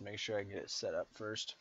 to make sure I get it set up first.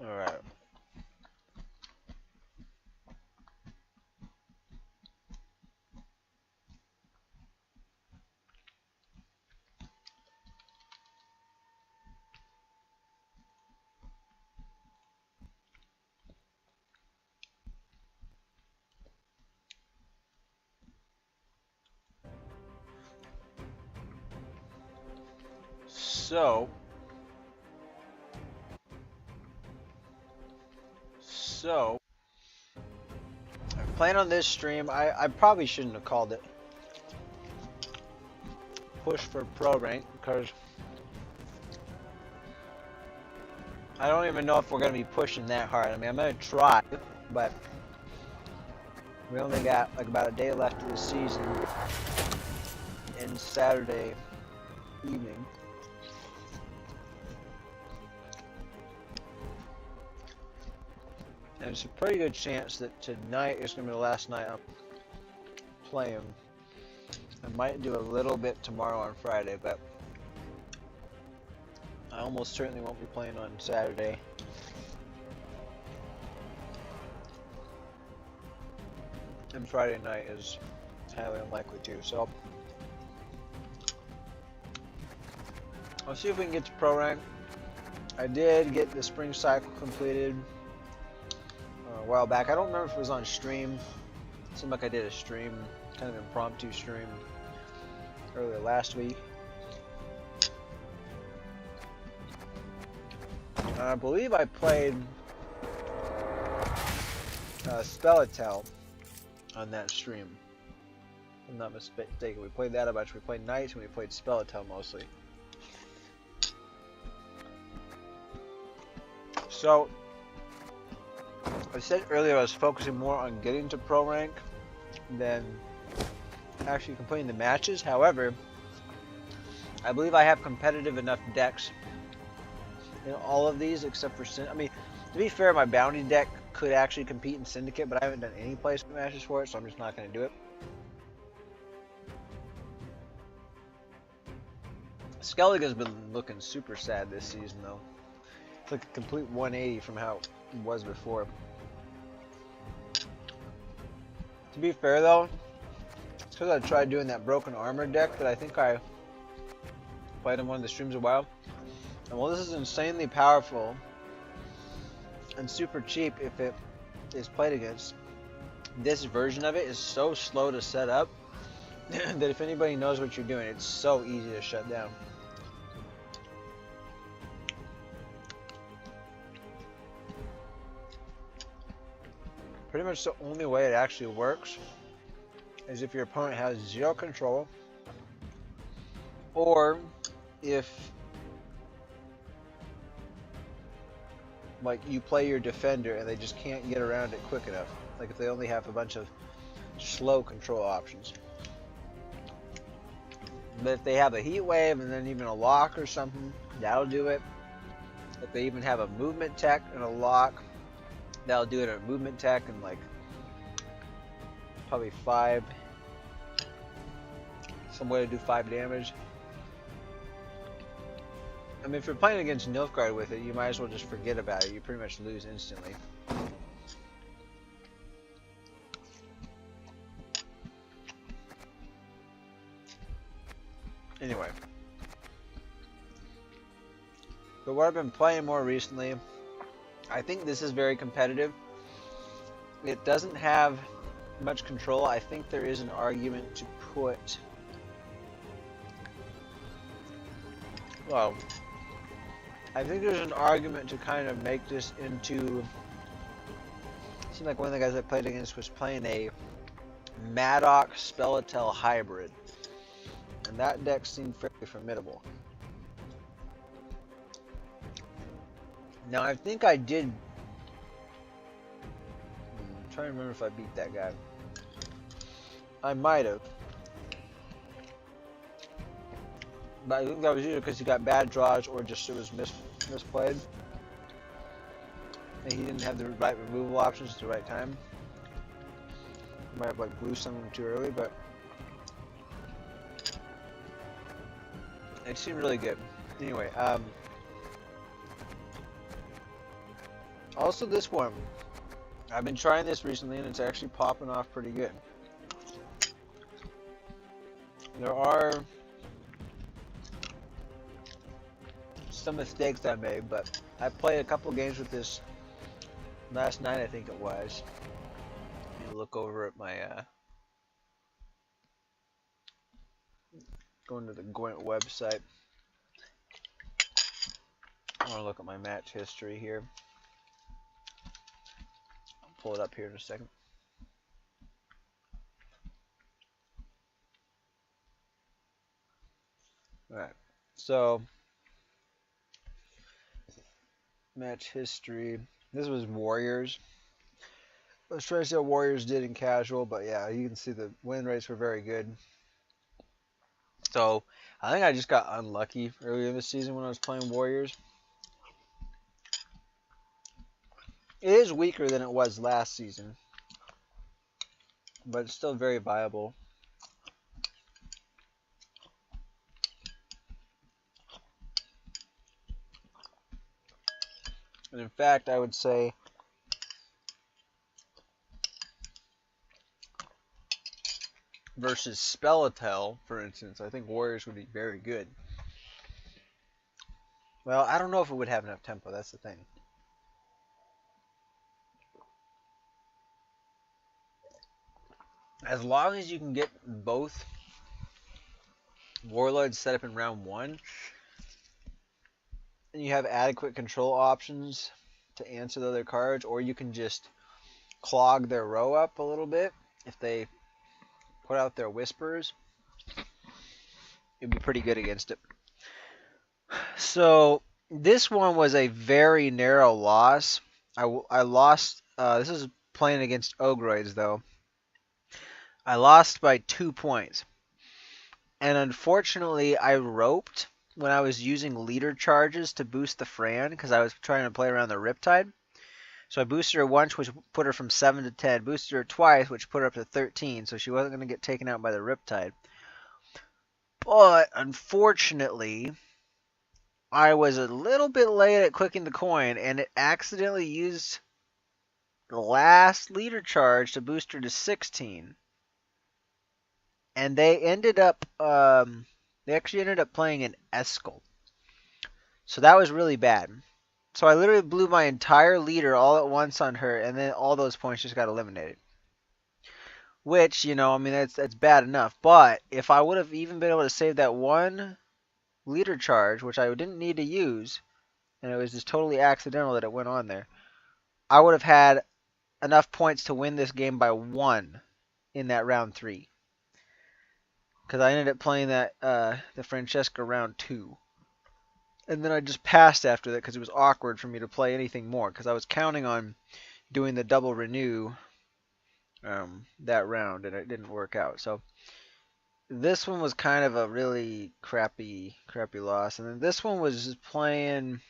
All right. So I plan on this stream. I probably shouldn't have called it push for pro rank because I don't even know if we're gonna be pushing that hard. I mean, I'm gonna try, but we only got like about a day left of the season and Saturday evening. And it's a pretty good chance that tonight is going to be the last night I'm playing. I might do a little bit tomorrow on Friday, but I almost certainly won't be playing on Saturday. And Friday night is highly unlikely too, so I'll see if we can get to pro rank. I did get the spring cycle completed a while back. I don't remember if it was on stream. It seemed like I did a stream, kind of impromptu stream earlier last week. I believe I played Spellitel on that stream. If I'm not mistaken. We played that a bunch. We played Knights and we played Spellitel mostly. So I said earlier I was focusing more on getting to pro rank than actually completing the matches. However, I believe I have competitive enough decks in all of these except for I mean, to be fair, my bounty deck could actually compete in Syndicate, but I haven't done any placement matches for it, so I'm just not going to do it. Skellige's been looking super sad this season though. It's like a complete 180 from how it was before. To be fair though, it's because I tried doing that broken armor deck that I think I played in one of the streams a while. And while this is insanely powerful and super cheap if it is played against, this version of it is so slow to set up that if anybody knows what you're doing, it's so easy to shut down. Pretty much the only way it actually works is if your opponent has 0 control, or if like you play your defender and they just can't get around it quick enough. Like if they only have a bunch of slow control options. But if they have a heat wave and then even a lock or something, that'll do it. If they even have a movement tech and a lock, that'll do it at movement tech and like probably 5, some way to do 5 damage. I mean, if you're playing against Nilfgaard with it, you might as well just forget about it. You pretty much lose instantly. Anyway. But what I've been playing more recently, I think this is very competitive. It doesn't have much control, I think there is an argument to put. Well, I think there's an argument to kind of make this into. It seemed like one of the guys I played against was playing a Maddox Speletel hybrid, and that deck seemed fairly formidable. Now I think I did. I'm trying to remember if I beat that guy. I might have. But I think that was either because he got bad draws or just it was misplayed. And he didn't have the right removal options at the right time. He might have like blew something too early, but it seemed really good. Anyway, also this one. I've been trying this recently and it's actually popping off pretty good. There are some mistakes I made, but I played a couple games with this last night, I think it was. Let me look over at my going to the GWENT website. I want to look at my match history here. I'll pull it up here in a second. Alright, so match history. This was Warriors. I was trying to see how Warriors did in casual, but yeah, you can see the win rates were very good. So I think I just got unlucky earlier in the season when I was playing Warriors. It is weaker than it was last season, but it's still very viable. And in fact, I would say versus Speletel, for instance, I think Warriors would be very good. Well, I don't know if it would have enough tempo, that's the thing. As long as you can get both Warlords set up in round 1, and you have adequate control options to answer the other cards, or you can just clog their row up a little bit if they put out their whispers, it'd be pretty good against it. So this one was a very narrow loss. I lost. This is playing against Ogroids though. I lost by 2 points, and unfortunately I roped when I was using leader charges to boost the Fran because I was trying to play around the Riptide. So I boosted her once, which put her from 7 to 10. Boosted her twice, which put her up to 13, so she wasn't going to get taken out by the Riptide. But, unfortunately, I was a little bit late at clicking the coin, and it accidentally used the last leader charge to boost her to 16. And they ended up, they actually ended up playing an Eskel. So that was really bad. So I literally blew my entire leader all at once on her, and then all those points just got eliminated. Which, you know, I mean, that's bad enough. But if I would have even been able to save that one leader charge, which I didn't need to use, and it was just totally accidental that it went on there, I would have had enough points to win this game by 1 in that round 3. Because I ended up playing that the Francesca round 2. And then I just passed after that because it was awkward for me to play anything more. Because I was counting on doing the double renew that round, and it didn't work out. So this one was kind of a really crappy loss. And then this one was playing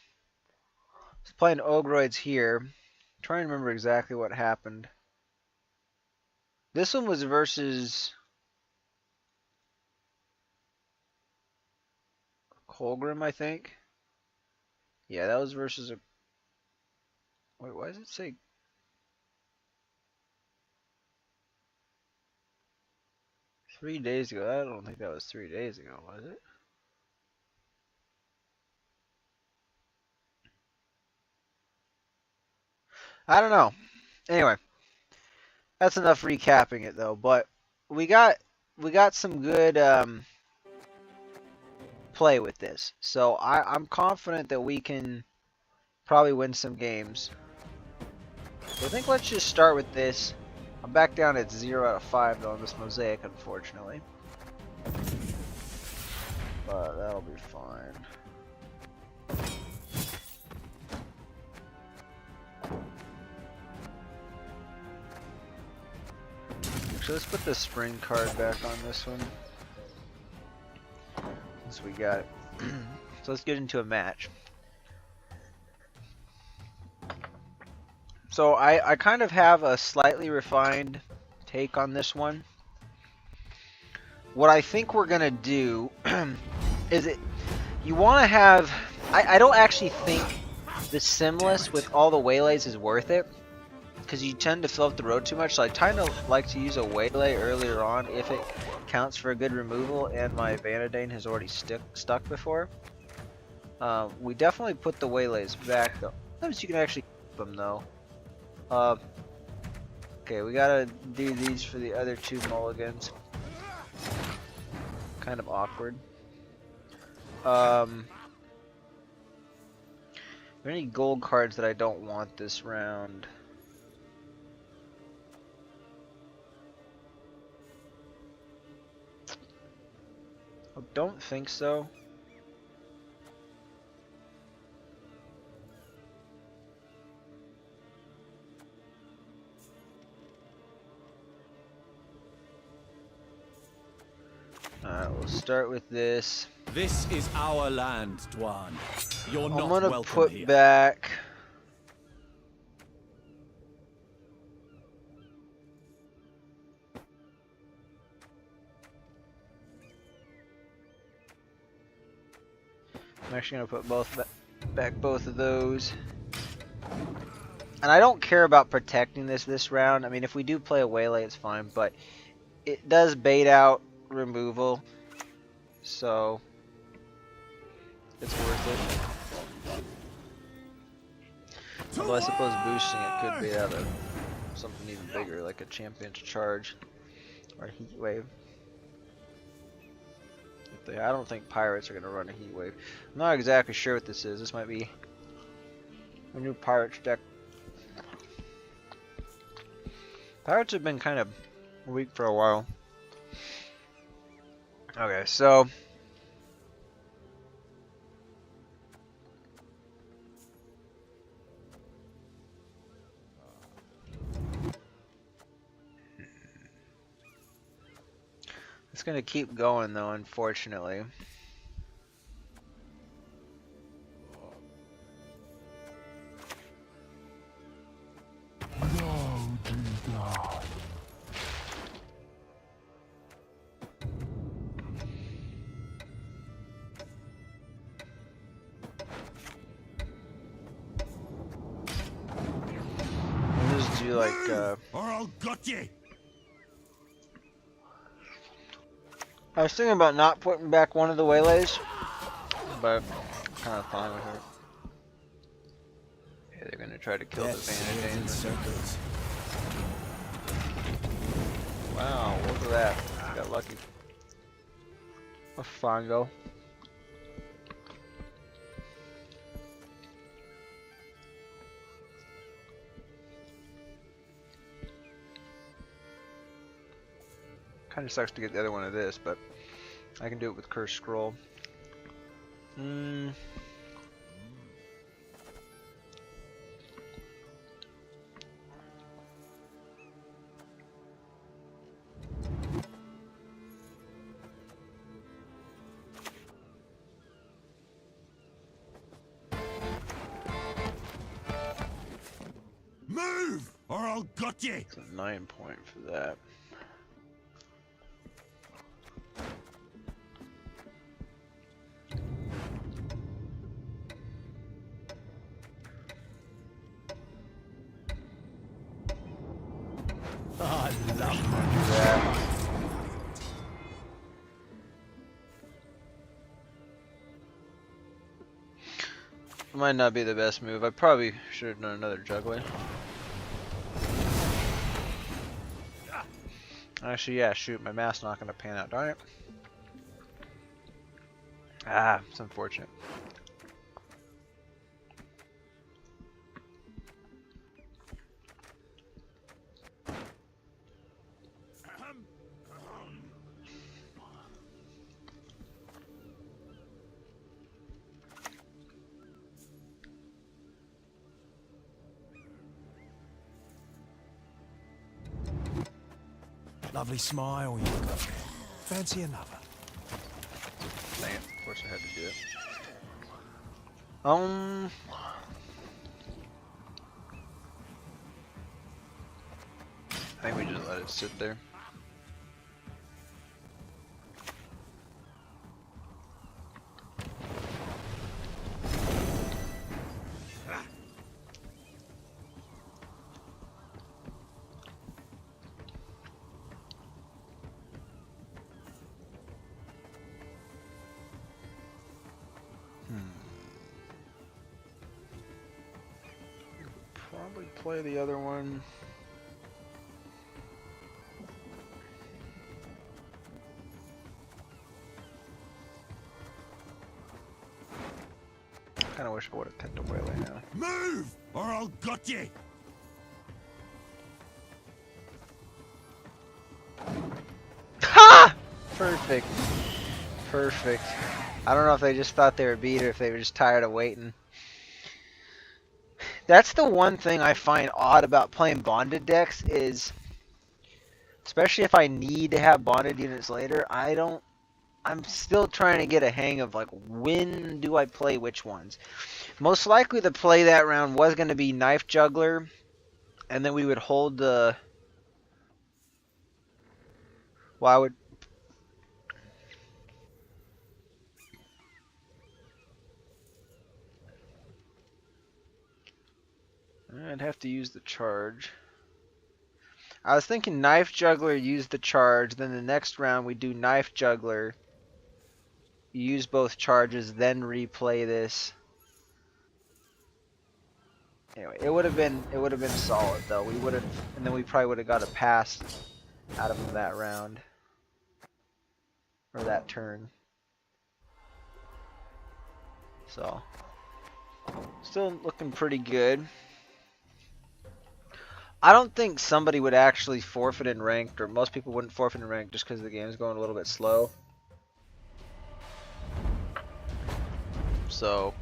Ogroids here. I'm trying to remember exactly what happened. This one was versus Colgrim, I think. Yeah, that was versus a... Wait, why does it say... 3 days ago? I don't think that was 3 days ago, was it? I don't know. Anyway. that's enough recapping it though. But we got some good play with this, so I'm confident that we can probably win some games. So I think let's just start with this. I'm back down at 0 out of 5 though on this mosaic, unfortunately. But that'll be fine. So let's put the spring card back on this one. Since we got it. So let's get into a match. So I kind of have a slightly refined take on this one. What I think we're gonna do is you want to have. I don't actually think the simless with all the waylays is worth it, because you tend to fill up the road too much. So I kind of like to use a waylay earlier on if it counts for a good removal, and my Vanadane has already stuck before. We definitely put the waylays back though. Sometimes you can actually keep them though. Okay, we gotta do these for the other 2 mulligans. Kind of awkward. Are there any gold cards that I don't want this round? I don't think so. Alright, we'll start with this. This is our land, Dwan. You're not welcome here. I'm gonna put back. I'm actually gonna put back both of those. And I don't care about protecting this round. I mean, if we do play a waylay, it's fine, but it does bait out removal, so it's worth it. Although I suppose boosting it could bait out something even bigger, like a champion's charge or a heat wave. I don't think pirates are going to run a heat wave. I'm not exactly sure what this is. This might be a new pirates deck. Pirates have been kind of weak for a while. Okay, so it's gonna keep going though, unfortunately. Or I'll gut you. I was thinking about not putting back one of the waylays, but I'm kind of fine with her. Yeah, they're gonna try to kill the Vanadane. Wow, look at that! I got lucky. A Fongo. Kind of sucks to get the other one of this, but I can do it with Cursed Scroll. Move, or I'll gut you. It's a 9 point for that. I love that. Might not be the best move. I probably should have done another juggler. Actually, yeah, shoot, my math's not gonna pan out, darn it. Ah, it's unfortunate. Lovely smile you've got. Fancy another? Dang it, of course I had to do it. I think we just let it sit there. Probably play the other one. Kinda wish I would have kept away right now. Move, or I'll gut you. Ha! Perfect. Perfect. I don't know if they just thought they were beat or if they were just tired of waiting. That's the one thing I find odd about playing bonded decks is, especially if I need to have bonded units later, I'm still trying to get a hang of like when do I play which ones. Most likely the play that round was going to be Knife Juggler, and then we would hold the, well, I'd have to use the charge. I was thinking Knife Juggler, use the charge, then the next round we do Knife Juggler, use both charges, then replay this. Anyway, it would have been solid though. We would have, and then we probably would have got a pass out of him that round or that turn. So, still looking pretty good. I don't think somebody would actually forfeit in ranked, or most people wouldn't forfeit in ranked just because the game is going a little bit slow. So,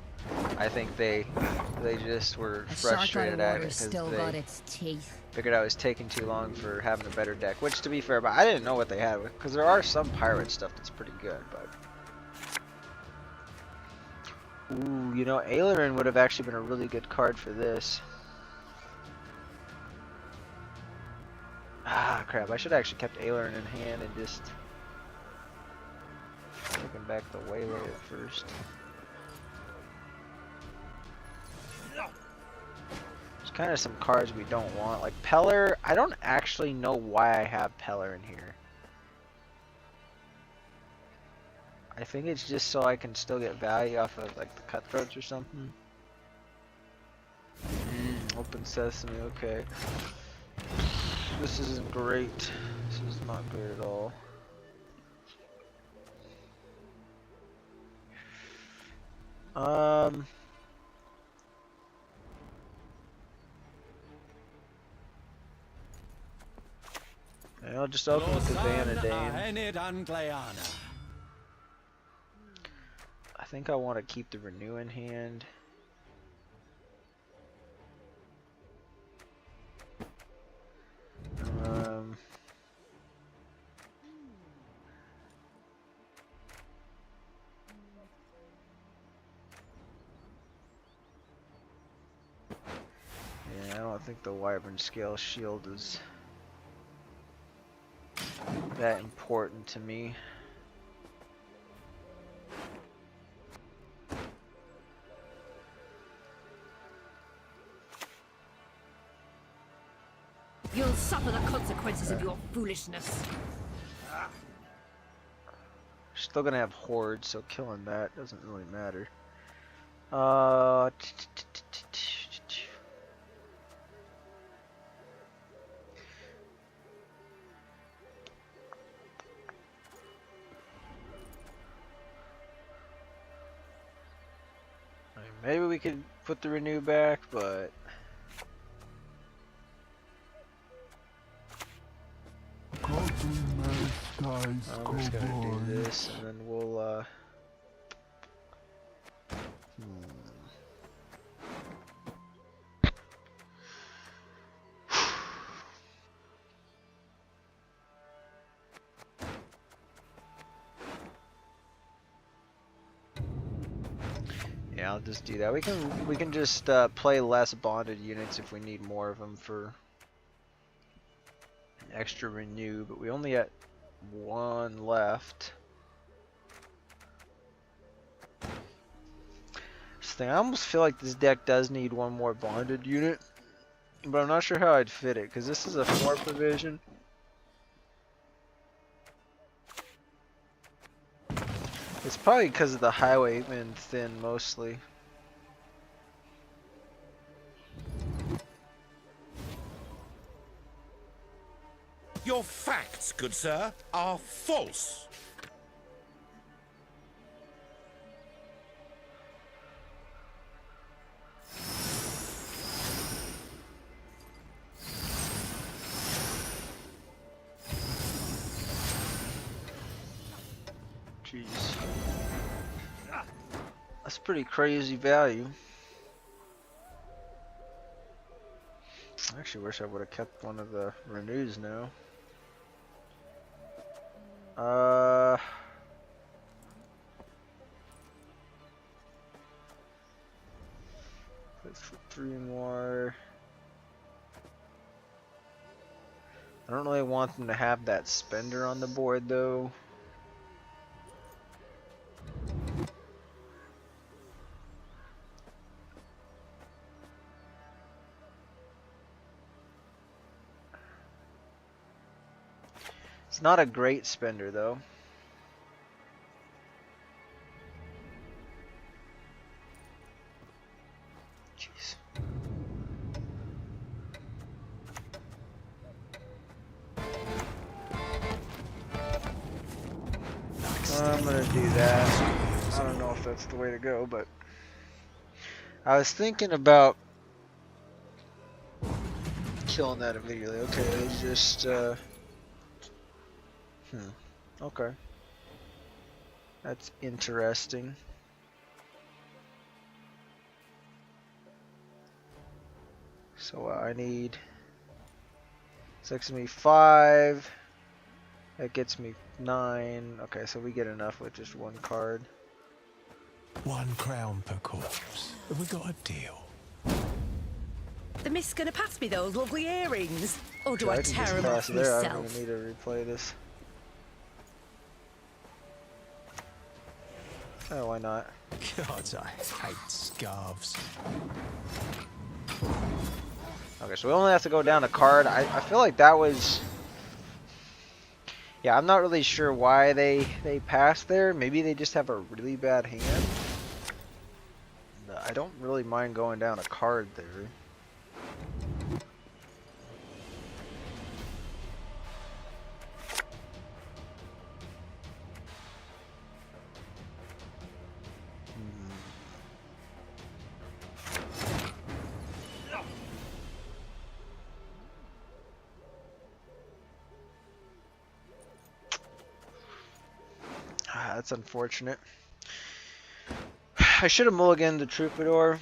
I think they just were frustrated at it because they figured I was taking too long for having a better deck. Which, to be fair, but I didn't know what they had, because there are some pirate stuff that's pretty good. But ooh, you know, Aileron would have actually been a really good card for this. Ah, crap! I should have actually kept Aileron in hand and just taken back the Waylay at first. There's kind of some cards we don't want, like Peller. I don't actually know why I have Peller in here. I think it's just so I can still get value off of like the cutthroats or something. Open sesame, okay. This isn't great. This is not great at all. And I'll just open with the Vanadane. I think I want to keep the Renew in hand. Yeah, I don't think the Wyvern Scale Shield is that important to me. You'll suffer the consequences of your foolishness. Still gonna have Horde, so killing that doesn't really matter. Maybe we could put the renew back, but I'm just gonna do this, and then we'll yeah, I'll just do that. We can just play less bonded units if we need more of them for extra renew, but we only got one left. This thing, I almost feel like this deck does need one more bonded unit, but I'm not sure how I'd fit it because this is a 4 provision. It's probably because of the highwayman thin mostly. Your facts, good sir, are false. Jeez. That's pretty crazy value. I actually wish I would have kept one of the renews now. Let's put 3 more. I don't really want them to have that spender on the board though. It's not a great spender though. Jeez. I'm gonna do that. I don't know if that's the way to go, but I was thinking about killing that immediately. Okay, just okay. That's interesting. So I need 6 me 5. That gets me 9. Okay, so we get enough with just 1 card. 1 crown per corpse. Have we got a deal? The mist's gonna pass me those lovely earrings, or do I can just tear them pass off there. I'm myself? gonna need to replay this. Oh, why not? God, I hate scarves. Okay, so we only have to go down a card. I feel like that was... Yeah, I'm not really sure why they passed there. Maybe they just have a really bad hand. I don't really mind going down a card there. That's unfortunate. I should have mulliganed the Troubadour,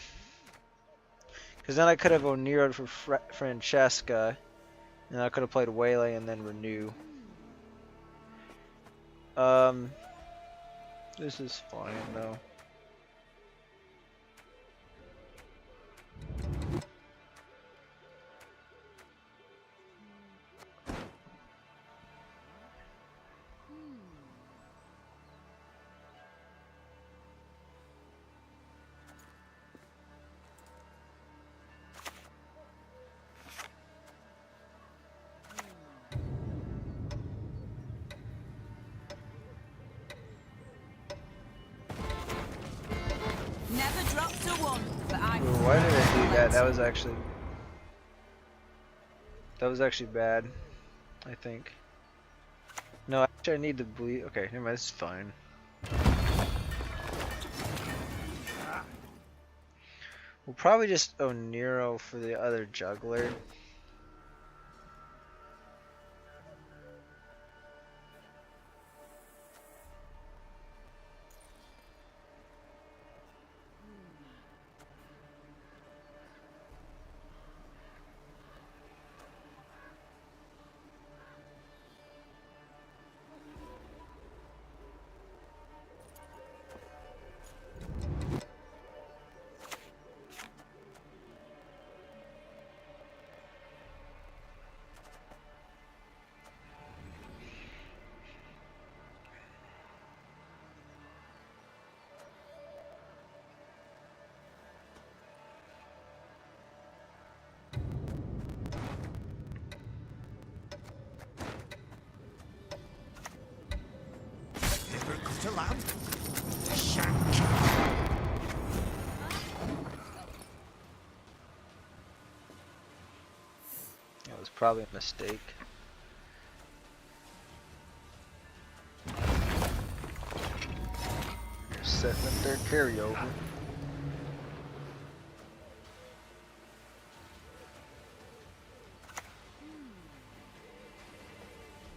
because then I could have Onero'd for Francesca, and I could have played Waylay and then Renew. This is fine though. Never dropped a one, but I. Ooh, why did I do that? That was actually bad, I think. No, actually I need to bleed. Okay, never mind, this is fine. We'll probably just Nero for the other juggler. To land. Shank. That was probably a mistake. They're setting up their carryover.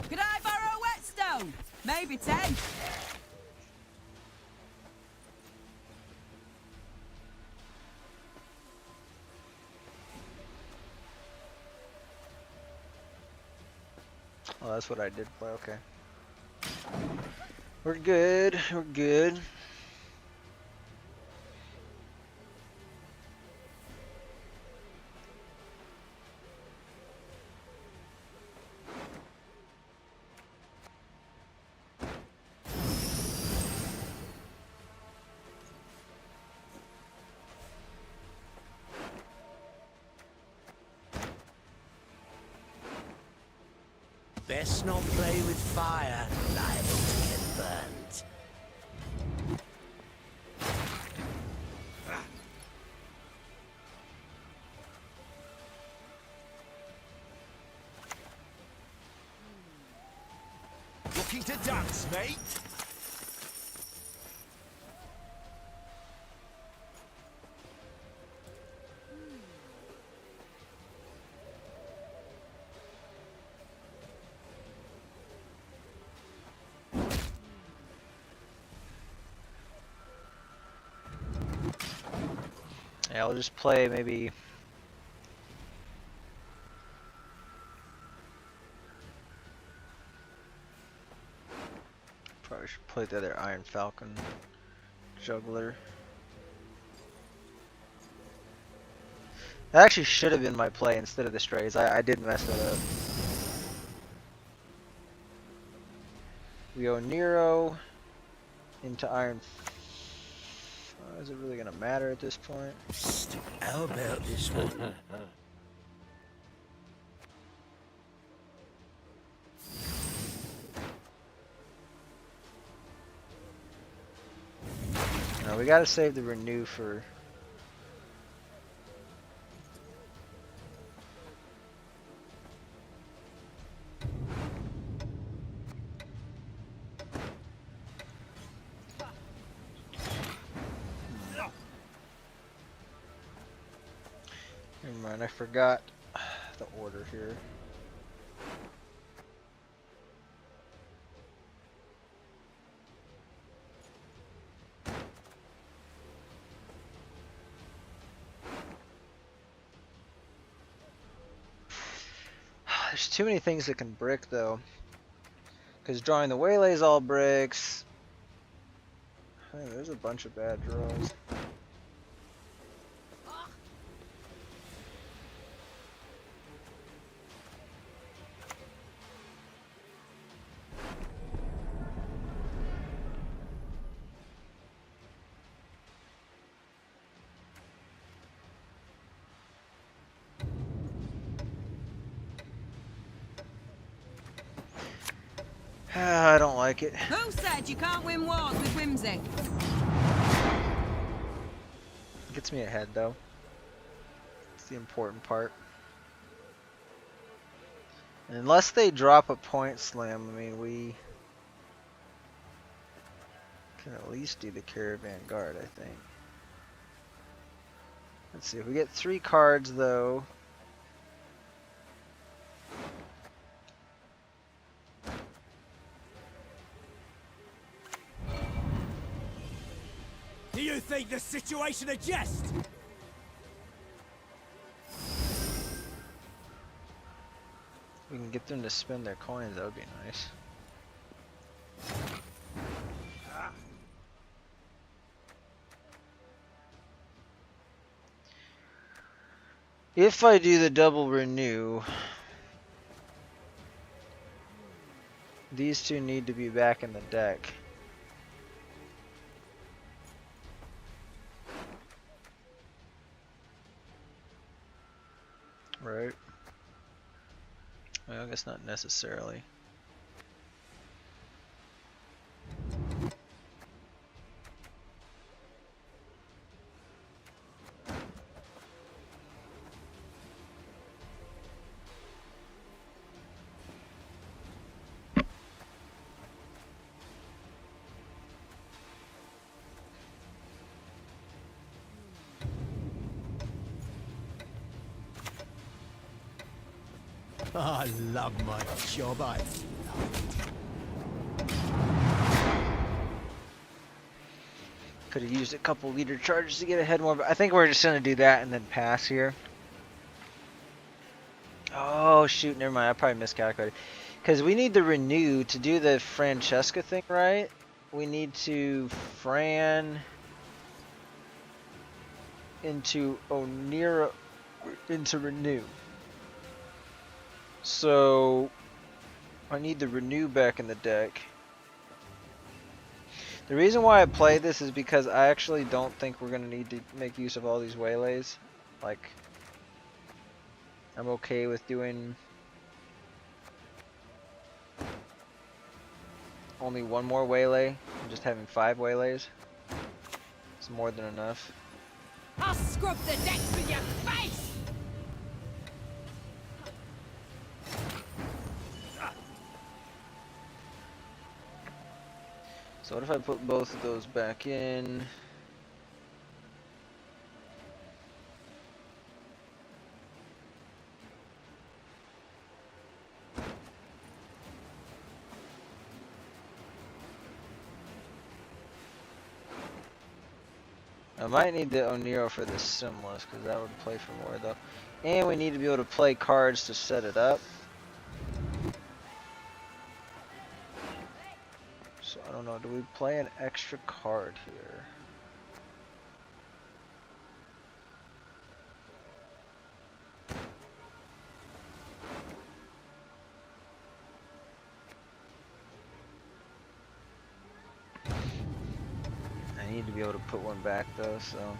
Could I borrow a whetstone? Maybe 10. Oh, that's what I did play. Okay. We're good. We're good. Best not play with fire, liable to get burnt. Looking to dance, mate? Yeah, I'll just play maybe. Probably should play the other Iron Falcon juggler. That actually should have been my play instead of the strays. I did mess that up. We go Nero into Iron. Is it really gonna matter at this point? Psst, how about this one? No, we gotta save the renew for. Never mind, I forgot the order here. There's too many things that can brick though. Because drawing the waylays all bricks. Hey, there's a bunch of bad draws. I don't like it. Who said you can't win wars with whimsy? Gets me ahead though. It's the important part. And unless they drop a point slam, I mean, we can at least do the caravan guard, I think. Let's see, if we get 3 cards though. Do you think the situation a jest? We can get them to spend their coins, that would be nice. If I do the double renew, these 2 need to be back in the deck. Right? Well, I guess not necessarily. I love my job. Could have used a couple leader charges to get ahead more, but I think we're just gonna do that and then pass here. Oh shoot, never mind. I probably miscalculated. Because we need the renew to do the Francesca thing, right? We need to Fran into Onira into renew. So I need the renew back in the deck. The reason why I play this is because I actually don't think we're gonna need to make use of all these waylays. Like, I'm okay with doing only 1 more waylay and just having 5 waylays. It's more than enough. I'll scrub the decks with your face! So what if I put both of those back in? I might need the Oniro for the Simless, because that would play for more though. And we need to be able to play cards to set it up. So I don't know, do we play an extra card here? I need to be able to put one back though, so.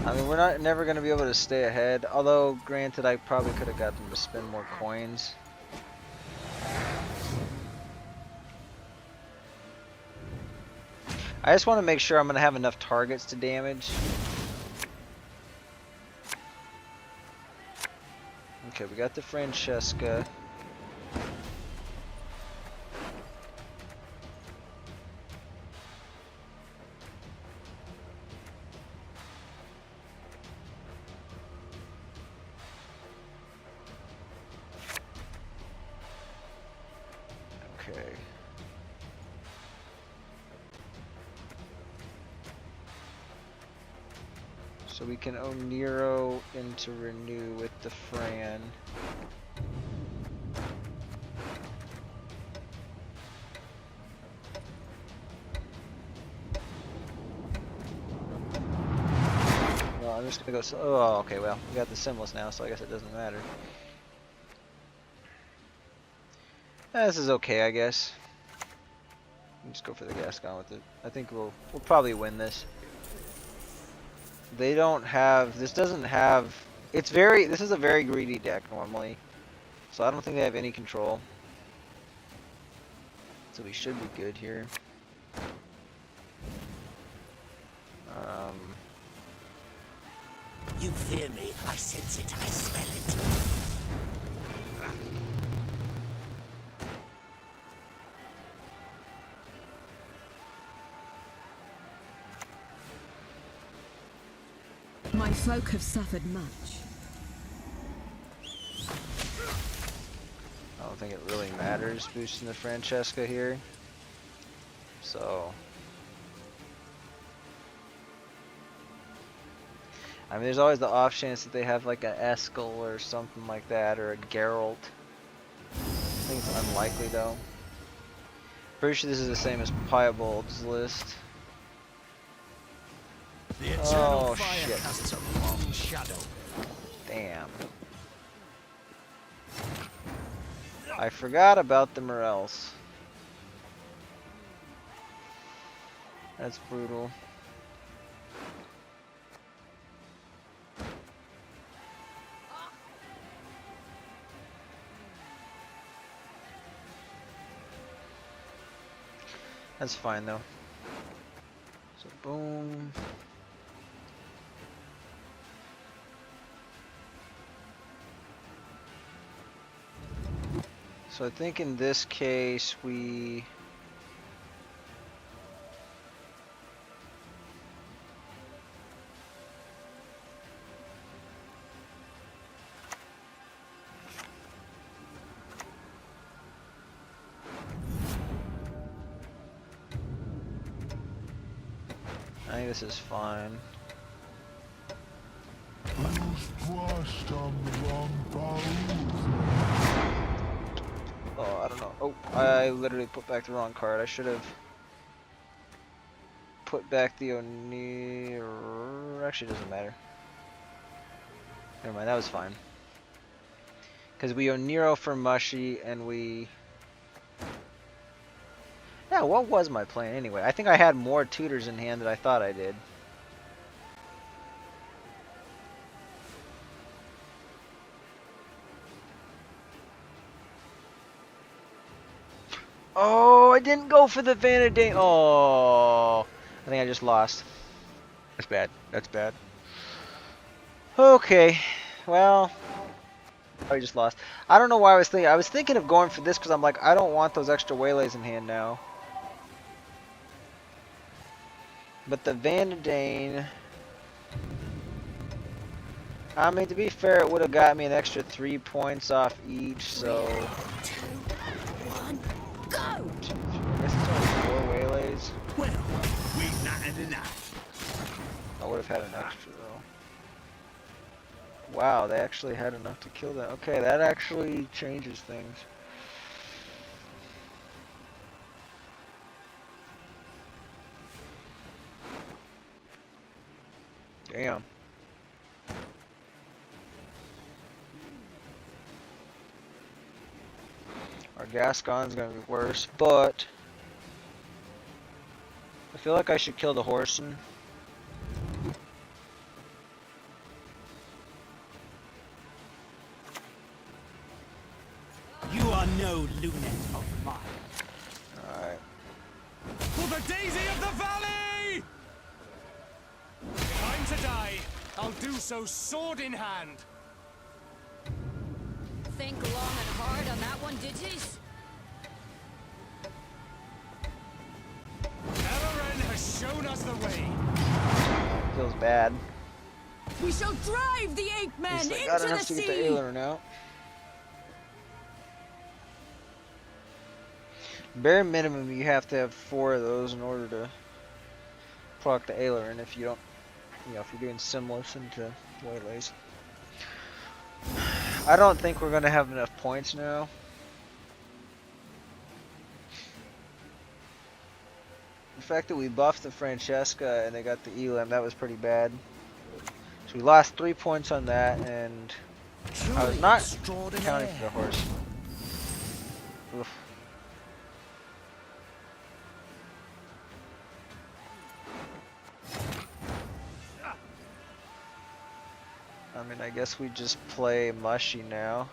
I mean, we're never going to be able to stay ahead, although granted I probably could have got them to spend more coins. I just want to make sure I'm going to have enough targets to damage. Okay, we got the Francesca. Okay. So we can Oniro into renew with the Fran. Well, I'm just gonna go. Oh, okay. Well, we got the Simless now, so I guess it doesn't matter. This is okay, I guess. Just go for the Gascon with it. I think we'll probably win this. They don't have. This doesn't have. It's very. This is a very greedy deck normally, so I don't think they have any control. So we should be good here. You fear me. I sense it. I smell it. My folk have suffered much. I don't think it really matters boosting the Francesca here. So, I mean, there's always the off chance that they have like an Eskel or something like that, or a Geralt. I think it's unlikely though. Pretty sure this is the same as Piebald's list. The eternal Oh fire shit. casts a long shadow. Damn. I forgot about the Morels. That's brutal. That's fine though. So boom. So I think in this case we I think this is fine. Washed on the wrong boat. Oh, I don't know. Oh, I literally put back the wrong card. I should have put back the Onir. Actually, it doesn't matter. Never mind, that was fine. Because we Oniro for Mushy, and we... Yeah, what was my plan anyway? I think I had more tutors in hand than I thought I did. Oh, I didn't go for the Vanadane. Oh, I think I just lost. That's bad. That's bad. Okay, well, I just lost. I don't know why I was thinking. I was thinking of going for this because I'm like, I don't want those extra waylays in hand now. But the Vanadane, I mean, to be fair, it would have got me an extra 3 points off each, so... 2, 1, go! I guess it's only 4 waylays. Well, we've not had enough. I would have had an extra, though. Wow, they actually had enough to kill that. Okay, that actually changes things. Damn. Our Gascon's gonna be worse, but I feel like I should kill the Horson. You are no lunet of mine. Alright. For the daisy of the valley! If I'm to die, I'll do so sword in hand. Think long and hard on that one, did you? Elren has shown us the way. Feels bad. We shall drive the ape At men least I into got the enough to get the sea! Aileron out. Bare minimum, you have to have 4 of those in order to proc the Aileron if you don't, you know, if you're doing Simless into waylays. I don't think we're gonna have enough points now. The fact that we buffed the Francesca and they got the Elam, that was pretty bad. So we lost 3 points on that, and I was not counting for the horse. Oof. I mean, I guess we just play Mushy now.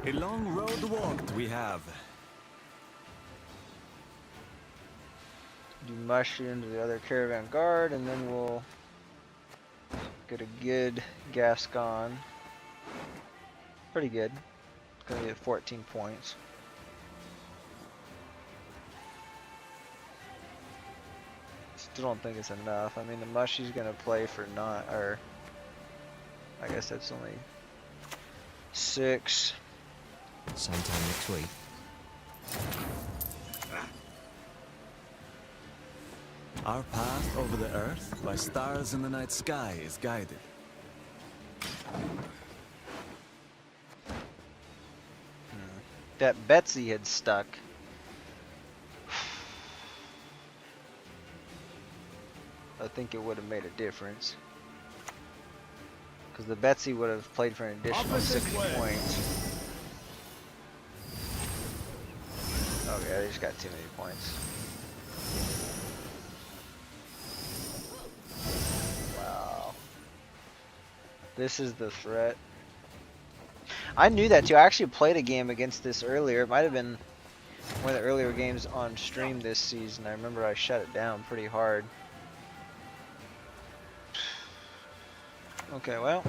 A long road walked we have. Do Mushy into the other caravan guard, and then we'll Get a good Gascon. Pretty good. Gonna get 14 points. Still don't think it's enough. I mean, the Mushy's gonna play for not, or I guess that's only 6. Sometime next week. Our path over the earth by stars in the night sky is guided. That Betsy had stuck. I think it would have made a difference. Because the Betsy would have played for an additional 6 points. Oh yeah, they just got too many points. Wow. This is the threat. I knew that too. I actually played a game against this earlier. It might have been one of the earlier games on stream this season. I remember I shut it down pretty hard. Okay, well,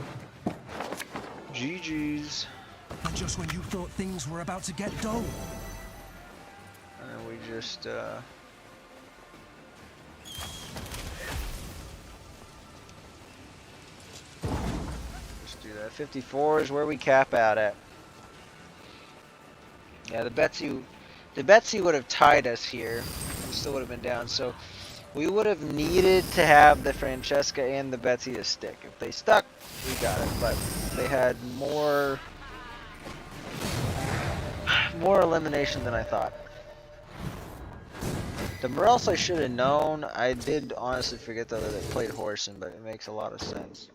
GG's. And just when you thought things were about to get dull. And we just, let's do that. 54 is where we cap out at. Yeah, the Betsy would have tied us here. We still would have been down, so we would have needed to have the Francesca and the Betsy to stick. If they stuck, we got it, but they had more elimination than I thought. The Morels I should have known. I did honestly forget though that they played Horson, but it makes a lot of sense.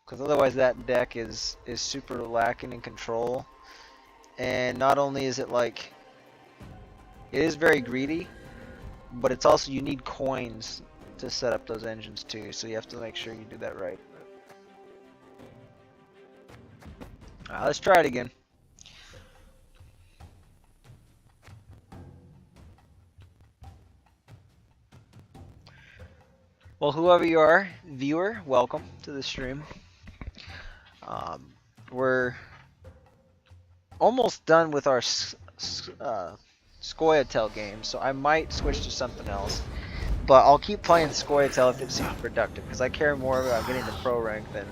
Because otherwise that deck is super lacking in control. And not only is it like, it is very greedy, but it's also, you need coins to set up those engines too, so you have to make sure you do that right. Alright, let's try it again. Well, whoever you are, viewer, welcome to the stream. We're almost done with our Scoia'tael game, so I might switch to something else. But I'll keep playing Scoia'tael if it seems productive, because I care more about getting the pro rank than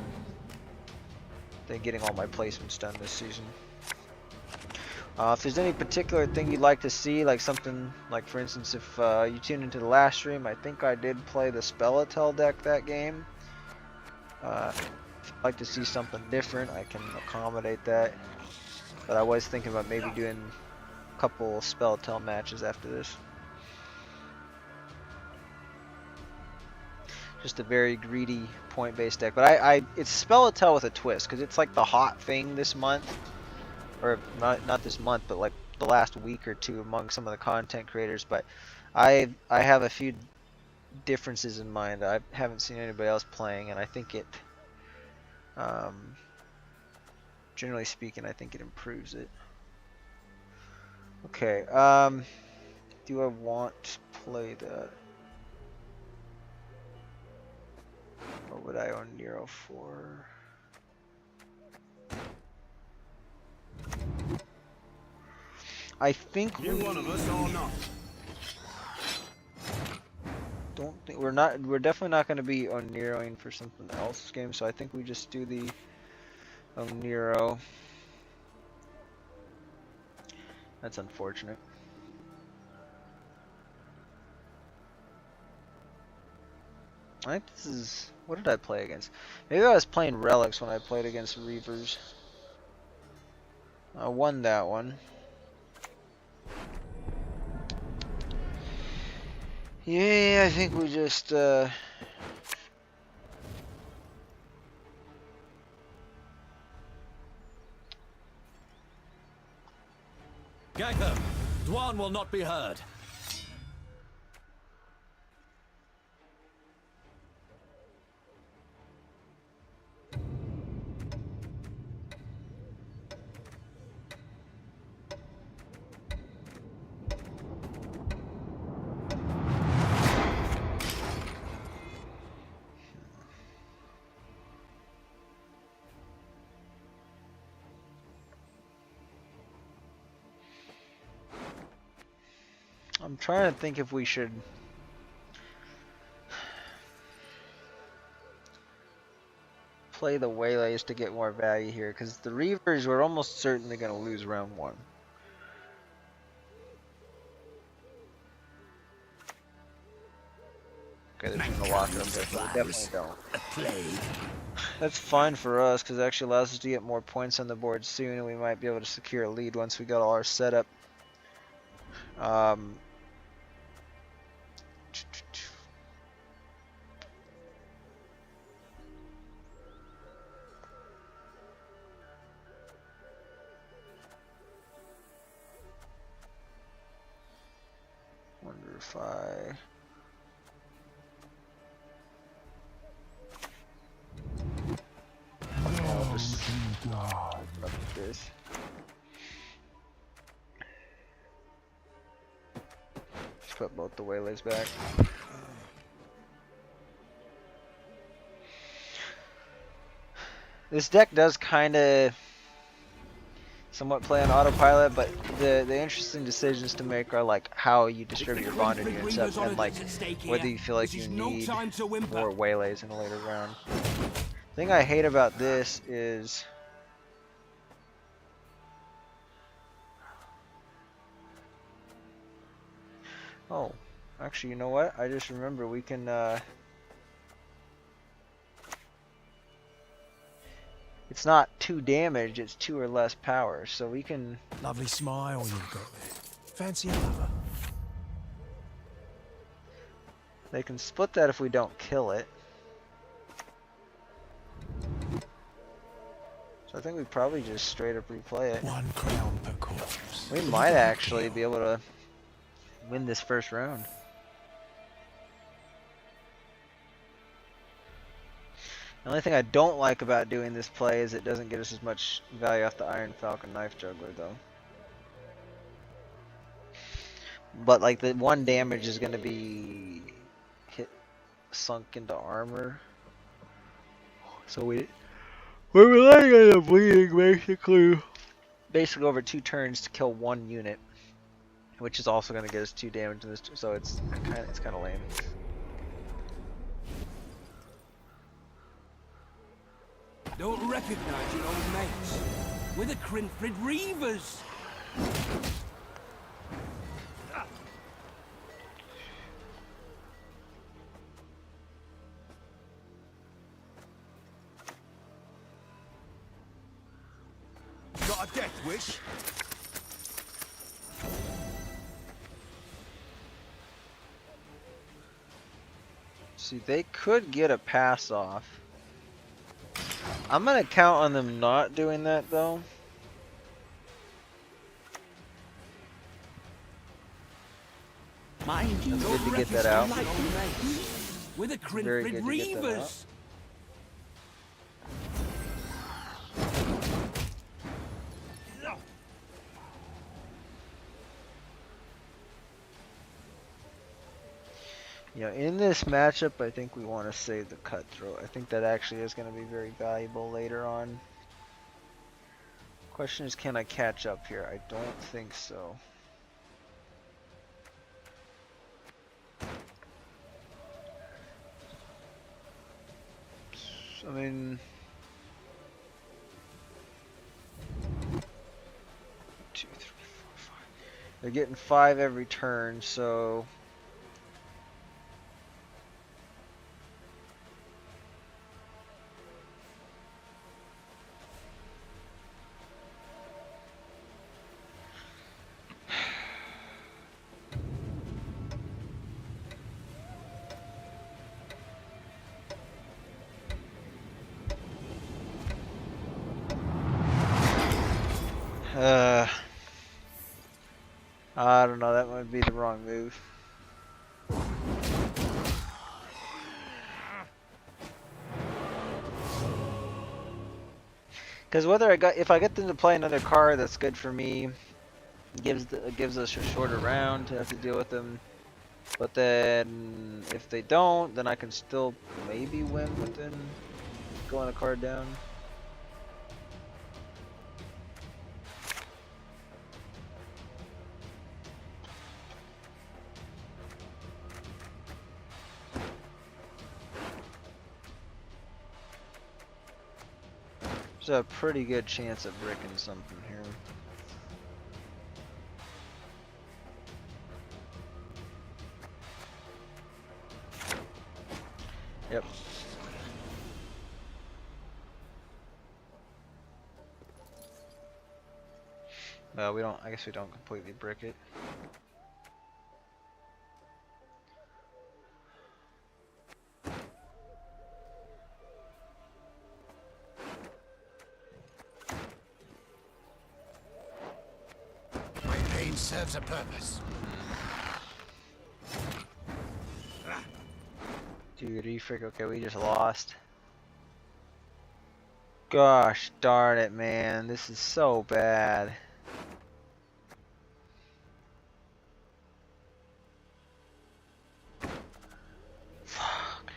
getting all my placements done this season. If there's any particular thing you'd like to see, like something, like for instance, if you tuned into the last stream, I think I did play the Spellitel deck that game. If you'd like to see something different, I can accommodate that. But I was thinking about maybe doing a couple Spellitel matches after this. Just a very greedy point-based deck, but it's Spellitel with a twist, because it's like the hot thing this month. Or not this month, but like the last week or two among some of the content creators. But I have a few differences in mind. I haven't seen anybody else playing, and I think it, generally speaking, I think it improves it. Okay, do I want to play that? What would I own Nero for? I think You one of us or not? Don't think we're definitely not going to be on Neroing for something else this game, so I think we just do the Nero. That's unfortunate. I think this is, what did I play against? Maybe I was playing Relics when I played against Reavers. I won that one. Yeah, I think we just, Geico, Dwan will not be heard. I'm trying to think if we should play the Waylays to get more value here, because the Reavers were almost certainly going to lose round 1. Okay, there's a locker up there, so we definitely don't. A plague. That's fine for us, because it actually allows us to get more points on the board soon, and we might be able to secure a lead once we got all our setup. Wonder if I'll just up this. Just put both the Waylays back. This deck does kind of somewhat play on autopilot, but the interesting decisions to make are like how you distribute your bonded units up, and like whether you feel like you need more Waylays in a later round. The thing I hate about this is oh, actually, you know what? I just remember we can it's not 2 damage, it's 2 or less power, so we can... Lovely smile you've got there. Fancy a lover. They can split that if we don't kill it. So I think we probably just straight up replay it. 1 crown per corpse. We might actually be able to win this first round. The only thing I don't like about doing this play is it doesn't get us as much value off the Iron Falcon Knife Juggler though. But like the 1 damage is going to be sunk into armor. So we're relying on the bleeding basically over 2 turns to kill 1 unit, which is also going to get us 2 damage in this. So it's kind of lame. Don't recognize your old mates. We're the Crinfrid Reavers. Got a death wish? See, they could get a pass off. I'm gonna count on them not doing that though. Mind you, It's good to get that out. We're the Very Crinfrid good to get that out. Reavers. You know, in this matchup, I think we want to save the cutthroat. I think that actually is going to be very valuable later on. Question is, can I catch up here? I don't think so. I mean, 2, 3, 4, 5. They're getting 5 every turn, so. I don't know, that might be the wrong move. Because if I get them to play another card that's good for me, gives us a shorter round to have to deal with them. But then if they don't, then I can still maybe win within going a card down. There's a pretty good chance of bricking something here. Yep. Well, we don't. I guess we don't completely brick it. My pain serves a purpose. Dude, are you freak? Okay, we just lost. Gosh darn it, man. This is so bad. Fuck.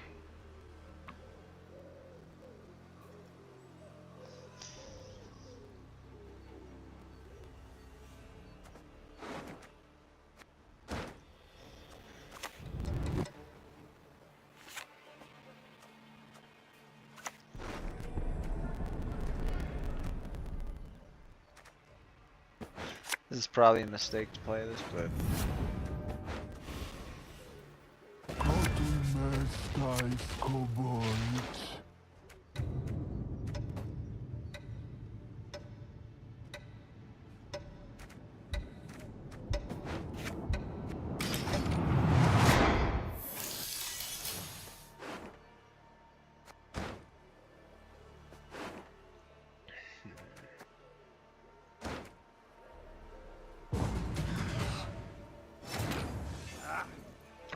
This is probably a mistake to play this, but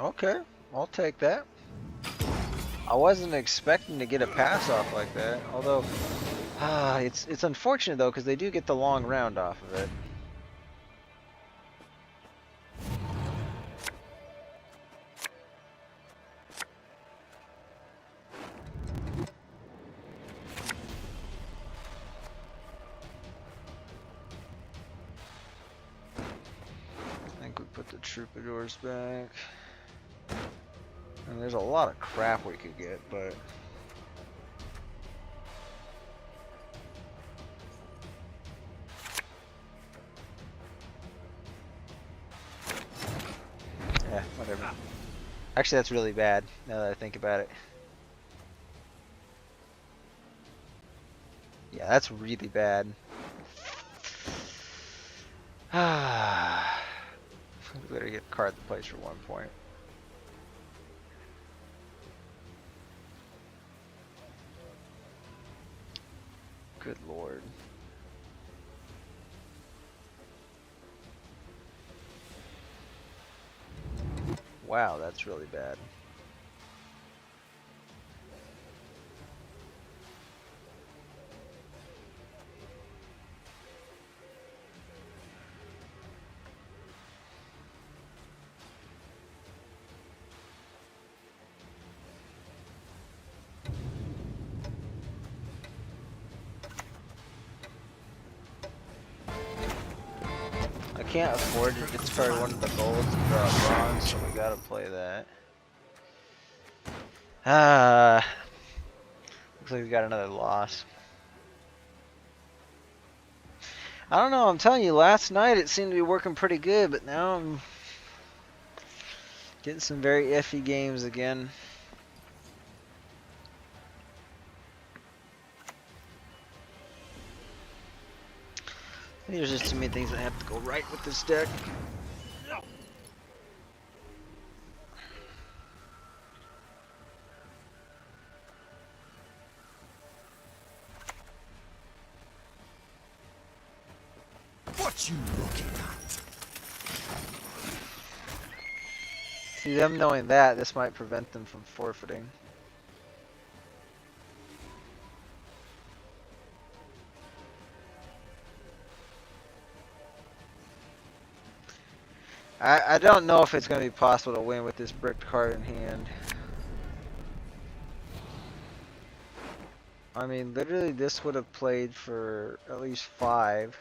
okay, I'll take that. I wasn't expecting to get a pass off like that, although it's unfortunate though because they do get the long round off of it. I think we put the troubadours back. And there's a lot of crap we could get, but yeah, whatever. Actually, that's really bad now that I think about it. Yeah, that's really bad. We better get card the place for 1 point. Good lord. Wow, that's really bad. I can't afford to discard one of the golds and draw a bronze, so we gotta play that. Looks like we got another loss. I don't know, I'm telling you, last night it seemed to be working pretty good, but now I'm getting some very iffy games again. There's just too many things that have to go right with this deck. What you looking at? See, them knowing that, this might prevent them from forfeiting. I don't know if it's going to be possible to win with this bricked card in hand. I mean, literally this would have played for at least 5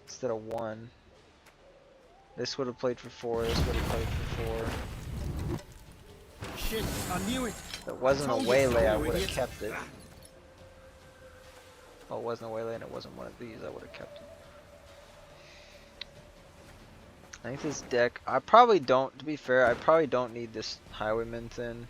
instead of 1. This would have played for 4, this would have played for 4. Shit, I knew it. If it wasn't a waylay, I would have kept it. Oh, it wasn't a waylay and it wasn't one of these, I would have kept it. I think this deck, I probably don't, to be fair, I probably don't need this Highwayman thing.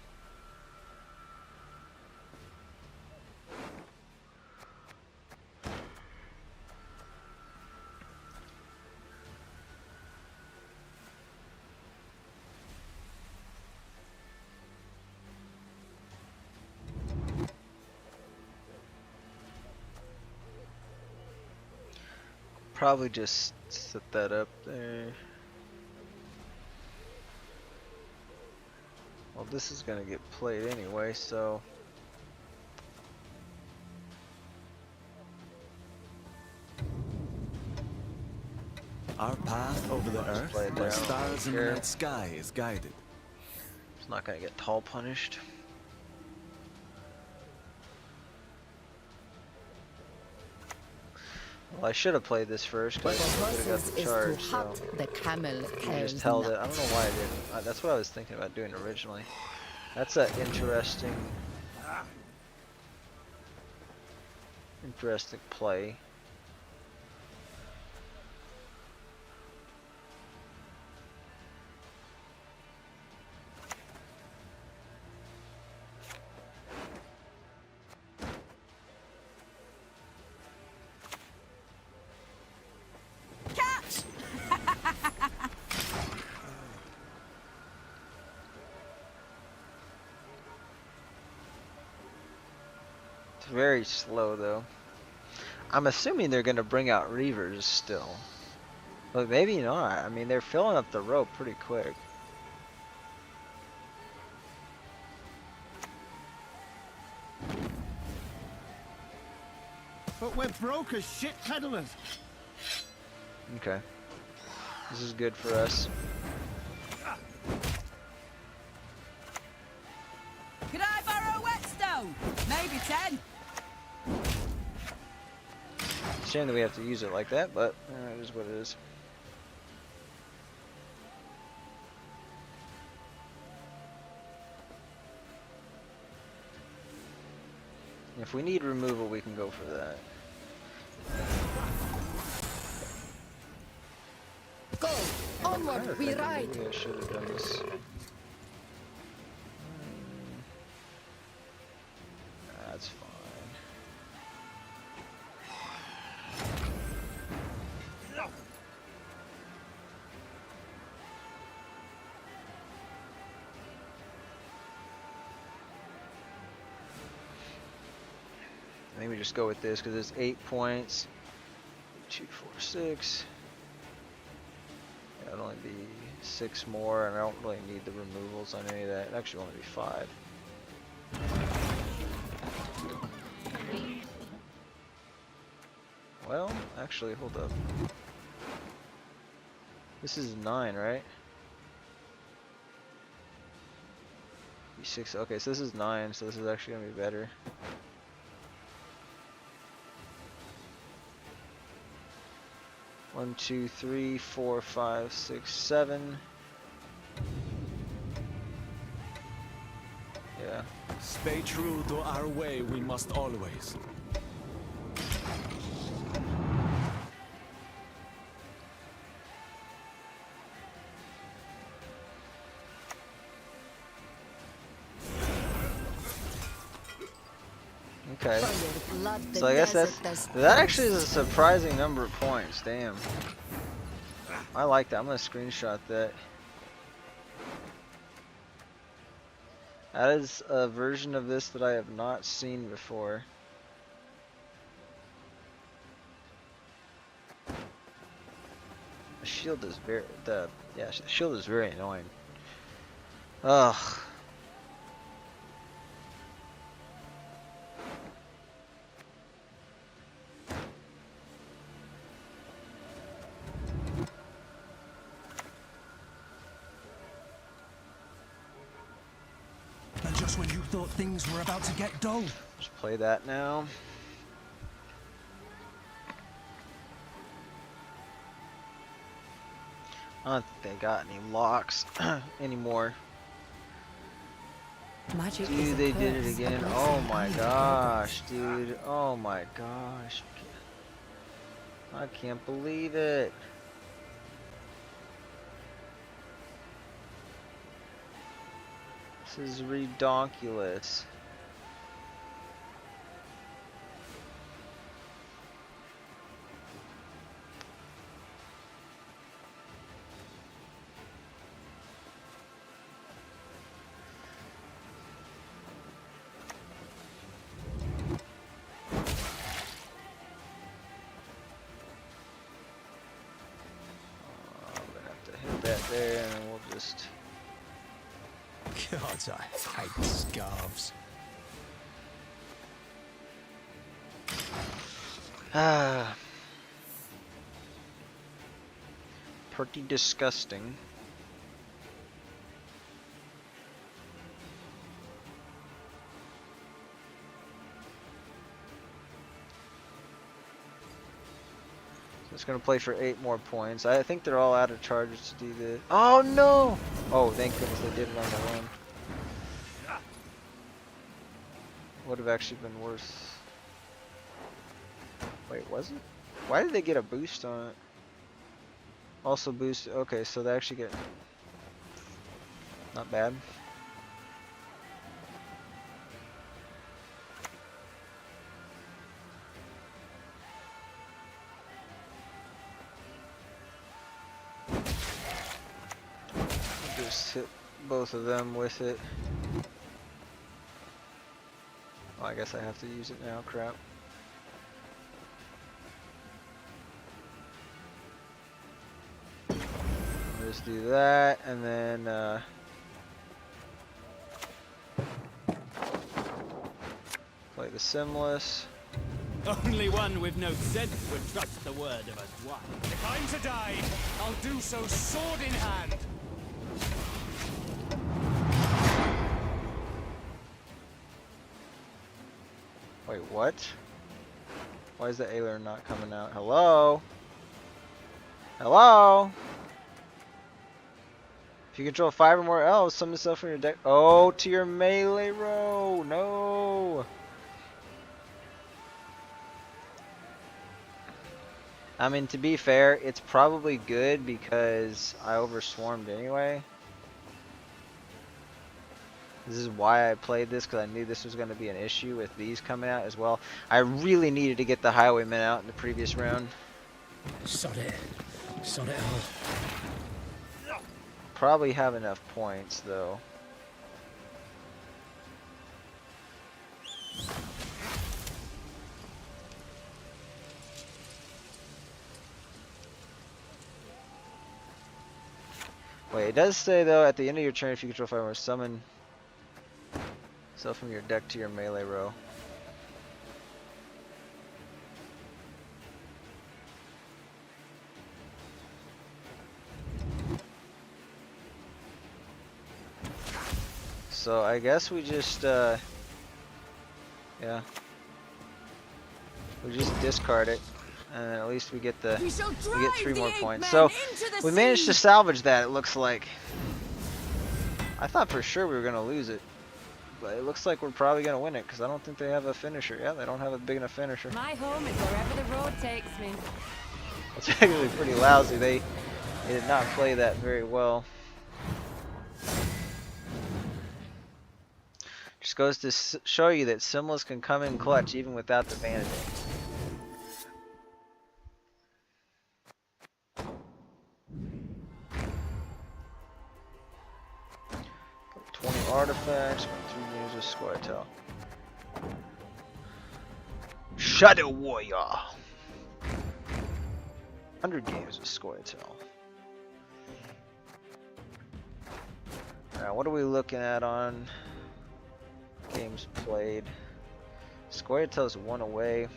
Probably just set that up there. Well, this is gonna get played anyway, so Our path over the Just play earth it by down. stars in the Here. night sky is guided. it's not gonna get tall punished. Well, I should have played this first For because I could have got horses the is charge. to So hut, the camel I cares just held it. not. I don't know why I didn't. That's what I was thinking about doing originally. That's an interesting play. Catch! It's very slow though. I'm assuming they're gonna bring out Reavers still. But maybe not. I mean, they're filling up the rope pretty quick. But we're broke as shit peddlers. Okay. This is good for us. Could I borrow a whetstone? Maybe 10. Shame that we have to use it like that, but it is what it is. If we need removal, we can go for that. Go, I'm onward kinda we thinking ride. maybe I should have done this. That's fine. Maybe just go with this because it's 8 points. 2, 4, 6. That'll only be 6 more, and I don't really need the removals on any of that. It actually only be 5. Well, actually, hold up. This is 9, right? 6. Okay, so this is 9, so this is actually gonna be better. One, 2, 3, 4, 5, 6, 7. Yeah. Stay true to our way, we must always. For Okay. your blood, the So I guess desert that actually is a surprising number of points. Damn. I like that. I'm gonna screenshot that. That is a version of this that I have not seen before. The shield is very the shield is very annoying. Ugh. And just when you thought things were about to get dull. Just play that now. I don't think they got any locks anymore. Magic is Dude, a they did it curse again. upon Oh some my kind of gosh, dude. Oh my gosh. I can't believe it. This is redonkulous. That there, and then we'll just. God, I hate scarves. Ah. Pretty disgusting. It's gonna play for 8 more points. I think they're all out of charges to do this. Oh no! Oh, thank goodness they did it on their own. Would have actually been worse. Wait, was it? Why did they get a boost on it? Also boost. Okay, so they actually get. Not bad. Just hit both of them with it. Oh, I guess I have to use it now, crap. Just do that, and then play the Simless. Only one with no sense would trust the word of a dwarf. If I'm to die, I'll do so sword in hand. Wait, what? Why is the Ailer not coming out? Hello? Hello? If you control 5 or more elves, summon yourself from your deck. Oh, to your melee row. No. I mean, to be fair, it's probably good because I overswarmed anyway. This is why I played this, because I knew this was going to be an issue with these coming out as well. I really needed to get the Highwaymen out in the previous round. Sod it all. Probably have enough points, though. Wait, it does say, though, at the end of your turn, if you control 5 more, summon yourself from your deck to your melee row. So I guess we just, yeah, we just discard it, and at least we get the, we get 3 more points. So we managed to salvage that. It looks like. I thought for sure we were gonna lose it, but it looks like we're probably gonna win it because I don't think they have a finisher. Yeah, they don't have a big enough finisher. My home is wherever the road takes me. It's actually pretty lousy. They did not play that very well. Just goes to show you that Simlas can come in clutch even without the vanity. Put 20 artifacts, 3 games of Squirtle. Shadow Warrior! 100 games of Squirtle. Now, what are we looking at on games played? Squirtle's 1 away.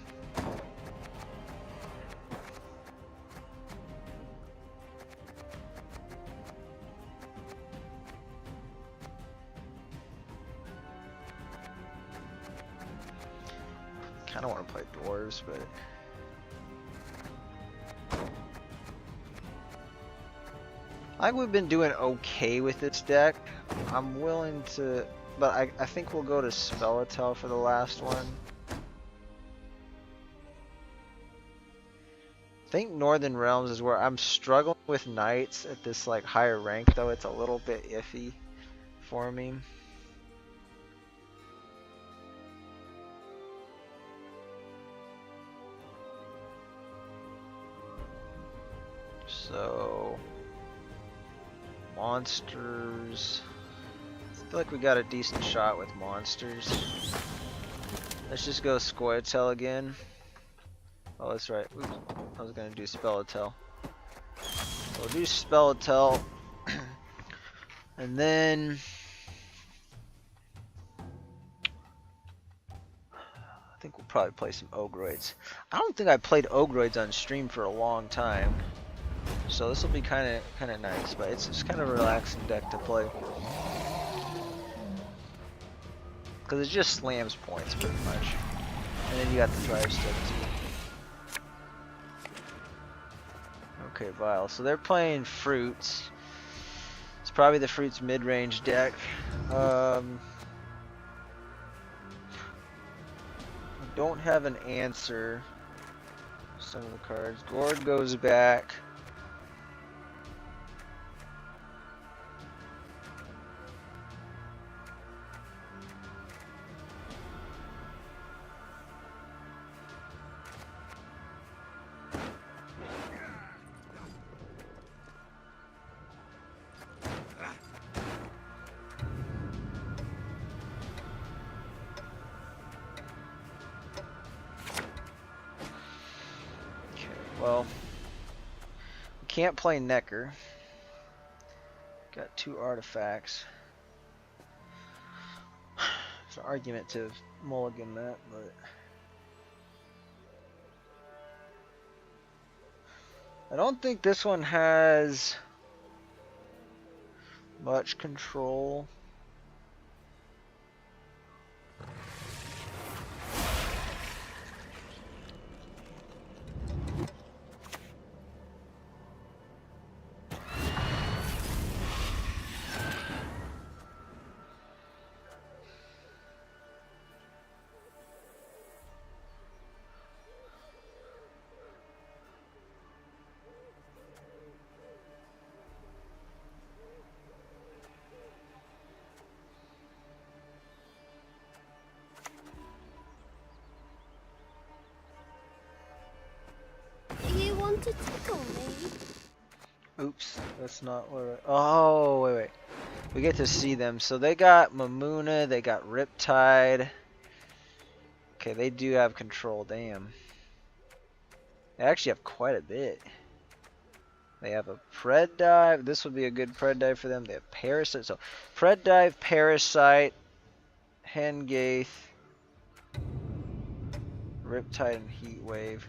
Kinda wanna play dwarves, but I think we've been doing okay with this deck. I'm willing to but I think we'll go to Spellitel for the last one. I think Northern Realms is where I'm struggling with knights at this like higher rank, though it's a little bit iffy for me. So monsters. I feel like we got a decent shot with monsters. Let's just go Scoia'tael again. Oh, that's right. Oops. I was gonna do Spellitel. We'll do Spellitel, and then I think we'll probably play some Ogroids. I don't think I played Ogroids on stream for a long time, so this will be kind of nice. But it's just kind of a relaxing deck to play because it just slams points pretty much, and then you got the Thrive Stick too. Okay, Vile. So they're playing Fruits. It's probably the Fruits mid-range deck. I don't have an answer. Some of the cards. Gord goes back. Well, we can't play Necker. Got 2 artifacts. It's an argument to mulligan that, but I don't think this one has much control. You want to tickle me? Oops, that's not where. Oh, wait. We get to see them. So they got Mamuna, they got Riptide. Okay, they do have control. Damn. They actually have quite a bit. They have a Pred Dive. This would be a good Pred Dive for them. They have Parasite. So Pred Dive, Parasite, Hengaith, Riptide, and Heat Wave.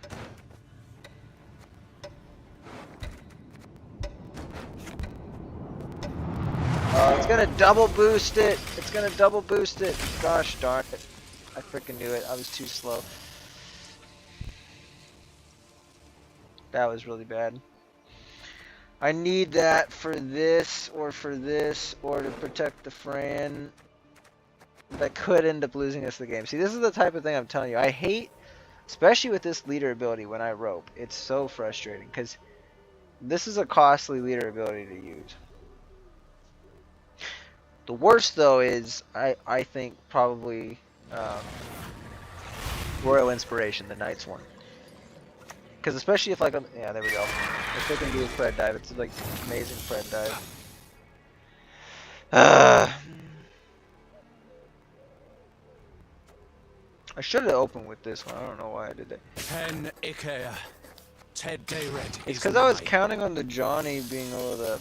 It's gonna double boost it. It's gonna double boost it. Gosh darn it. I freaking knew it. I was too slow. That was really bad. I need that for this, or to protect the Fran. That could end up losing us the game. See, this is the type of thing I'm telling you. I hate, especially with this leader ability when I rope. It's so frustrating, because this is a costly leader ability to use. The worst, though, is I think probably Royal Inspiration, the Knights one. Because especially if, like, yeah, there we go. If they can do a Pred Dive, it's like amazing Pred Dive. I should have opened with this one. I don't know why I did that. Pen Ikea. Ted Dayred. It's because I was counting on the Johnny being able to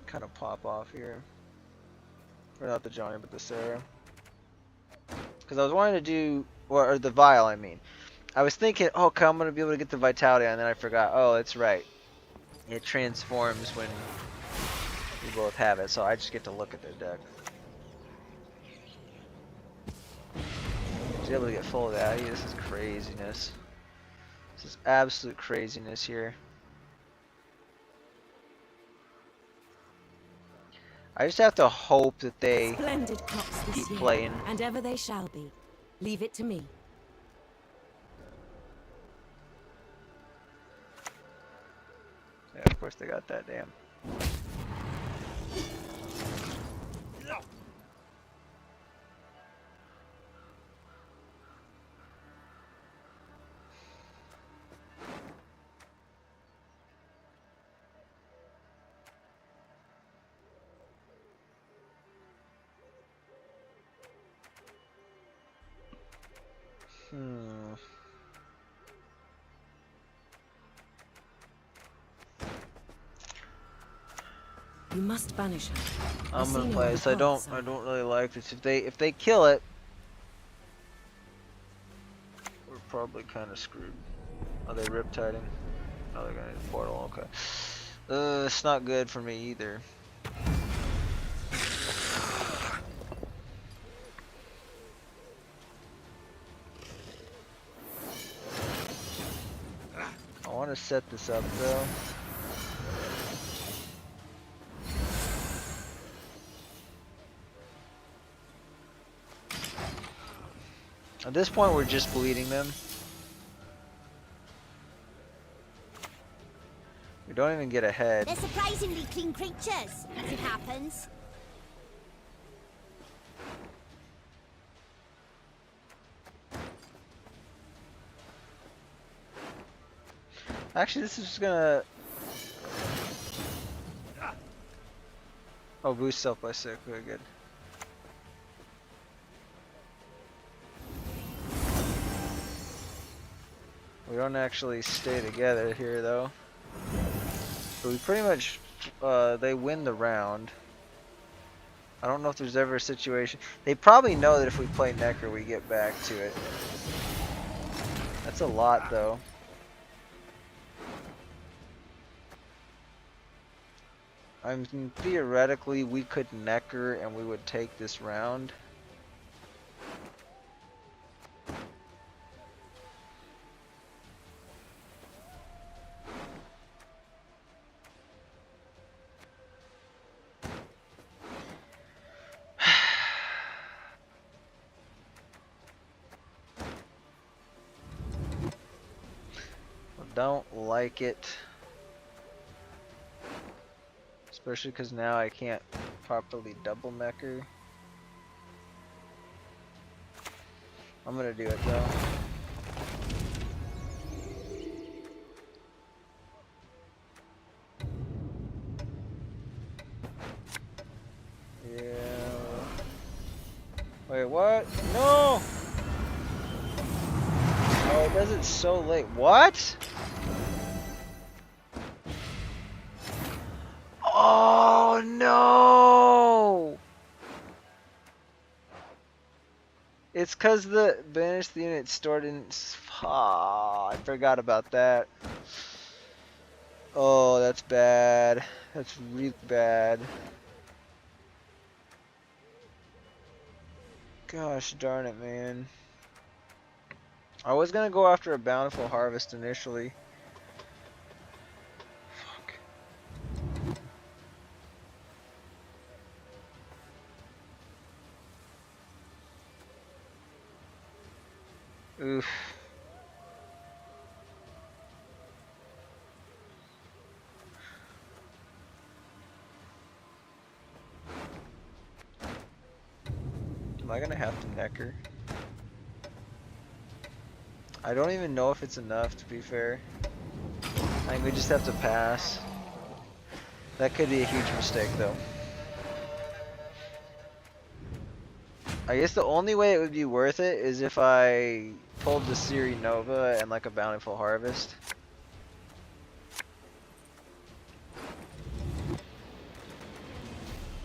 kind of pop off here. Or not the Johnny, but the Sarah. Because I was wanting to do, or the Vial, I mean. I was thinking, oh, okay, I'm going to be able to get the Vitality, and then I forgot, oh, that's right. It transforms when we both have it, so I just get to look at their deck. Was able to get full value. This is craziness. This is absolute craziness here. I just have to hope that they Splendid crops this keep year, playing. and ever they shall be. Leave it to me. Yeah, of course they got that damn. You must banish her. I'm gonna see no play other this. I path, don't really like this. If they kill it, we're probably kind of screwed. Are they riptiding? Oh, they're gonna need a portal. Okay. It's not good for me either. I want to set this up though. At this point, we're just bleeding them. We don't even get ahead. They're surprisingly clean creatures, as it happens. Actually, this is just gonna... Oh, boost self by 6. Very good. We don't actually stay together here, though. So we pretty much... they win the round. I don't know if there's ever a situation... They probably know that if we play Necker, we get back to it. That's a lot, though. I mean, theoretically, we could Necker and we would take this round. Don't like it. Especially because now I can't properly double Necker. I'm gonna do it though. Yeah. Wait, what? No! Oh, it does it so late. What? Oh no! It's cause the banished unit stored in. I forgot about that. Oh, that's bad. That's really bad. Gosh darn it, man. I was gonna go after a bountiful harvest initially. Oof. Am I gonna have to Necker? I don't even know if it's enough, to be fair. I think we just have to pass. That could be a huge mistake, though. I guess the only way it would be worth it is if I pulled the Siri Nova and like a bountiful harvest.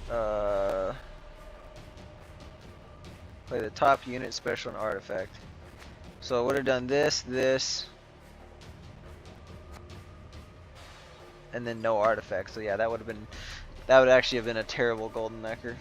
Play the top unit, special, and artifact. So I would have done this, and then no artifact. So yeah, that would actually have been a terrible golden Necker.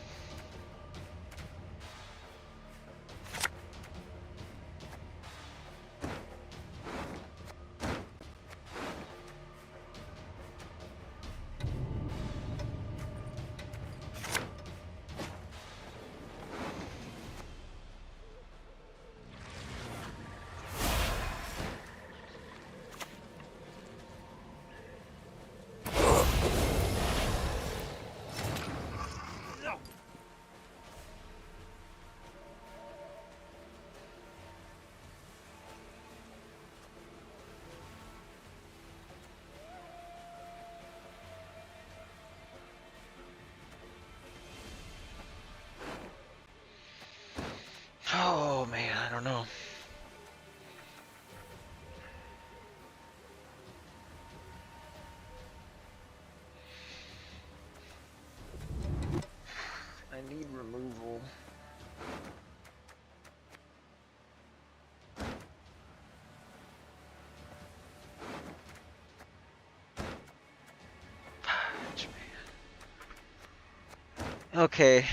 Okay,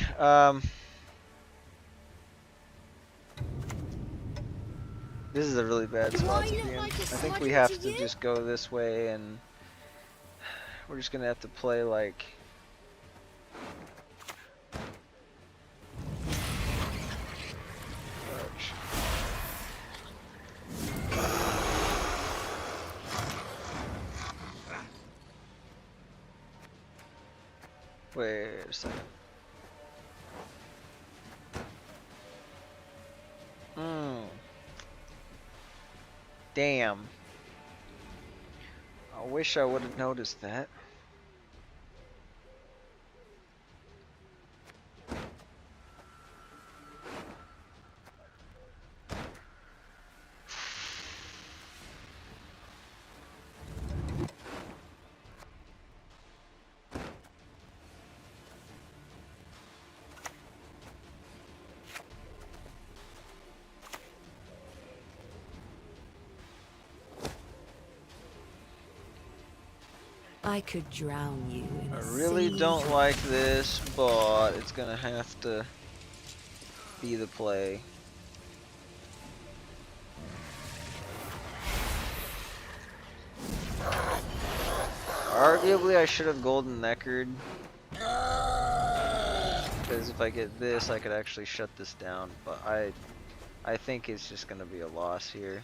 this is a really bad Do spot I to look be in. like a I think we smuggler have to to you? just go this way, and we're just gonna have to play like. Ouch. Wait a second. Damn. I wish I would have noticed that. I could drown you in I a really sea. don't like this, but it's gonna have to be the play. Arguably, I should have golden neckered. Because if I get this, I could actually shut this down. But I think it's just gonna be a loss here.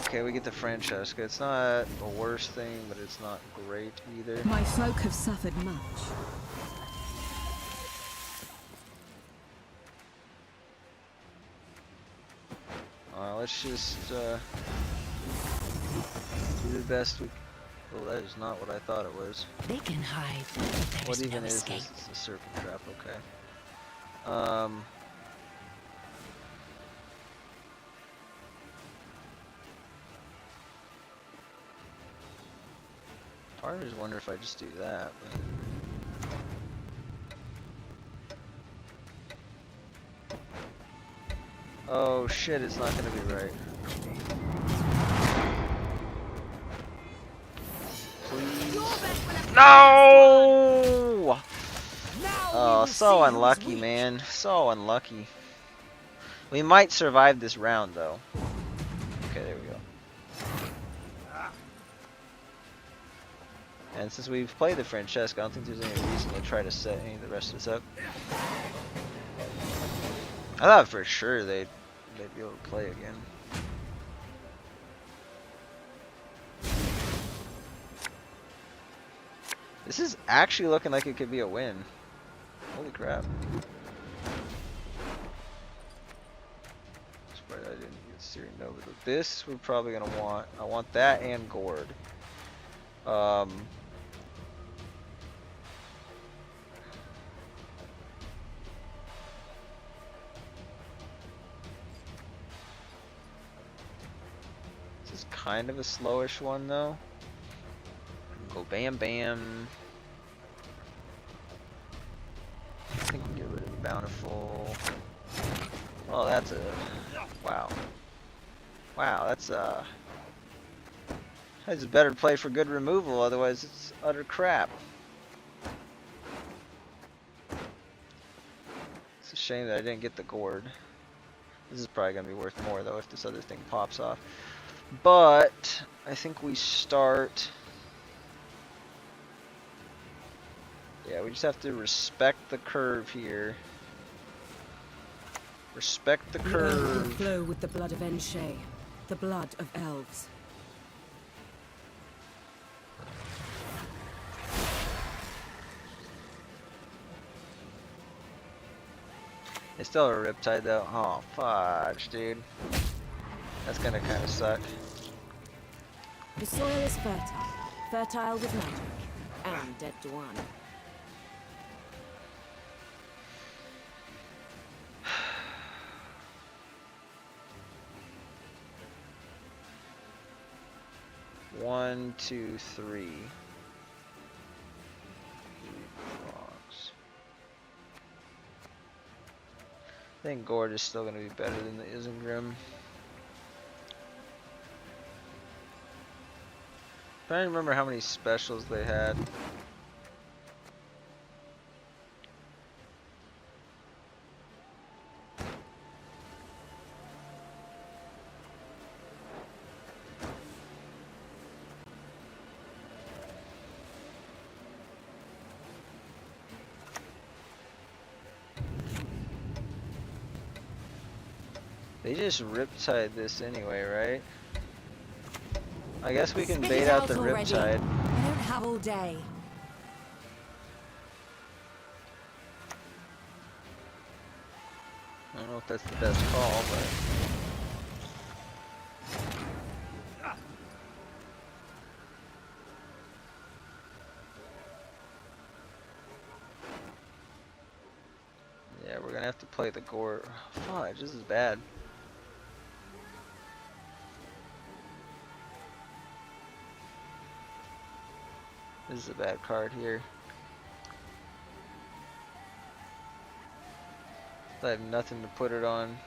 Okay, we get the Francesca. It's not the worst thing, but it's not great either. My folk have suffered much. Let's just do the best we. Oh, that is not what I thought it was. They can hide, but What there's even no is escape. this? It's a serpent trap. Okay. Part of me just wonder if I just do that. But... Oh shit! It's not gonna be right. Please. No! Oh, so unlucky, man. So unlucky. We might survive this round, though. Okay, there we go. And since we've played the Francesca, I don't think there's any reason to try to set any of the rest of this up. I thought for sure they'd be able to play again. This is actually looking like it could be a win. Holy crap. Surprised I didn't get Syrian Nova. This we're probably gonna want. I want that and Gourd. This is kind of a slowish one though. Go bam bam. I think we get rid of Bountiful. Oh, that's a wow. Wow, that's a better play for good removal. Otherwise, it's utter crap. It's a shame that I didn't get the Gourd. This is probably gonna be worth more though if this other thing pops off. But I think we start. Yeah, we just have to respect the curve here. Respect the The earth will curve. flow with the blood of Enshe, the blood of elves. It's still a Riptide though. Oh, fudge, dude. That's gonna kind of suck. The soil is fertile, fertile with magic, and dead to one. One, two, three. Frogs. I think Gourd is still gonna be better than the Isengrim. Trying to remember how many specials they had. They just riptide this anyway, right? I guess we can Spit bait it out out the already. riptide. I don't have all day. I don't know if that's the best call, but yeah, we're gonna have to play the gore. Fudge, this is bad. This is a bad card here. I have nothing to put it on.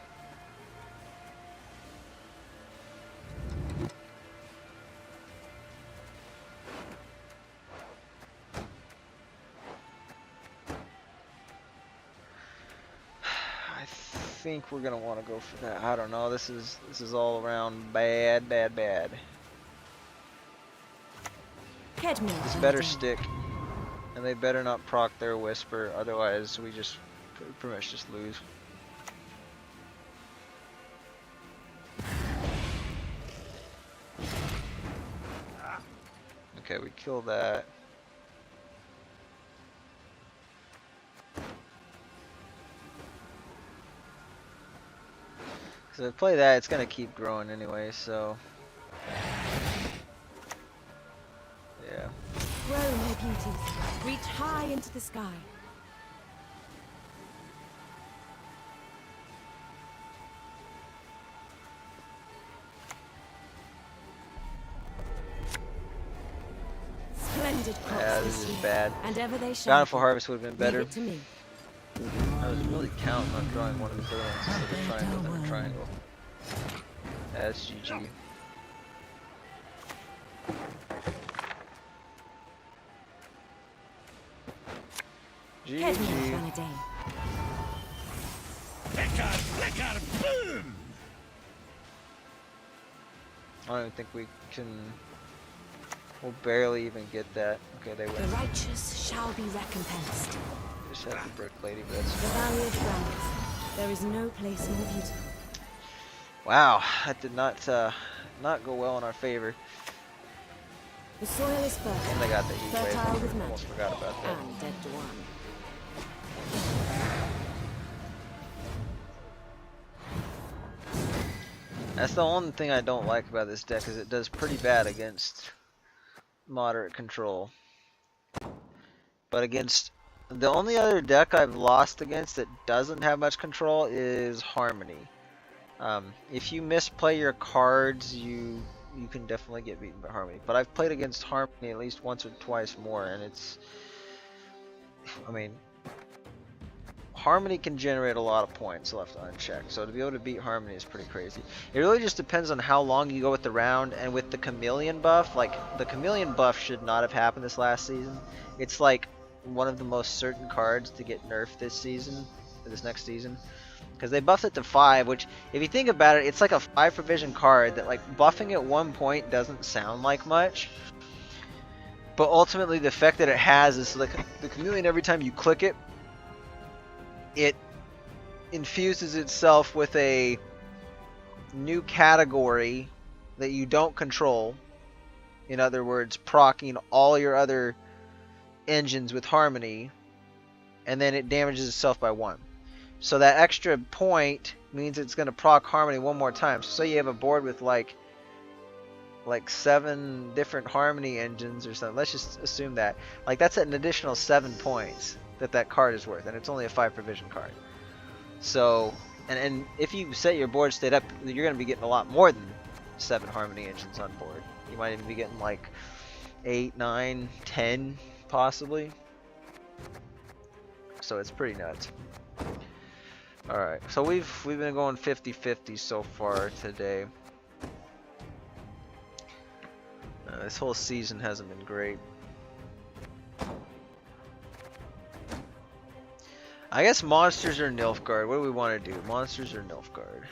I think we're gonna want to go for that. I don't know. This is all around bad, bad, bad. This better stick, and they better not proc their whisper. Otherwise, we just pretty much just lose. Okay, we kill that. Because if I play that, it's gonna keep growing anyway. So yeah. Grow, my beauties. Reach high into the sky. Splendid crops Yeah, this is year, bad. and ever they shall. Bountiful Harvest would have been better. Leave it to me. I was really counting on drawing one of the third ones instead of triangle, then a triangle. That's GG. Head me, GG. Vanadane. Boom! I don't even think we can. We'll barely even get that. Okay, they The win. righteous shall be recompensed. Just have the brick lady, but that's The fine. valley of flowers. There is no place more beautiful. Wow, that did not go well in our favor. The soil is fertile. And they got the heat wave. Fertile with Almost magic. forgot about that. And dead to one. That's the only thing I don't like about this deck, is it does pretty bad against moderate control. But against the only other deck I've lost against that doesn't have much control is Harmony. If you misplay your cards, you can definitely get beaten by Harmony. But I've played against Harmony at least once or twice more, and it's, I mean, Harmony can generate a lot of points left unchecked, so to be able to beat Harmony is pretty crazy. It really just depends on how long you go with the round, and with the Chameleon buff, like, the Chameleon buff should not have happened this last season. It's like one of the most certain cards to get nerfed this season, or this next season. Because they buffed it to 5, which, if you think about it, it's like a 5 provision card that, like, buffing at 1 point doesn't sound like much. But ultimately, the effect that it has is, like, the Chameleon, every time you click it, it infuses itself with a new category that you don't control. In other words, proccing all your other engines with Harmony, and then it damages itself by 1. So that extra point means it's going to proc Harmony one more time. So say you have a board with like 7 different Harmony engines or something. Let's just assume that. Like, that's an additional 7 points that card is worth, and it's only a 5 provision card. So, and if you set your board state up, you're going to be getting a lot more than 7 Harmony engines on board. You might even be getting like 8, 9, 10 possibly. So it's pretty nuts. Alright, so we've been going 50-50 so far today. This whole season hasn't been great. I guess monsters or Nilfgaard. What do we want to do? Monsters or Nilfgaard?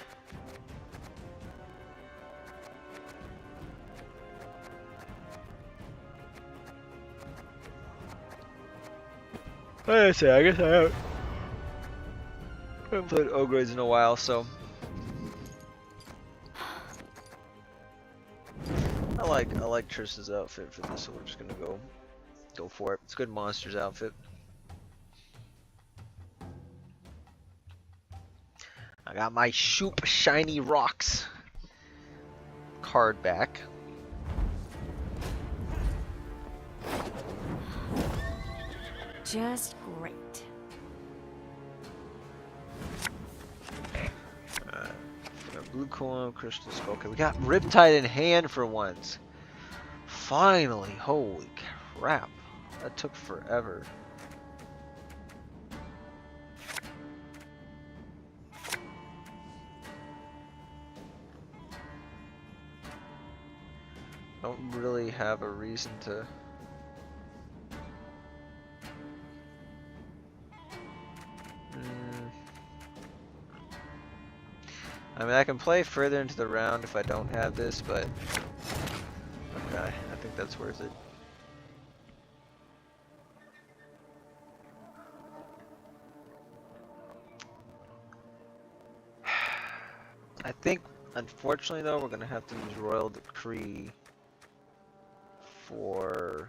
I guess I haven't played Ogres in a while, so I like Trish's outfit for this, so we're just gonna go for it. It's a good monsters outfit. I got my Shoop Shiny Rocks card back. Just great. Blue coin, crystal skull. Okay, we got Riptide in hand for once. Finally, holy crap. That took forever. Don't really have a reason to. I mean, I can play further into the round if I don't have this, but okay, I think that's worth it. I think, unfortunately though, we're gonna have to use Royal Decree for,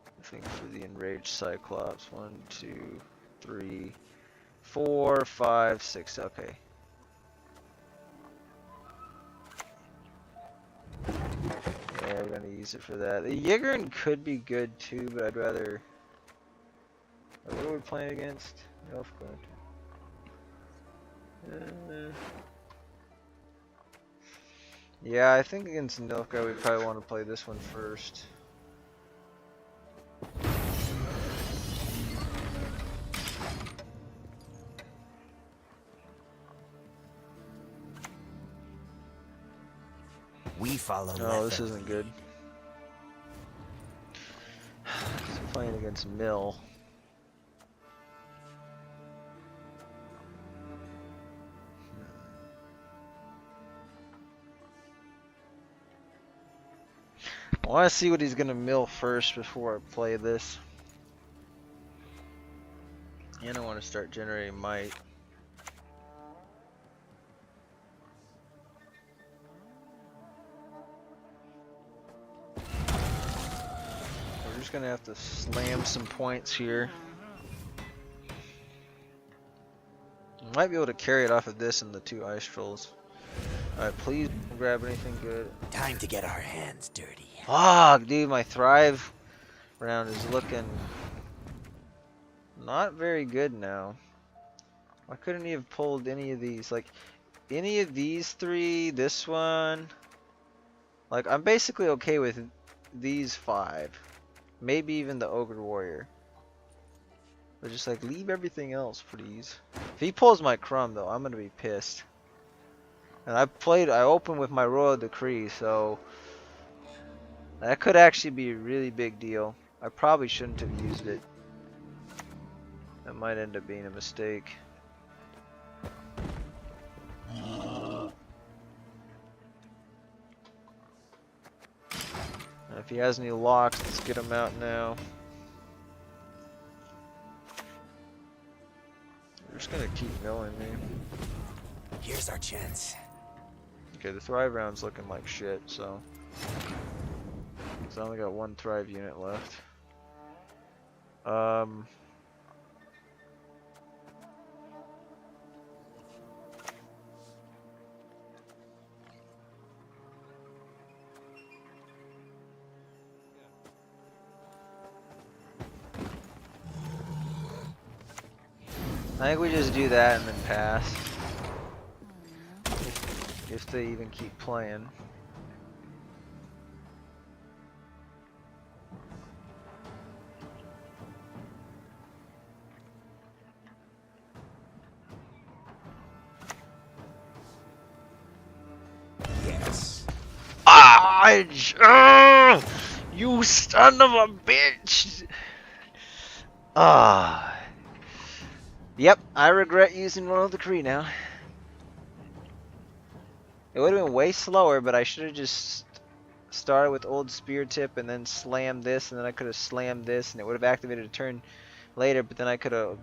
I think, for the Enraged Cyclops. 1, 2, 3, 4, 5, 6. Okay. Yeah, we're gonna use it for that. The Yigern could be good too, but I'd rather. What are we playing against? Nilfgaard. Yeah, I think against Nilfgaard we probably want to play this one first. We follow. Oh, this isn't good. So playing against Mill. I want to see what he's gonna mill first before I play this. And I want to start generating might. We're just gonna have to slam some points here. Might be able to carry it off of this and the 2 ice trolls. Alright, please don't grab anything good. Time to get our hands dirty. Fuck, dude, my Thrive round is looking not very good now. Why couldn't he have pulled any of these? Like, any of these 3, this one. Like, I'm basically okay with these 5. Maybe even the Ogre Warrior. But just like, leave everything else, please. If he pulls my Crumb, though, I'm gonna be pissed. And I opened with my Royal Decree, so that could actually be a really big deal. I probably shouldn't have used it. That might end up being a mistake. If he has any locks, let's get him out now. We're just gonna keep milling, man. Here's our chance. Okay, the Thrive round's looking like shit, so I only got 1 Thrive unit left. I think we just do that and then pass. If they even keep playing. Yes. Ah! dodge! Ugh! You son of a bitch! Ah. Yep, I regret using Royal Decree now. It would have been way slower, but I should have just started with old spear tip and then slammed this, and then I could have slammed this, and it would have activated a turn later, but then I could have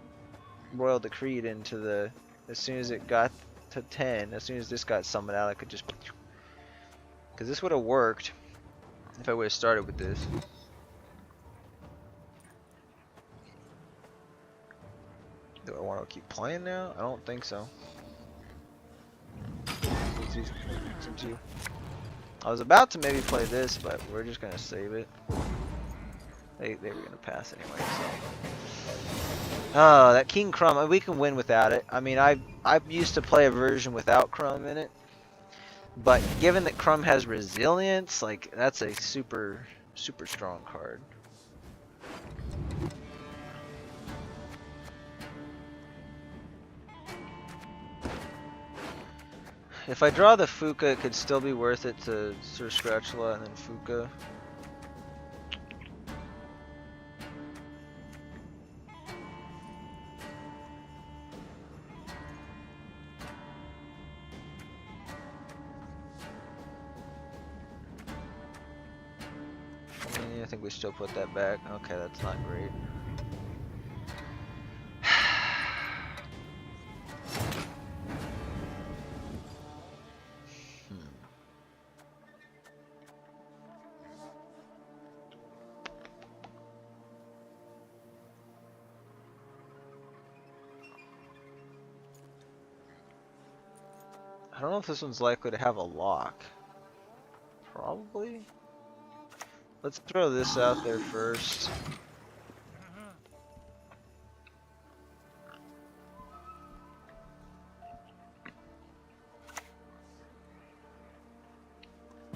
Royal Decreed into the, as soon as it got to 10, as soon as this got summoned out, I could just, because this would have worked if I would have started with this. Do I want to keep playing now? I don't think so. I was about to maybe play this, but we're just gonna save it. They were gonna pass anyway, so. Oh, that King Crumb, we can win without it. I mean, I used to play a version without Crumb in it, but given that Crumb has resilience, like that's a super strong card. If I draw the Fuka, it could still be worth it to sort of scratch a lot and then Fuka. I think we still put that back. Okay, that's not great. I don't know if this one's likely to have a lock. Probably. Let's throw this out there first.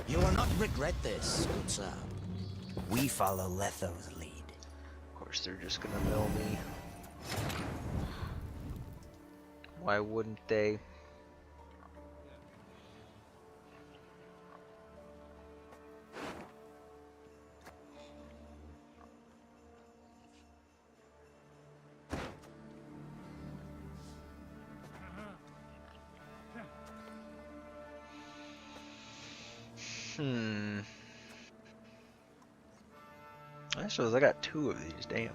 You will not regret this, good sir. We follow Letho's lead. Of course, they're just gonna mill me. Why wouldn't they? I suppose I got 2 of these, damn.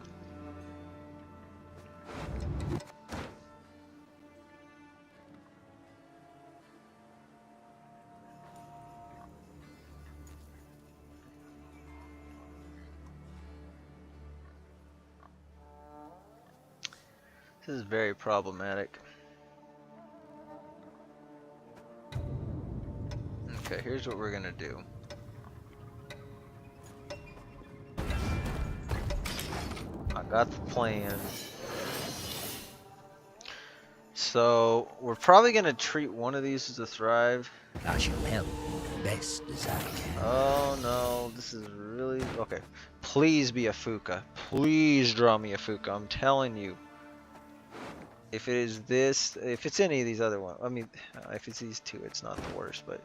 This is very problematic. Okay, here's what we're gonna do. I got the plan. So we're probably gonna treat one of these as a thrive. I shall help best as I can. Oh no, this is really okay. Please be a Fuka. Please draw me a Fuka. I'm telling you. If it is this, if it's any of these other ones, I mean, if it's these 2, it's not the worst, but.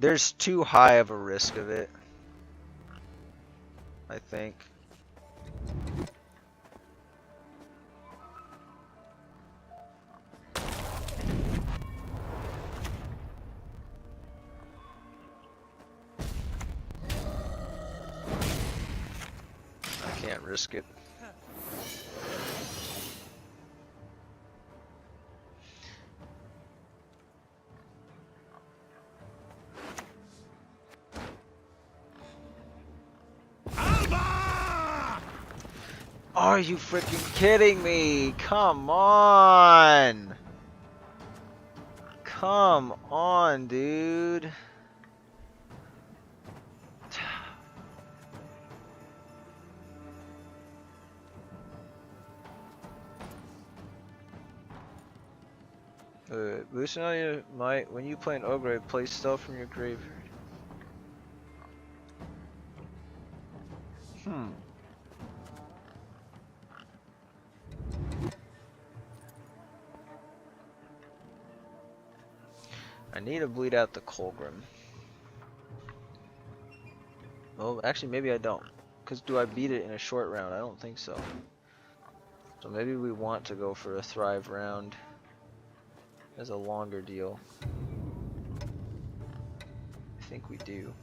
There's too high of a risk of it, I think. I can't risk it. Are you freaking kidding me? Come on! Come on, dude. Loosen all your might. When you play an ogre, play stealth from your graveyard. I need to bleed out the Colgrim. Well, actually, maybe I don't. Because do I beat it in a short round? I don't think so. So maybe we want to go for a Thrive round as a longer deal. I think we do.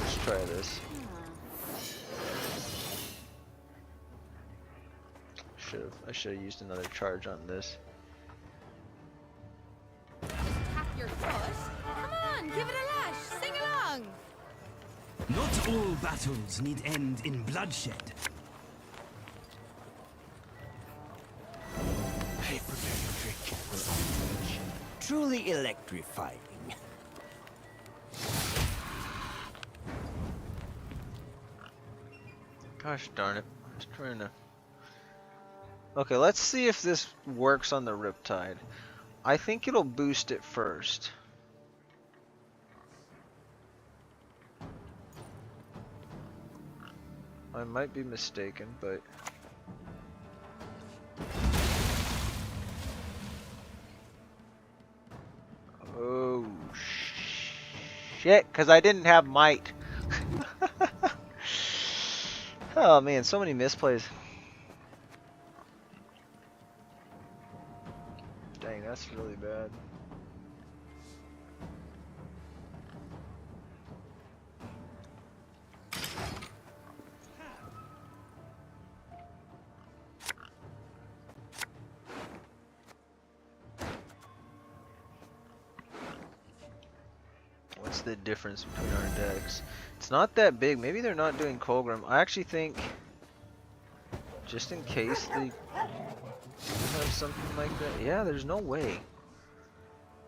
Let's try this. I should have used another charge on this. Tap your foot. Come on, give it a lash. Sing along. Not all battles need end in bloodshed. Hey, prepare your drink. Truly electrifying. Gosh darn it. I was trying to... Okay, let's see if this works on the Riptide. I think it'll boost it first. I might be mistaken, but... Oh, shit, because I didn't have might. Oh man, so many misplays. Dang, that's really bad. What's the difference between our decks? It's not that big. Maybe they're not doing Colgrim. I actually think, just in case they have something like that. Yeah, there's no way.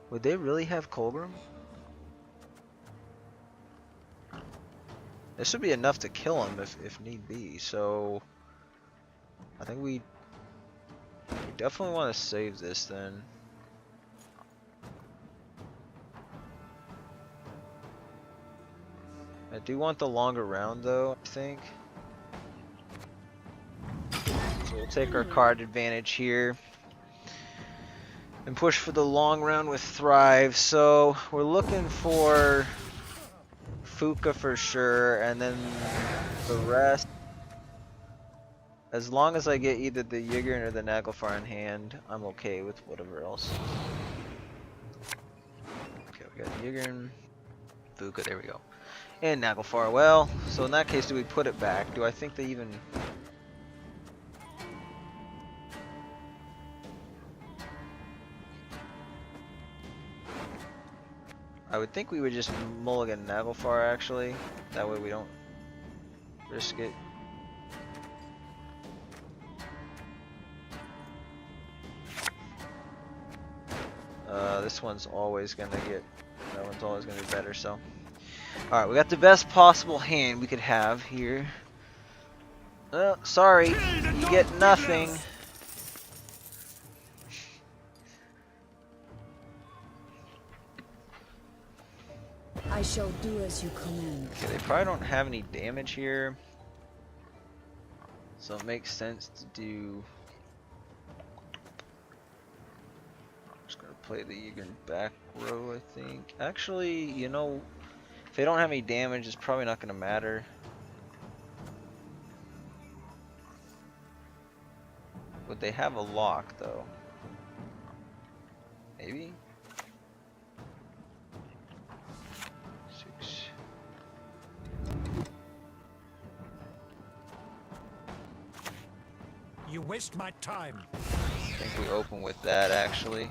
Would they really have Colgrim? This should be enough to kill him if need be. So I think we definitely want to save this then. I do want the longer round though, I think. So we'll take our card advantage here and push for the long round with Thrive. So we're looking for Fuka for sure, and then the rest, as long as I get either the Yigern or the Naglfar in hand, I'm okay with whatever else. Okay, we got Yigern, Fuka, there we go. And Naglfar. Well, so in that case, do we put it back? Do I think they even... I would think we would just mulligan Naglfar actually. That way we don't risk it. This one's always gonna get... That one's always gonna be better, so... Alright, we got the best possible hand we could have here. Oh, sorry, you get nothing. I shall do as you command. Okay, they probably don't have any damage here. So it makes sense to do... I'm just gonna play the Yigern back row, I think. Actually, you know... If they don't have any damage, it's probably not going to matter. Would they have a lock, though? Maybe? 6. You waste my time. I think we open with that, actually.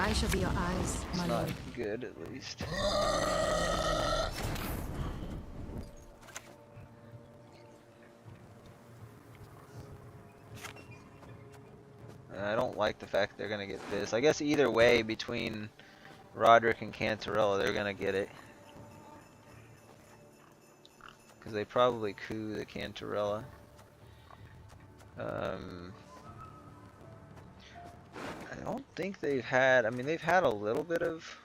I shall be your eyes, It's my not lord. good, at least. And I don't like the fact they're gonna get this. I guess either way, between Roderick and Cantarella, they're gonna get it. Because they probably coup the Cantarella. I don't think they've had... I mean, they've had a little bit of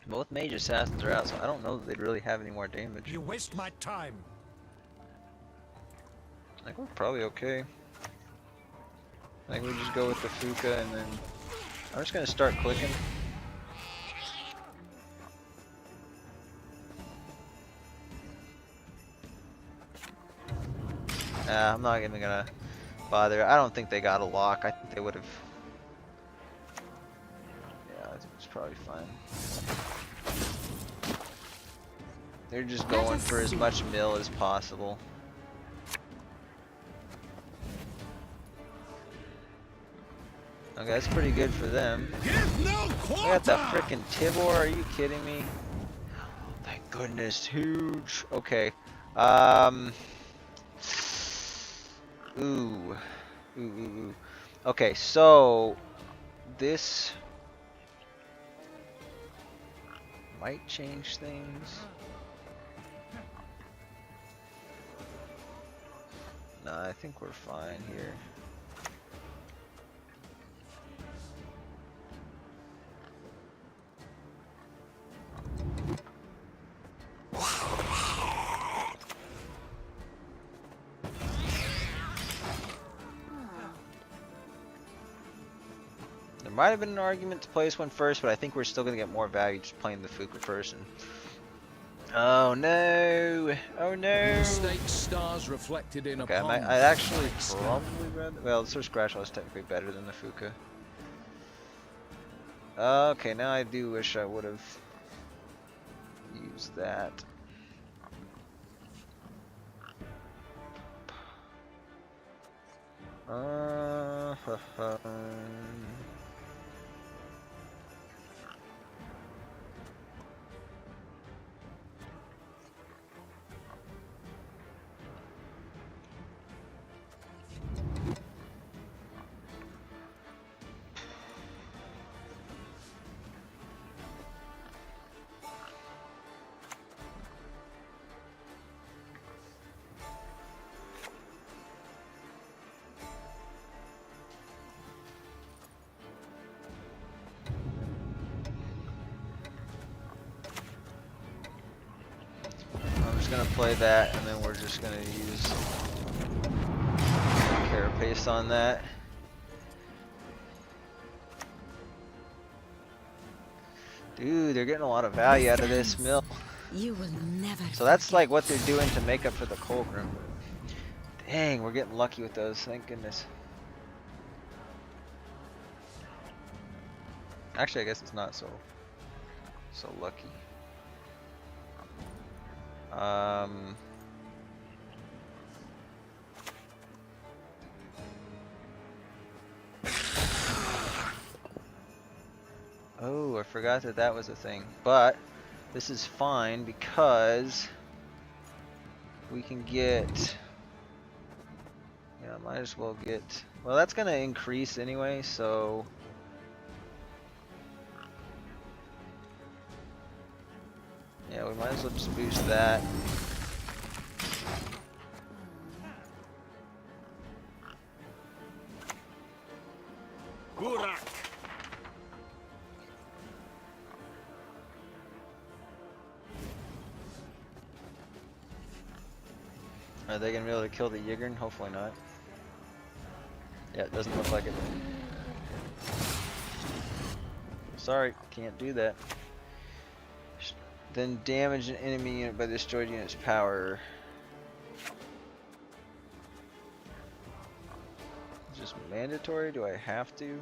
Both mage assassins are out, so I don't know that they'd really have any more damage. You waste my time. I think we're probably okay. I think we just go with the Fuka and then I'm just gonna start clicking. I'm not even gonna bother. I don't think they got a lock. I think they would have. Yeah, I think it's probably fine. They're just going for as much mill as possible. Okay, that's pretty good for them. I got that frickin' Tibor, are you kidding me? Thank goodness, huge. Okay. Ooh. Okay, so this might change things. Nah, I think we're fine here. There might have been an argument to play this one first, but I think we're still going to get more value just playing the Fuka first. Oh no! Oh no! Mistake stars reflected in Okay, a pond. I actually probably read. Well, the Source Crash was technically better than the Fuka. Okay, now I do wish I would have used that. I'm just gonna play that, and then we're just gonna use Carapace on that. Dude, they're getting a lot of value out of this mill. You will never. So that's like what they're doing to make up for the Colgrim. Dang, we're getting lucky with those, thank goodness. Actually, I guess it's not so lucky. Oh, I forgot that that was a thing. But this is fine because we can get. Yeah, might as well get. Well, that's gonna increase anyway, so. Yeah, we might as well just boost that. Burak. Are they gonna be able to kill the Yigern? Hopefully not. Yeah, it doesn't look like it. Sorry, can't do that. Then damage an enemy unit by the destroyed unit's power. Just mandatory? Do I have to?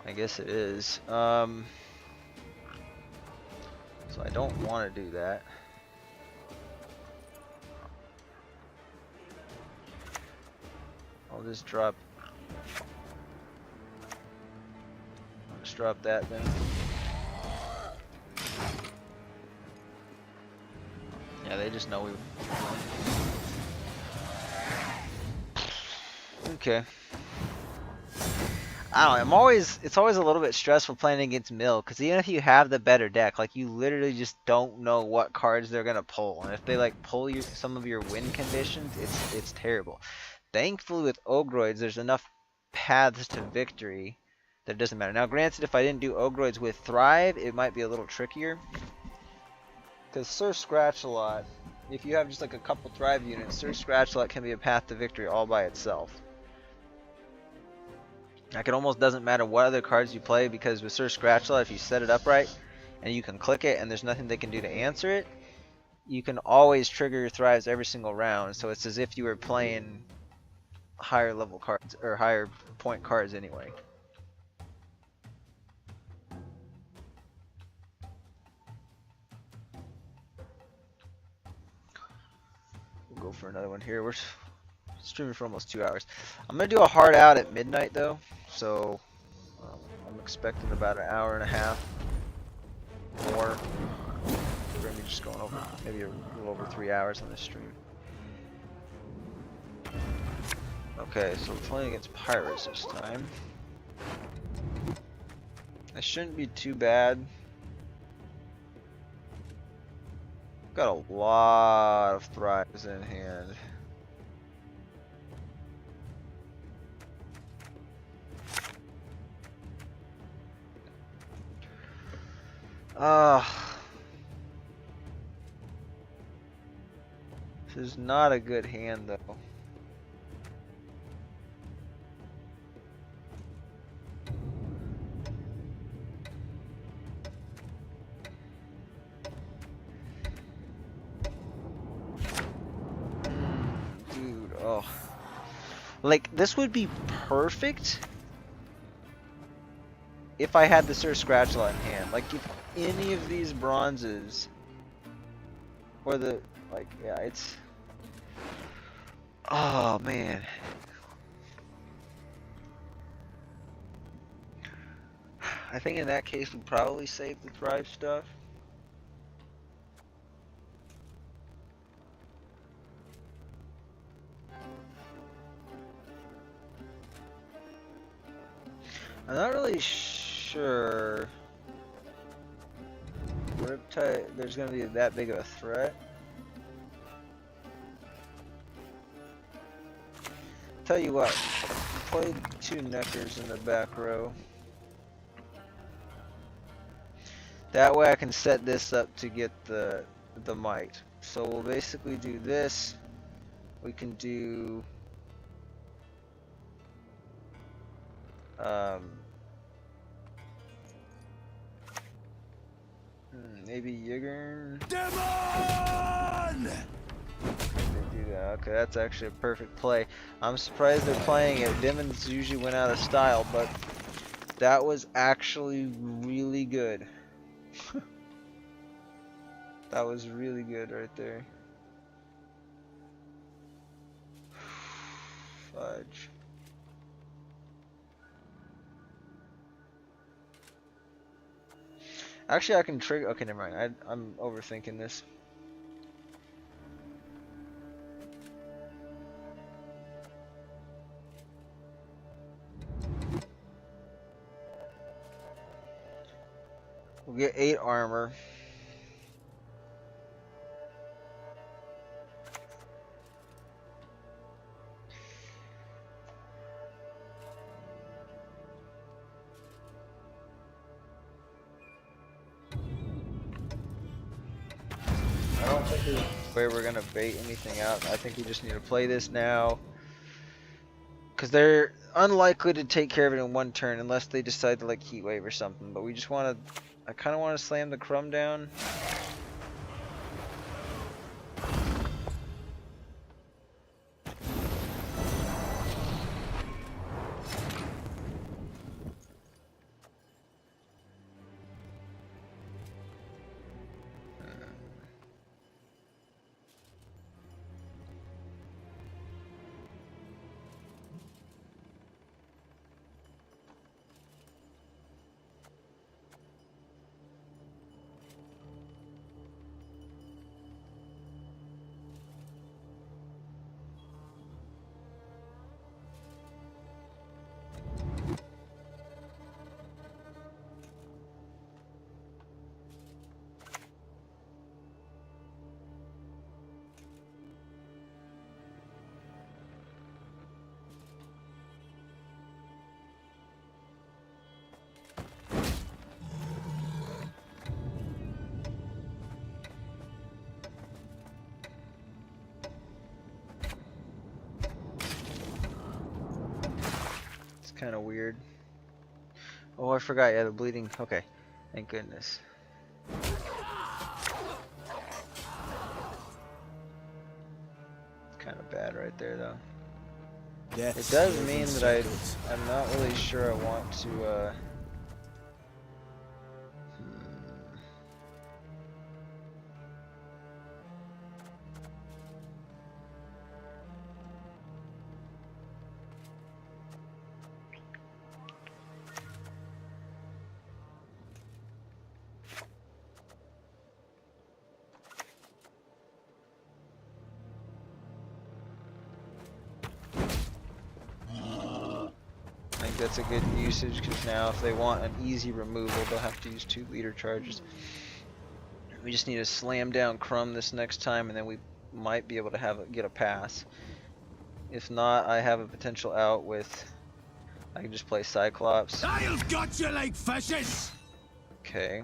I guess it is. So I don't want to do that. I'll just drop. I'll just drop that then. Yeah, they just know we. Okay. I don't know, it's always a little bit stressful playing against Mill, because even if you have the better deck, like, you literally just don't know what cards they're gonna pull, and if they like pull some of your win conditions, it's terrible. Thankfully with Ogroids, there's enough paths to victory that it doesn't matter. Now granted, if I didn't do Ogroids with Thrive, it might be a little trickier, because Sir Scratch-a-Lot, if you have just like a couple Thrive units, Sir Scratch-a-Lot can be a path to victory all by itself. Like, it almost doesn't matter what other cards you play, because with Sir Scratch-a-Lot, if you set it up right and you can click it and there's nothing they can do to answer it, you can always trigger your Thrives every single round. So it's as if you were playing higher level cards or higher point cards anyway. We'll go for another one here. We're streaming for almost 2 hours. I'm gonna do a hard out at midnight though, so I'm expecting about an hour and a half more. We're gonna be just going over maybe a little over 3 hours on this stream. Okay, so we're playing against Pirates this time. That shouldn't be too bad. Got a lot of Thrives in hand. This is not a good hand though. Dude, oh. Like, this would be perfect if I had the Sir Scratch-a-Lot in hand. Like, if any of these bronzes or the, like, yeah, it's, oh man. I think in that case we'd probably save the Thrive stuff. I'm not really sure Riptide there's gonna be that big of a threat. Tell you what, play 2 Neckers in the back row. That way I can set this up to get the might. So we'll basically do this. We can do maybe Yigern. Demon! They do that. Okay, that's actually a perfect play. I'm surprised they're playing it. Demons usually went out of style, but that was actually really good. That was really good right there. Fudge. Actually, I can trigger. Okay, never mind. I'm overthinking this. We'll get 8 armor. I don't think there's a way we're gonna bait anything out. I think we just need to play this now, because they're unlikely to take care of it in one turn unless they decide to like heat wave or something. But we just want to. I kind of want to slam the Crumb down. kind of weird. Oh, I forgot. Yeah, the bleeding. Okay, thank goodness. Kind of bad right there, though. Death It does swerves mean in that circles. I'm not really sure I want to. I think that's a good usage because now if they want an easy removal, they'll have to use 2 leader charges. We just need to slam down Crumb this next time, and then we might be able to get a pass. If not, I have a potential out with. I can just play Cyclops. I've got you like fishes! Okay.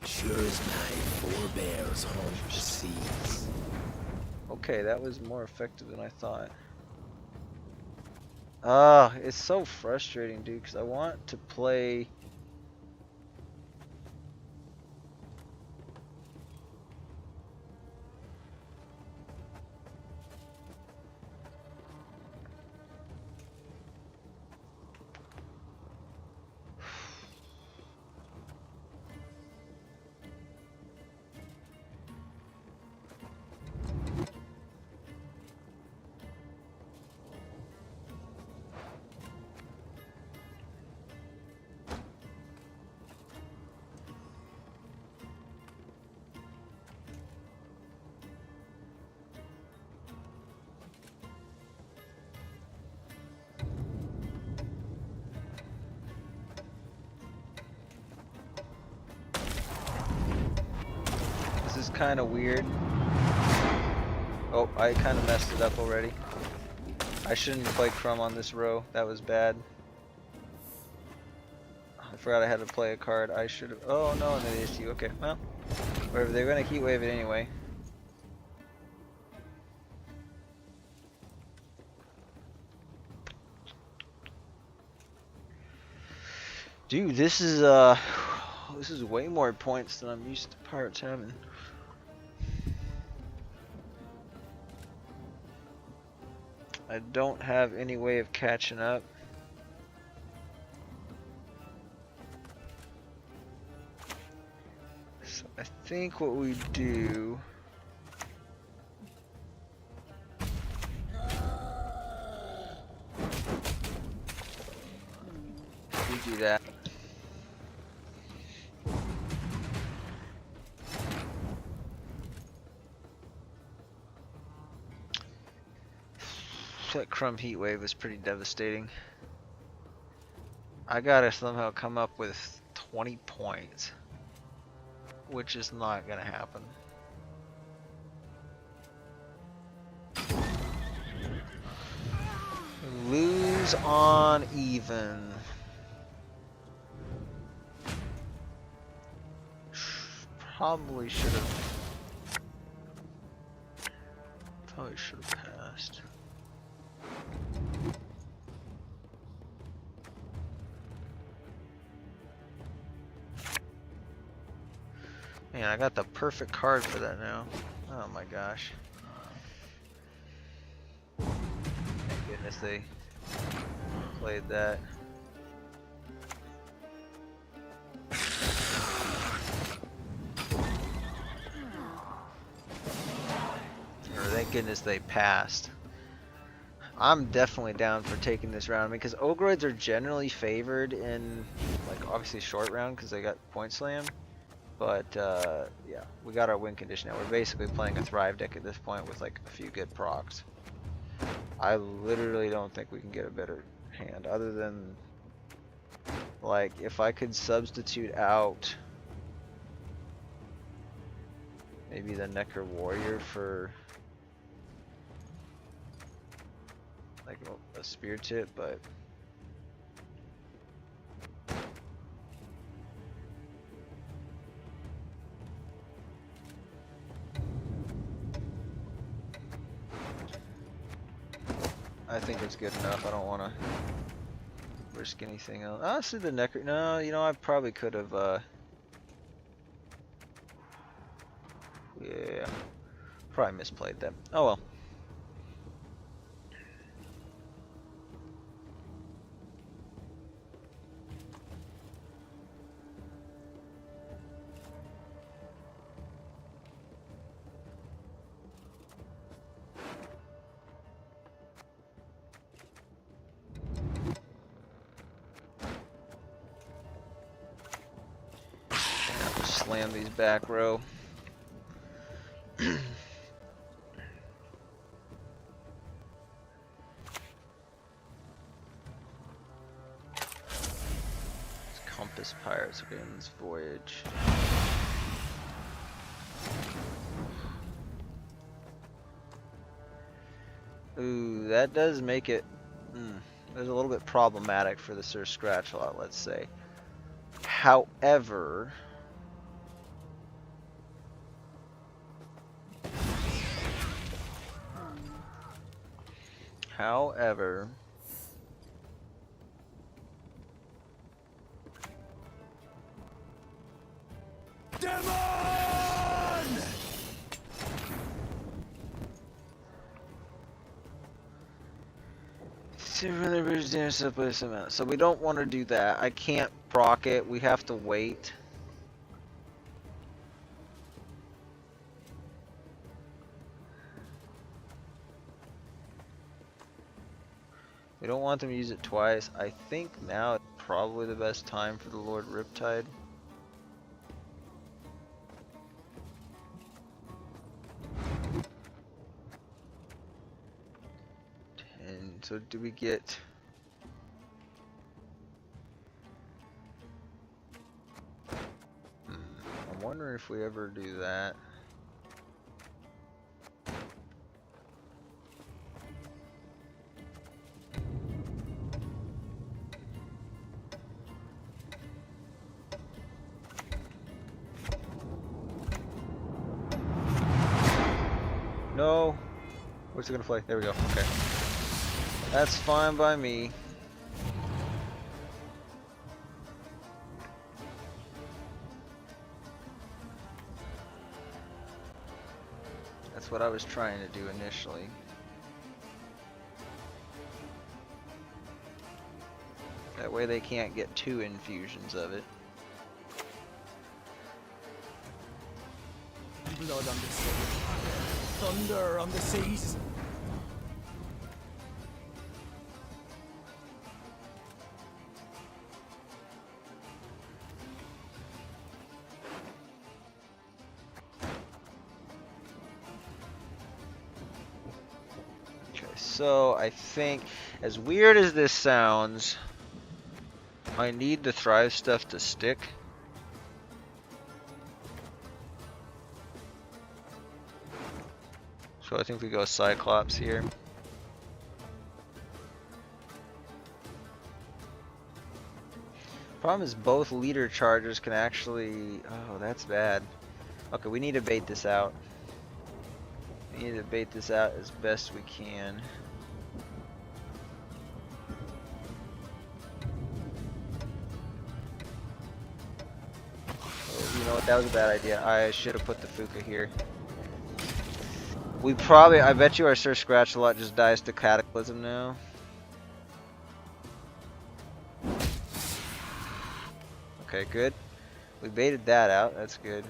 Sure as night, forebears haunt the seas. Okay, that was more effective than I thought. Ah, it's so frustrating, dude, because I want to play. This is kind of weird. Oh, I kind of messed it up already. I shouldn't play Crumb on this row. That was bad. I forgot I had to play a card. I should have. Oh no, and then it is you. Okay, well, whatever. They're gonna heat wave it anyway. Dude, this is way more points than I'm used to Pirates having. I don't have any way of catching up. So I think what we do. We do that. That Crumb heat wave was pretty devastating. I gotta somehow come up with 20 points, which is not gonna happen. Lose on even. Probably should have. Probably should have passed. Man, I got the perfect card for that now. Oh my gosh. Thank goodness they played that. Or thank goodness they passed. I'm definitely down for taking this round because Ogroids are generally favored in, like, obviously short round because they got point slam. But yeah, we got our win condition now. We're basically playing a Thrive deck at this point with like a few good procs. I literally don't think we can get a better hand other than, like, if I could substitute out maybe the Necker Warrior for like a Spear Tip, but I think it's good enough. I don't want to risk anything else. Honestly, the necro. No, you know, I probably could have. Yeah, probably misplayed that. Oh well. Slam these back row. Compass pirates are in this voyage. Ooh, that does make it there's a little bit problematic for the Sir Scratch-a-Lot, let's say. However, so we don't want to do that. I can't proc it. We have to wait. We don't want them to use it twice. I think now is probably the best time for the Lord Riptide. And so do we get... I'm wondering if we ever do that. No. Where's it gonna play? There we go. Okay. That's fine by me. That's what I was trying to do initially. That way they can't get 2 infusions of it. Blood on the sea. Thunder on the seas. Okay, so I think, as weird as this sounds, I need the Thrive stuff to stick. So I think we go Cyclops here. Problem is both leader chargers can actually... Oh, that's bad. Okay, we need to bait this out. We need to bait this out as best we can. Oh, you know what? That was a bad idea. I should have put the Fuka here. We probably, I bet you our Sir Scratch-a-Lot just dies to Cataclysm now. Okay, good. We baited that out, that's good.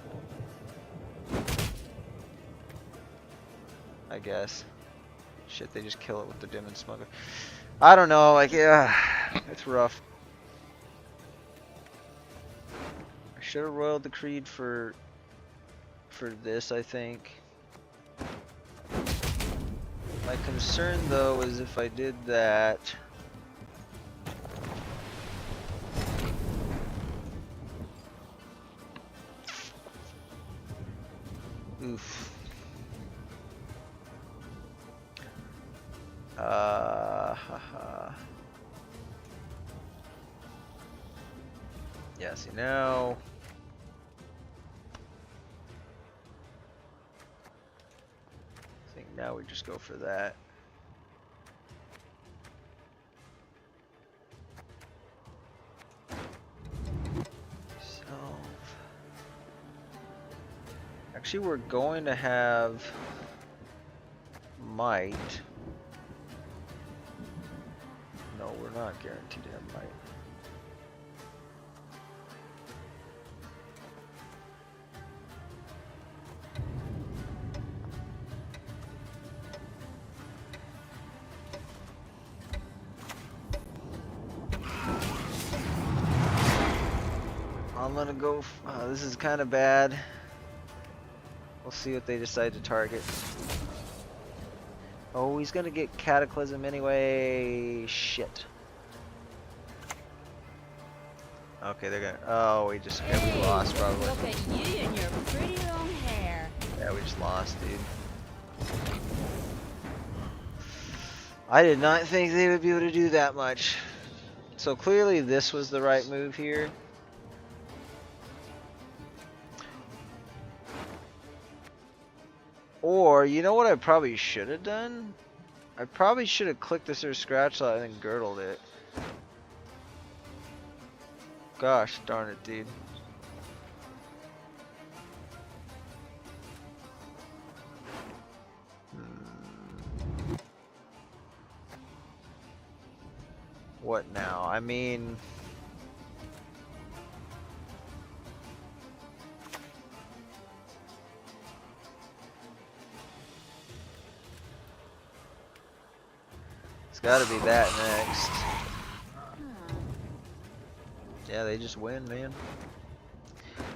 I guess. Shit, they just kill it with the Demon Smuggler. I don't know, like, yeah, it's rough. I should have Royal Decreed for this, I think. My concern, though, is if I did that... Oof. Haha. Yeah, see now... I think now we just go for that. Actually, we're going to have might. No, we're not guaranteed to have might. I'm gonna go. This is kind of bad. We'll see what they decide to target. Oh, he's gonna get Cataclysm anyway. Shit. Okay, they're gonna. Oh, we just we lost probably. Look at you and your pretty long hair. Yeah, we just lost, dude. I did not think they would be able to do that much. So clearly, this was the right move here. Or, you know what I probably should have done? I probably should have clicked this or scratch lot and then girdled it. Gosh darn it, dude. What now? I mean... It's gotta be that next. Yeah, they just win, man.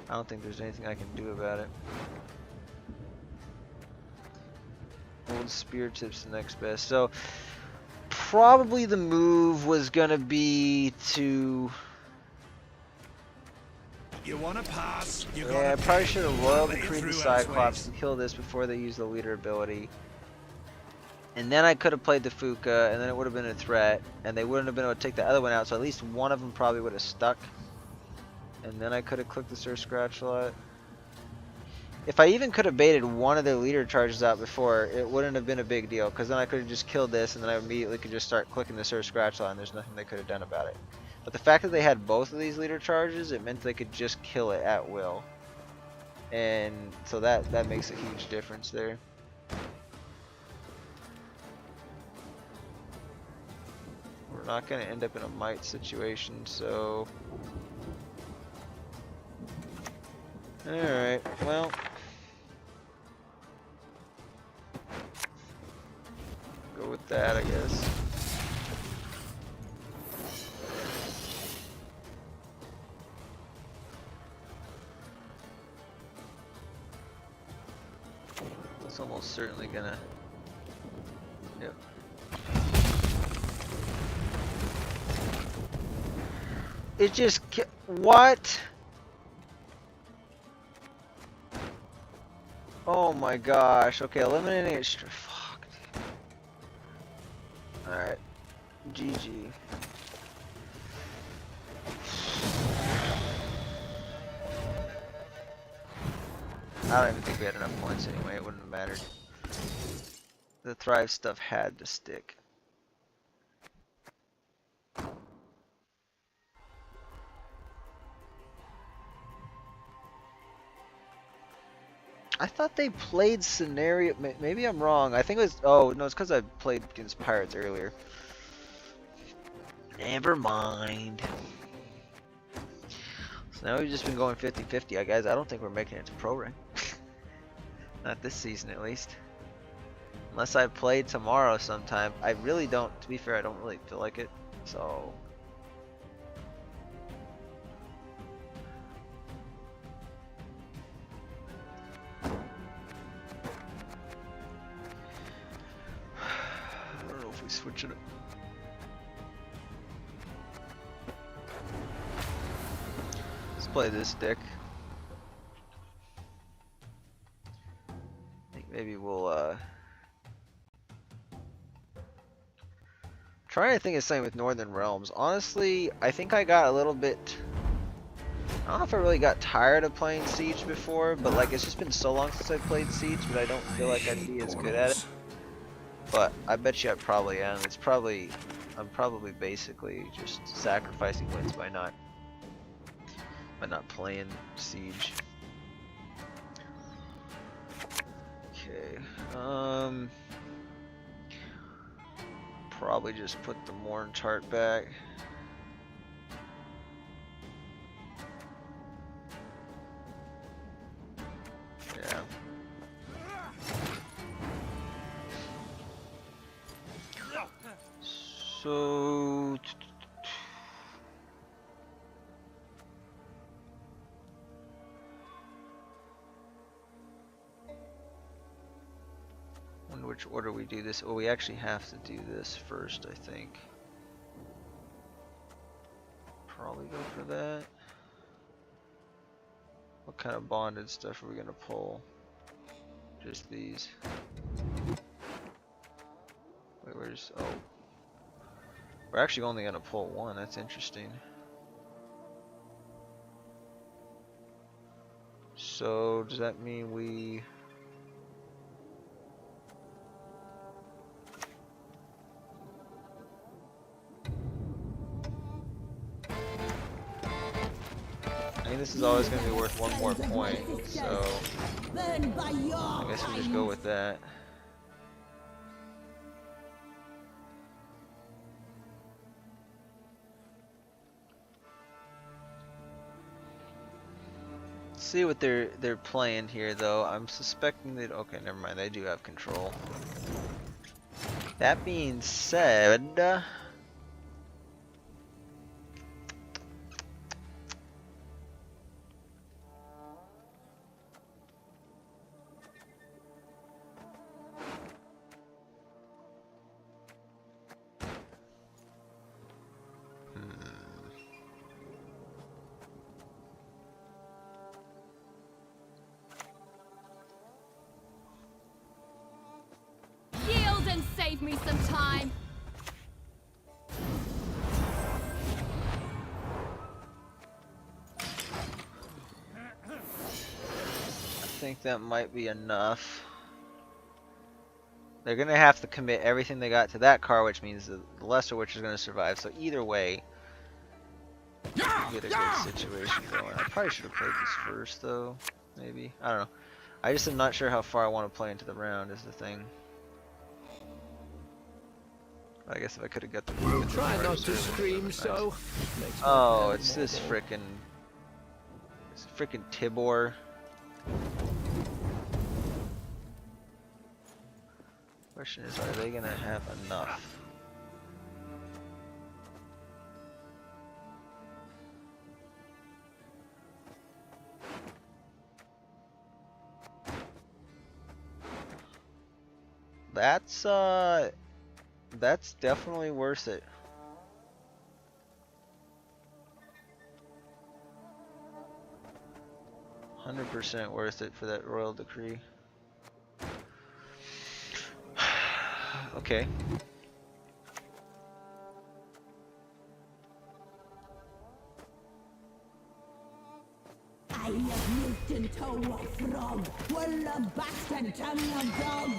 I don't think there's anything I can do about it. Old spear tip's the next best. So, probably the move was gonna be to... You wanna pass? You Yeah, I probably should have royal decreed the Cyclops and kill this before they use the leader ability. And then I could have played the Fuka, and then it would have been a threat, and they wouldn't have been able to take the other one out, so at least one of them probably would have stuck. And then I could have clicked the Sir Scratch lot. If I even could have baited one of their leader charges out before, it wouldn't have been a big deal, because then I could have just killed this, and then I immediately could just start clicking the Sir Scratch lot, and there's nothing they could have done about it. But the fact that they had both of these leader charges, it meant they could just kill it at will. And so that makes a huge difference there. We're not going to end up in a might situation, so... Alright, well... Go with that, I guess. It's almost certainly gonna... Yep. It just... What? Oh my gosh. Okay, eliminating extra... Fuck. Alright. GG. I don't even think we had enough points anyway. It wouldn't have mattered. The Thrive stuff had to stick. I thought they played scenario. Maybe I'm wrong. I think it was. Oh no, it's because I played against Pirates earlier. Never mind. So now we've just been going 50-50, guys. I don't think we're making it to pro rank. Not this season, at least. Unless I play tomorrow sometime. I really don't. To be fair, I don't really feel like it. So. I don't know if we switch it up. Let's play this deck. I think maybe we'll trying to think of something with Northern Realms. Honestly, I think I got a little bit... I don't know if I really got tired of playing Siege before, but like it's just been so long since I played Siege, but I don't feel like I'd be as good at it. But I bet you I probably am. It's probably... I'm probably basically just sacrificing wins by not playing Siege. Okay. Probably just put the Morn tart back. Yeah. So wonder which order we do this. Oh, we actually have to do this first, I think. Probably go for that. What kind of bonded stuff are we gonna pull? Just these. Wait, where's... oh. We're actually only gonna pull one, that's interesting. So, does that mean we... I mean, this is always gonna be worth one more point, so... I guess we just go with that. See what they're playing here, though. I'm suspecting that... okay, never mind. They do have control. That being said... Yield and save me some time. I think that might be enough. They're gonna have to commit everything they got to that car, which means the lesser witch is gonna survive. So either way, get a good situation going. I probably should have played this first, though. Maybe, I don't know. I just am not sure how far I want to play into the round. Is the thing. I guess if I could have got the movement. Try not to scream so. Oh, it's this frickin' Tibor. Question is, are they gonna have enough? That's definitely worth it. %100% worth it for that royal decree. Okay. I have mutant tower frog, walla bastard tongue of dog.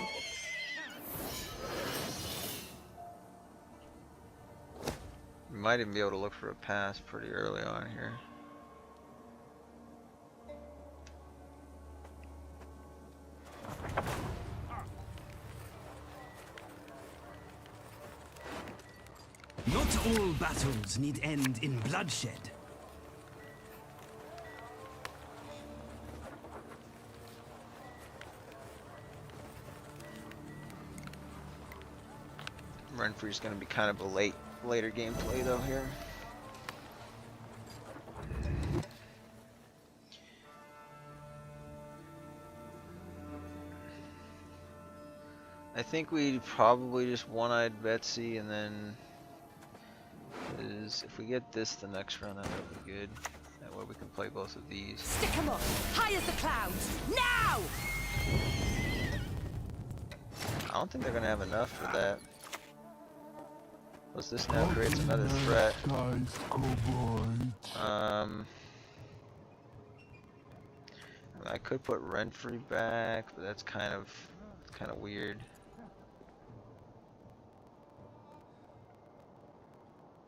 We might even be able to look for a pass pretty early on here. Not all battles need end in bloodshed. Renfrey's going to be kind of a later gameplay though here. I think we probably just one-eyed Betsy, and then if we get this the next round, that would be good. That way we can play both of these. Stick 'em up, high as the clouds, now! I don't think they're gonna have enough for that. Plus this now creates another threat. I could put Renfrey back, but that's kind of weird.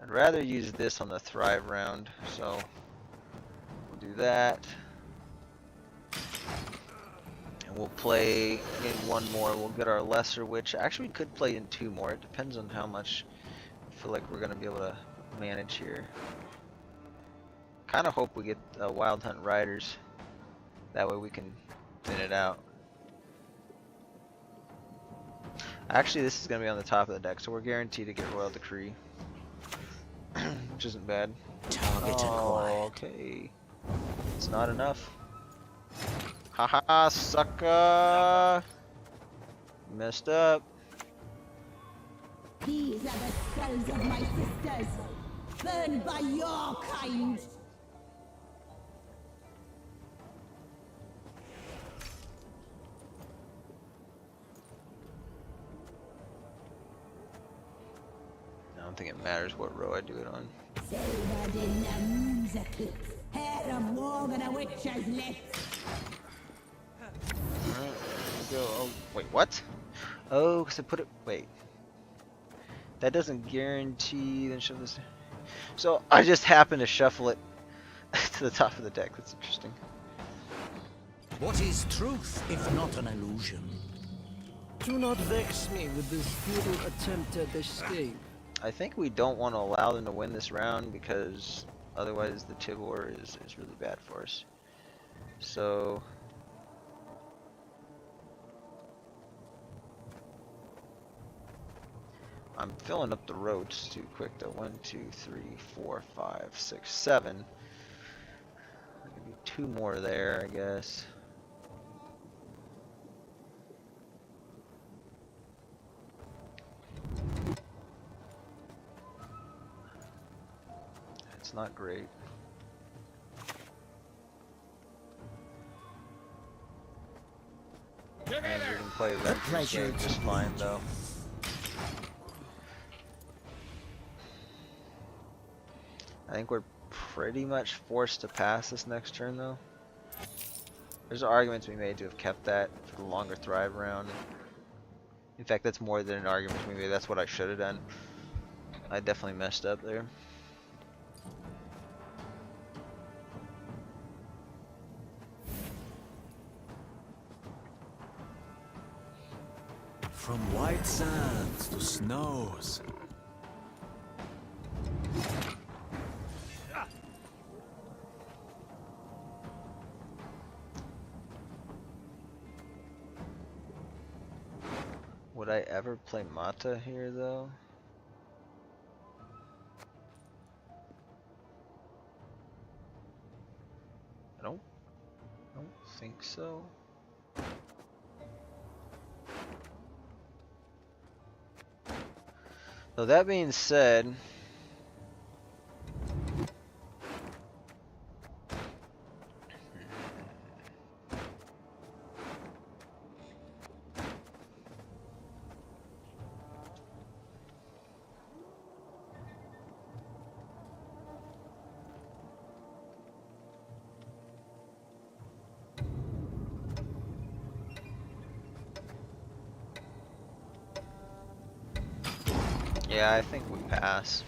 I'd rather use this on the Thrive round, so we'll do that. And We'll play in one more. We'll get our lesser witch. Actually, we could play in two more. It depends on how much I feel like we're gonna be able to manage here. Kind of hope we get Wild Hunt Riders. That way we can thin it out. Actually, this is gonna be on the top of the deck, so we're guaranteed to get Royal Decree, which isn't bad. Target acquired. Okay, it's not enough. Haha, sucker! Messed up. These are the skulls of my sisters, burned by your kind. I don't think it matters what row I do it on. Silvered in the moon's eclipse, hair of war and a witch's lips. Alright, go. Oh, wait, what? Oh, because I put it. Wait. That doesn't guarantee. Then shove this. So I just happened to shuffle it to the top of the deck. That's interesting. What is truth if not an illusion? Do not vex me with this futile attempt at escape. I think we don't want to allow them to win this round because otherwise the Tibor is really bad for us. So. I'm filling up the roads too quick though. 1, 2, 3, 4, 5, 6, 7. Maybe 2 more there, I guess. It's not great. And we can play Ventress game just fine though. I think we're pretty much forced to pass this next turn though. There's arguments we made to have kept that for the longer thrive round. In fact, that's more than an argument we made. That's what I should have done. I definitely messed up there. From white sands to snows. Would I ever play Mata here though? I don't think so. So that being said, yeah, I think we pass.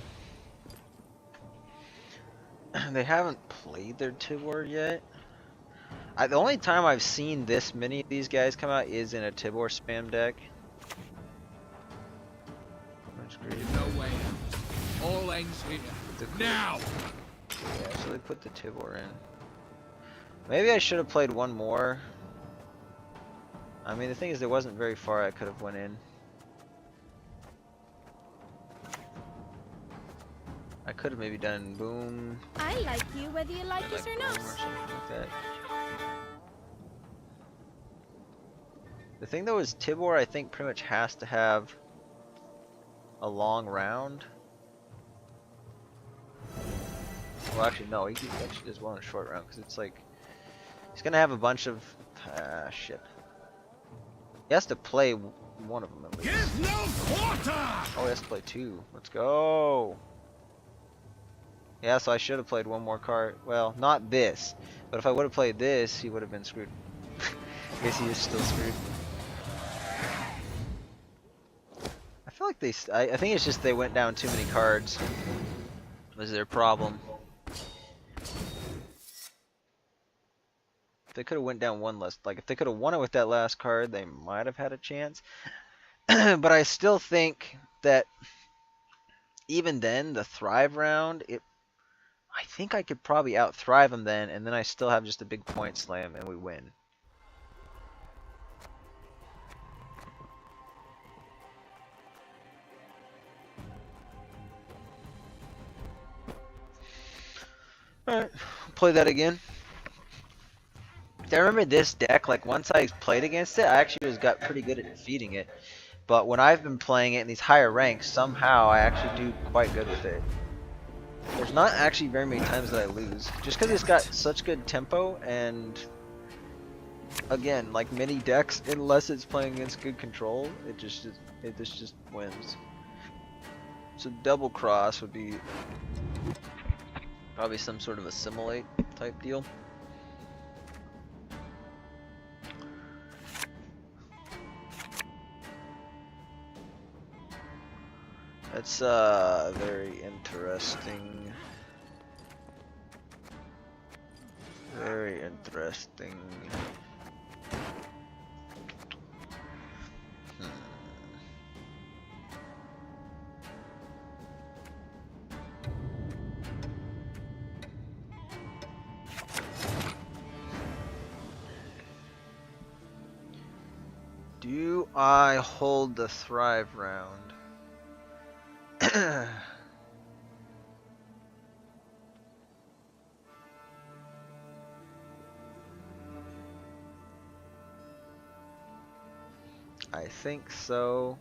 They haven't played their Tibor yet. The only time I've seen this many of these guys come out is in a Tibor spam deck. No way out. All ends here. Now! Yeah, so they put the Tibor in. Maybe I should have played one more. I mean, the thing is, there wasn't very far I could have went in. I could have maybe done boom. I like you whether you like it or not. Or something like that. The thing though is Tibor, I think, pretty much has to have a long round. Well, actually, no. He actually does well in a short round because it's like he's gonna have a bunch of shit. He has to play one of them at least. Give no quarter! Oh, he has to play 2. Let's go. Yeah, so I should have played one more card. Well, not this. But if I would have played this, he would have been screwed. I guess he is still screwed. I feel like they... I think it's just they went down too many cards. Was their problem. If they could have went down one less, like if they could have won it with that last card, they might have had a chance. But I still think that even then, the Thrive round, I think I could probably out-thrive them then, and then I still have just a big point slam, and we win. Alright, play that again. I remember this deck, like once I played against it, I actually got pretty good at defeating it. But when I've been playing it in these higher ranks, somehow I actually do quite good with it. There's not actually very many times that I lose, just because it's got such good tempo, and again, like many decks, unless it's playing against good control, it just wins. So double cross would be probably some sort of assimilate type deal. That's very interesting. Very interesting. Do I hold the Thrive round? I think so.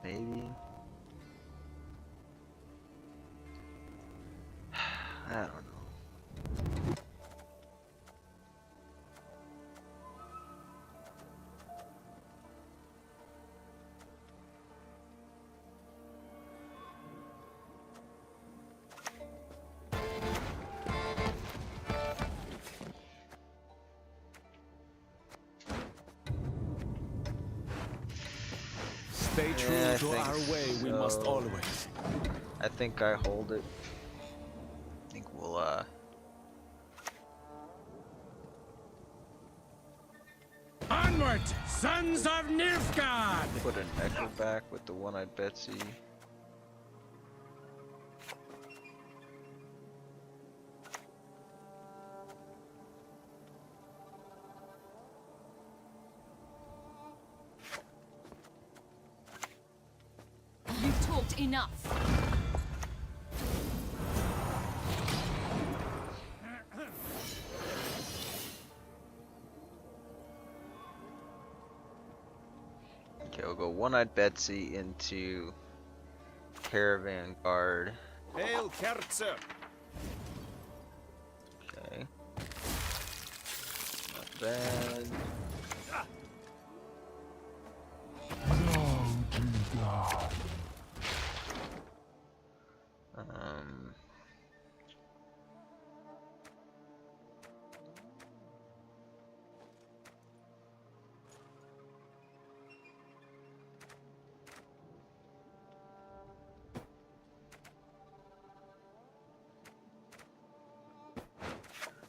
Maybe. I don't know. Stay true to our way, we must always. I think I hold it. I think we'll Onward, sons of Nilfgaard! put a Necker back with the one-eyed Betsy. You've talked enough. Okay, we'll go one-eyed Betsy into Caravan Guard. Hail Kerzer! Okay. Not bad.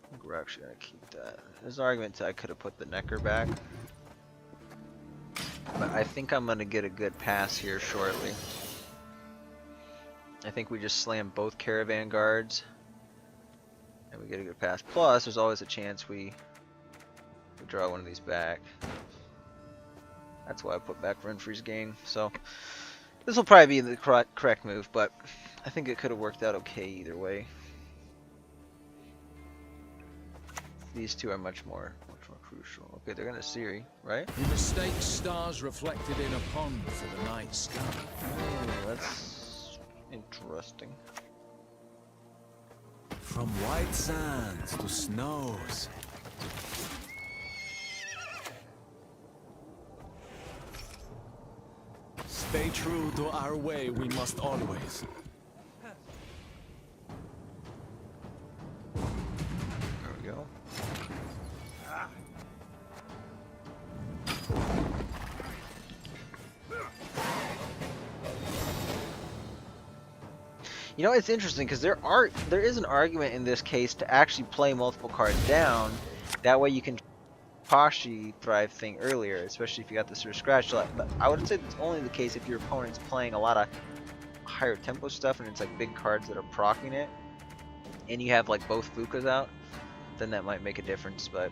I think we're actually gonna keep that. There's an argument that I could have put the Necker back, but I think I'm gonna get a good pass here shortly. I think we just slam both Caravan Guards, and we get a good pass. Plus, there's always a chance we draw one of these back. That's why I put back Renfri's game. So this will probably be the correct move, but I think it could have worked out okay either way. These two are much more crucial. Okay, they're gonna Siri, right? You mistake stars reflected in a pond for the night sky. Oh, that's interesting. From white sands to snows. Stay true to our way, we must always. There we go. You know, it's interesting because there is an argument in this case to actually play multiple cards down. That way you can Kashi Thrive thing earlier, especially if you got the sort of scratch. But I would say that's only the case if your opponent's playing a lot of higher tempo stuff and it's like big cards that are proccing it, and you have like both Fukas out, then that might make a difference. But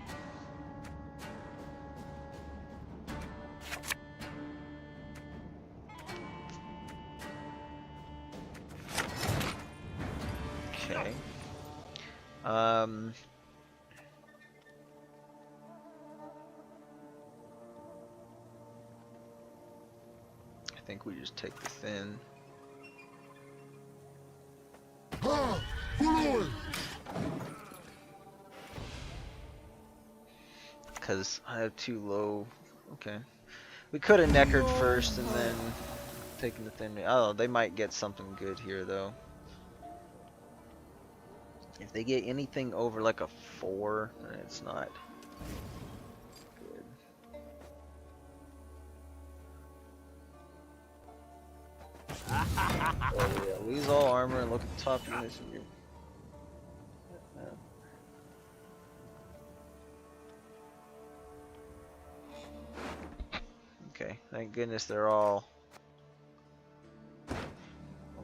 okay. I think we just take the thin. Because I have too low. Okay. We could have neckered first and then taken the thin. Oh, they might get something good here though. If they get anything over like a 4, then it's not good. Oh yeah, lose all armor and look at the top units of your. Okay, thank goodness they're all.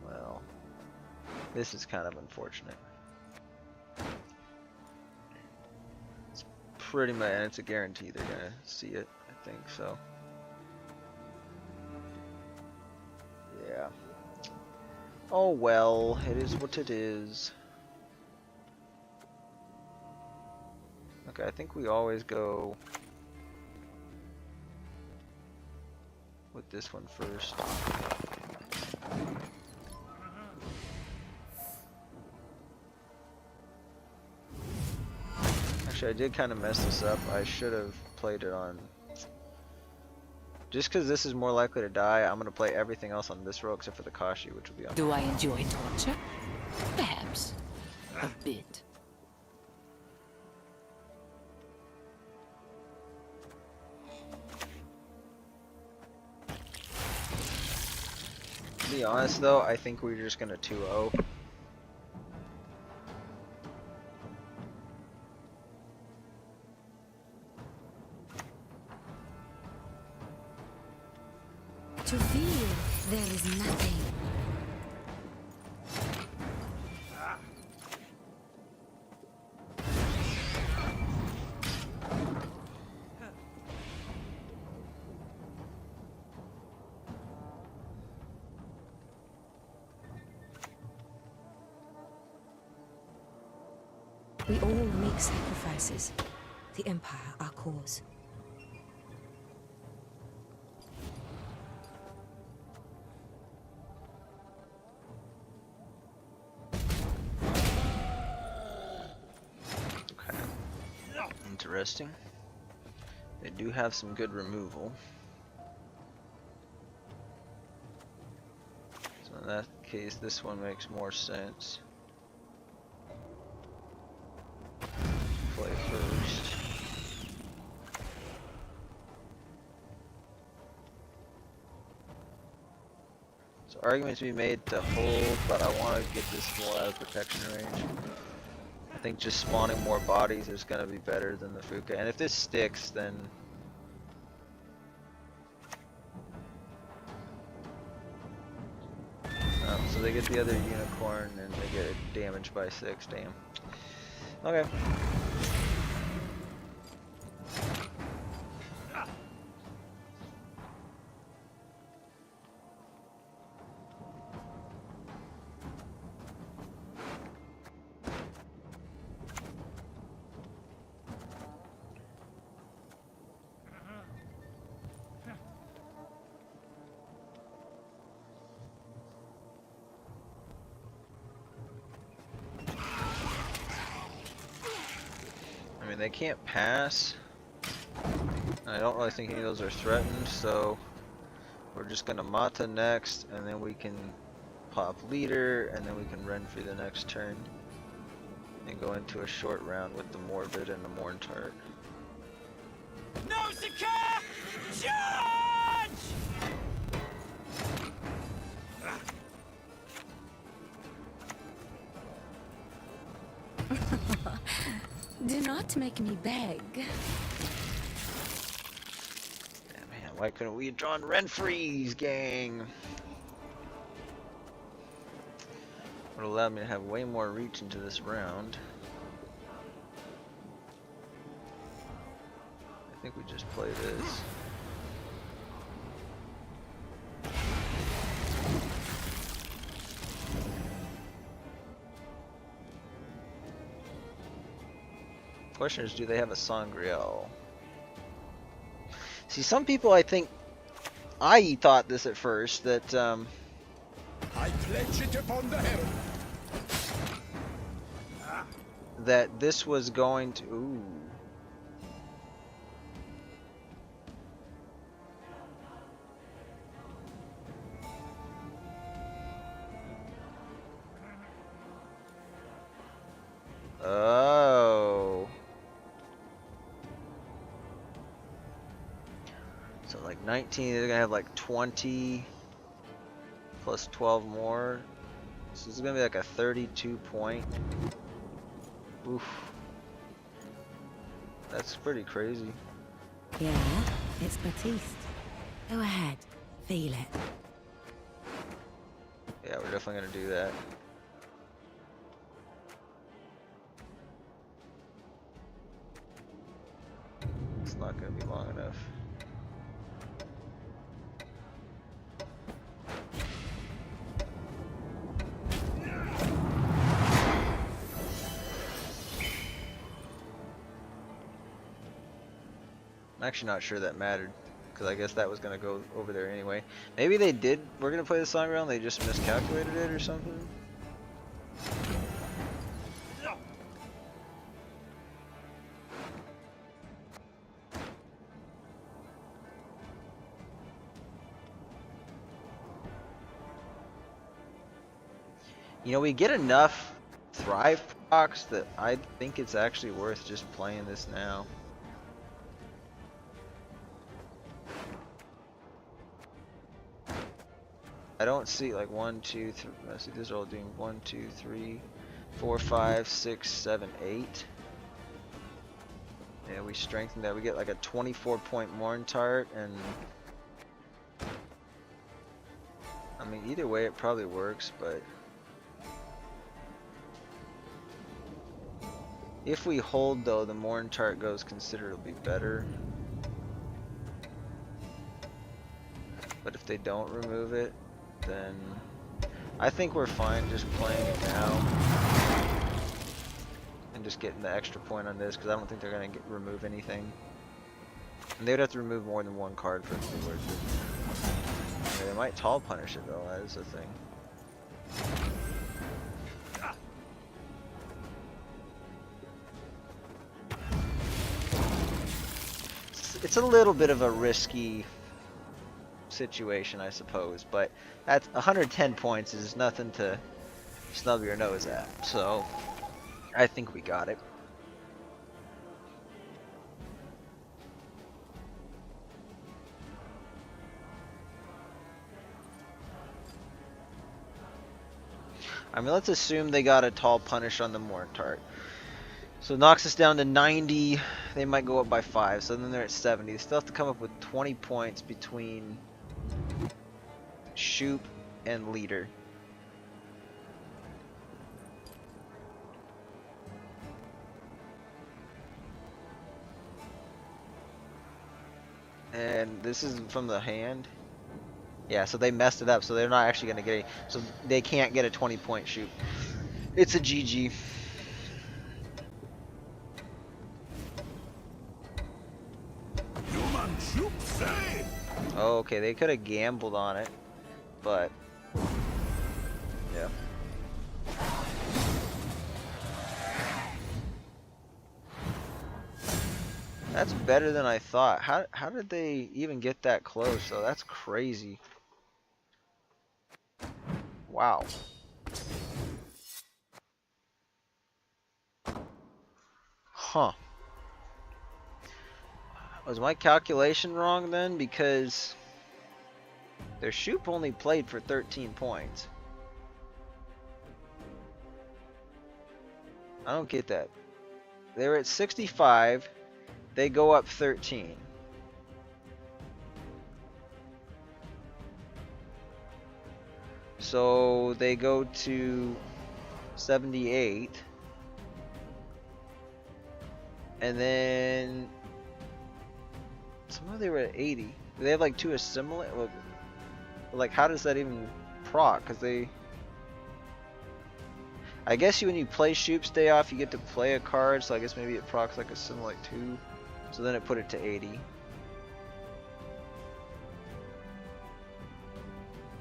Well, this is kind of unfortunate. It's pretty much, and it's a guarantee they're gonna see it, I think so. Yeah. Oh well, it is what it is. Okay, I think we always go with this one first. Actually, I did kind of mess this up. I should have played it on... Just because this is more likely to die, I'm going to play everything else on this row except for the Kashi, which will be on... Do I enjoy torture? Perhaps. A bit. To be honest though, I think we're just gonna 2-0. To feel there is nothing. We all make sacrifices. The Empire, our cause. Okay. Interesting. They do have some good removal. So in that case, this one makes more sense. Play first. So arguments to be made to hold, but I want to get this more out of protection range. I think just spawning more bodies is going to be better than the Fuka. And if this sticks, then... so they get the other unicorn and they get damaged by 6, damn. Okay. I mean, they can't pass. I don't really think any of those are threatened, so we're just gonna Mata next, and then we can pop leader, and then we can run for the next turn and go into a short round with the Morbid and the Morntart. Nausicaa! Charge! Do not make me beg. Yeah, man, why couldn't we have drawn Renfrees, gang? Would allow me to have way more reach into this round. I think we just play this. Question is, do they have a Sangreal? See, some people, I think, I thought this at first, that, I pledge it upon the heaven. that this was going to, ooh. Oh. So like 19, they're gonna have like 20 plus 12 more. So this is gonna be like a 32 point. Oof. That's pretty crazy. Yeah, it's Batiste. Go ahead, feel it. Yeah, we're definitely gonna do that. It's not gonna be long enough. I'm actually not sure that mattered, because I guess that was gonna go over there anyway. Maybe they did. We're gonna play the song round. They just miscalculated it or something. You know, we get enough Thrive procs that I think it's actually worth just playing this now. I don't see like 1, 2, 3. I see these are all doing 1, 2, 3, 4, 5, 6, 7, 8. Yeah, we strengthen that. We get like a 24-point Morntart, and I mean, either way, it probably works, but if we hold, though, the Morntart goes considerably better. But if they don't remove it, then I think we're fine just playing it now and just getting the extra point on this, because I don't think they're going to remove anything. And they'd have to remove more than one card for it to be worth it. Yeah, they might tall punish it, though. That is the thing. It's a little bit of a risky situation, I suppose, but that's 110 points is nothing to snub your nose at, so I think we got it. I mean, let's assume they got a tall punish on the Morntart. So it knocks us down to 90. They might go up by 5, so then they're at 70. They still have to come up with 20 points between Shoop and Leader. And this is from the hand. Yeah, so they messed it up, so they're not actually going to get any. So they can't get a 20-point Shoop. It's a GG. Oh, okay, they could have gambled on it, but yeah. That's better than I thought. How did they even get that close? So that's crazy. Wow. Huh. Was my calculation wrong then? Because their Shoop only played for 13 points. I don't get that. they were at 65. They go up 13. So they go to 78. And then somehow they were at 80. They have like 2 assimilate. Like, how does that even proc? Because they, I guess when you play Shoop's Day Off, you get to play a card. So I guess maybe it procs like assimilate 2. So then it put it to 80.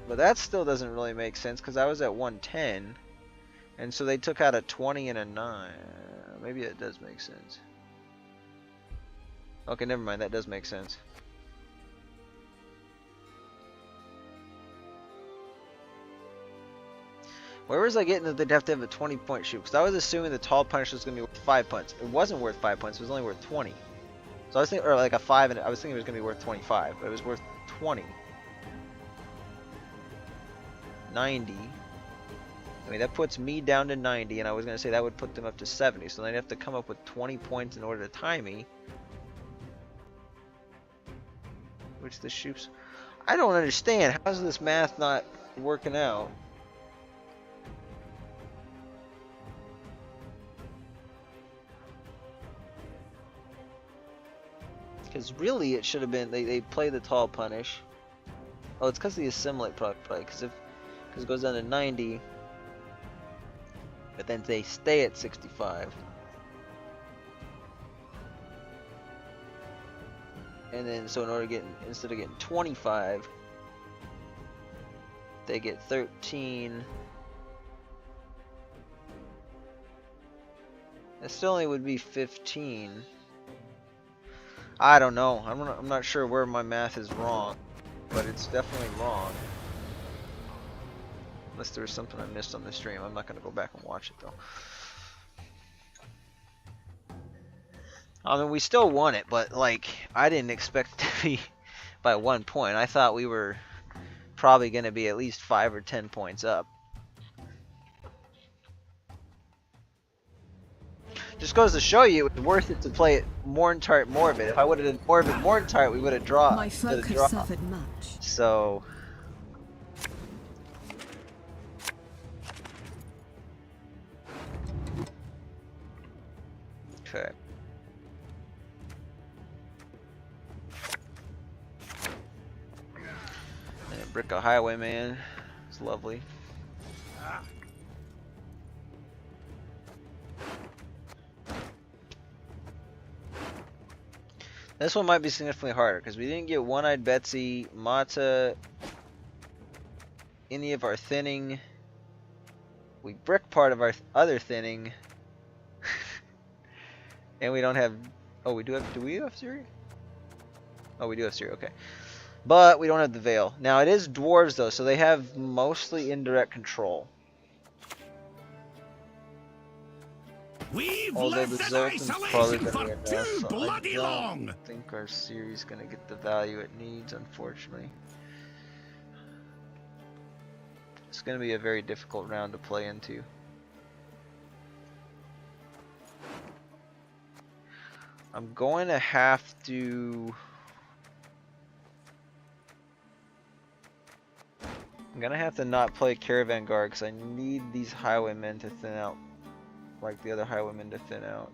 But that still doesn't really make sense because I was at 110. And so they took out a 20 and a 9. Maybe it does make sense. Okay, never mind. That does make sense. Where was I getting that they'd have to have a 20-point shoot? Because I was assuming the tall punish was going to be worth 5 points. It wasn't worth 5 points. It was only worth 20. So I was thinking, or like a 5, and I was thinking it was going to be worth 25, but it was worth 20. 90. I mean, that puts me down to 90, and I was going to say that would put them up to 70. So they'd have to come up with 20 points in order to tie me. Which the shoots. I don't understand. How's this math not working out? Because really it should have been, they play the tall punish. Oh, it's because of the assimilate proc play. Because it goes down to 90. But then they stay at 65. And then, so in order to get, instead of getting 25, they get 13. That still only would be 15. I don't know. I'm not sure where my math is wrong, but it's definitely wrong. Unless there was something I missed on the stream. I'm not going to go back and watch it though. I mean, we still won it, but like, I didn't expect it to be by 1 point. I thought we were probably going to be at least 5 or 10 points up. Just goes to show you it was worth it to play it Morntart Morbid. If I would have done Morbid Morntart, we would have drawn. My folk have suffered much. So. Okay. And Brick a Highwayman. It's lovely. This one might be significantly harder because we didn't get One-Eyed Betsy, Mata, any of our thinning. We brick part of our other thinning. And we don't have, oh, we do have, do we have Siri? Oh, we do have Siri, okay. But we don't have the Veil. Now it is dwarves though, so they have mostly indirect control. We've Although lived the in Zoltan's probably isolation gonna for get enough, too so bloody long. I don't think our Siri's gonna get the value it needs, unfortunately. It's gonna be a very difficult round to play into. I'm going to have to... I'm gonna have to not play Caravan Guard because I need these Highwaymen to thin out, like the other Highwaymen to thin out.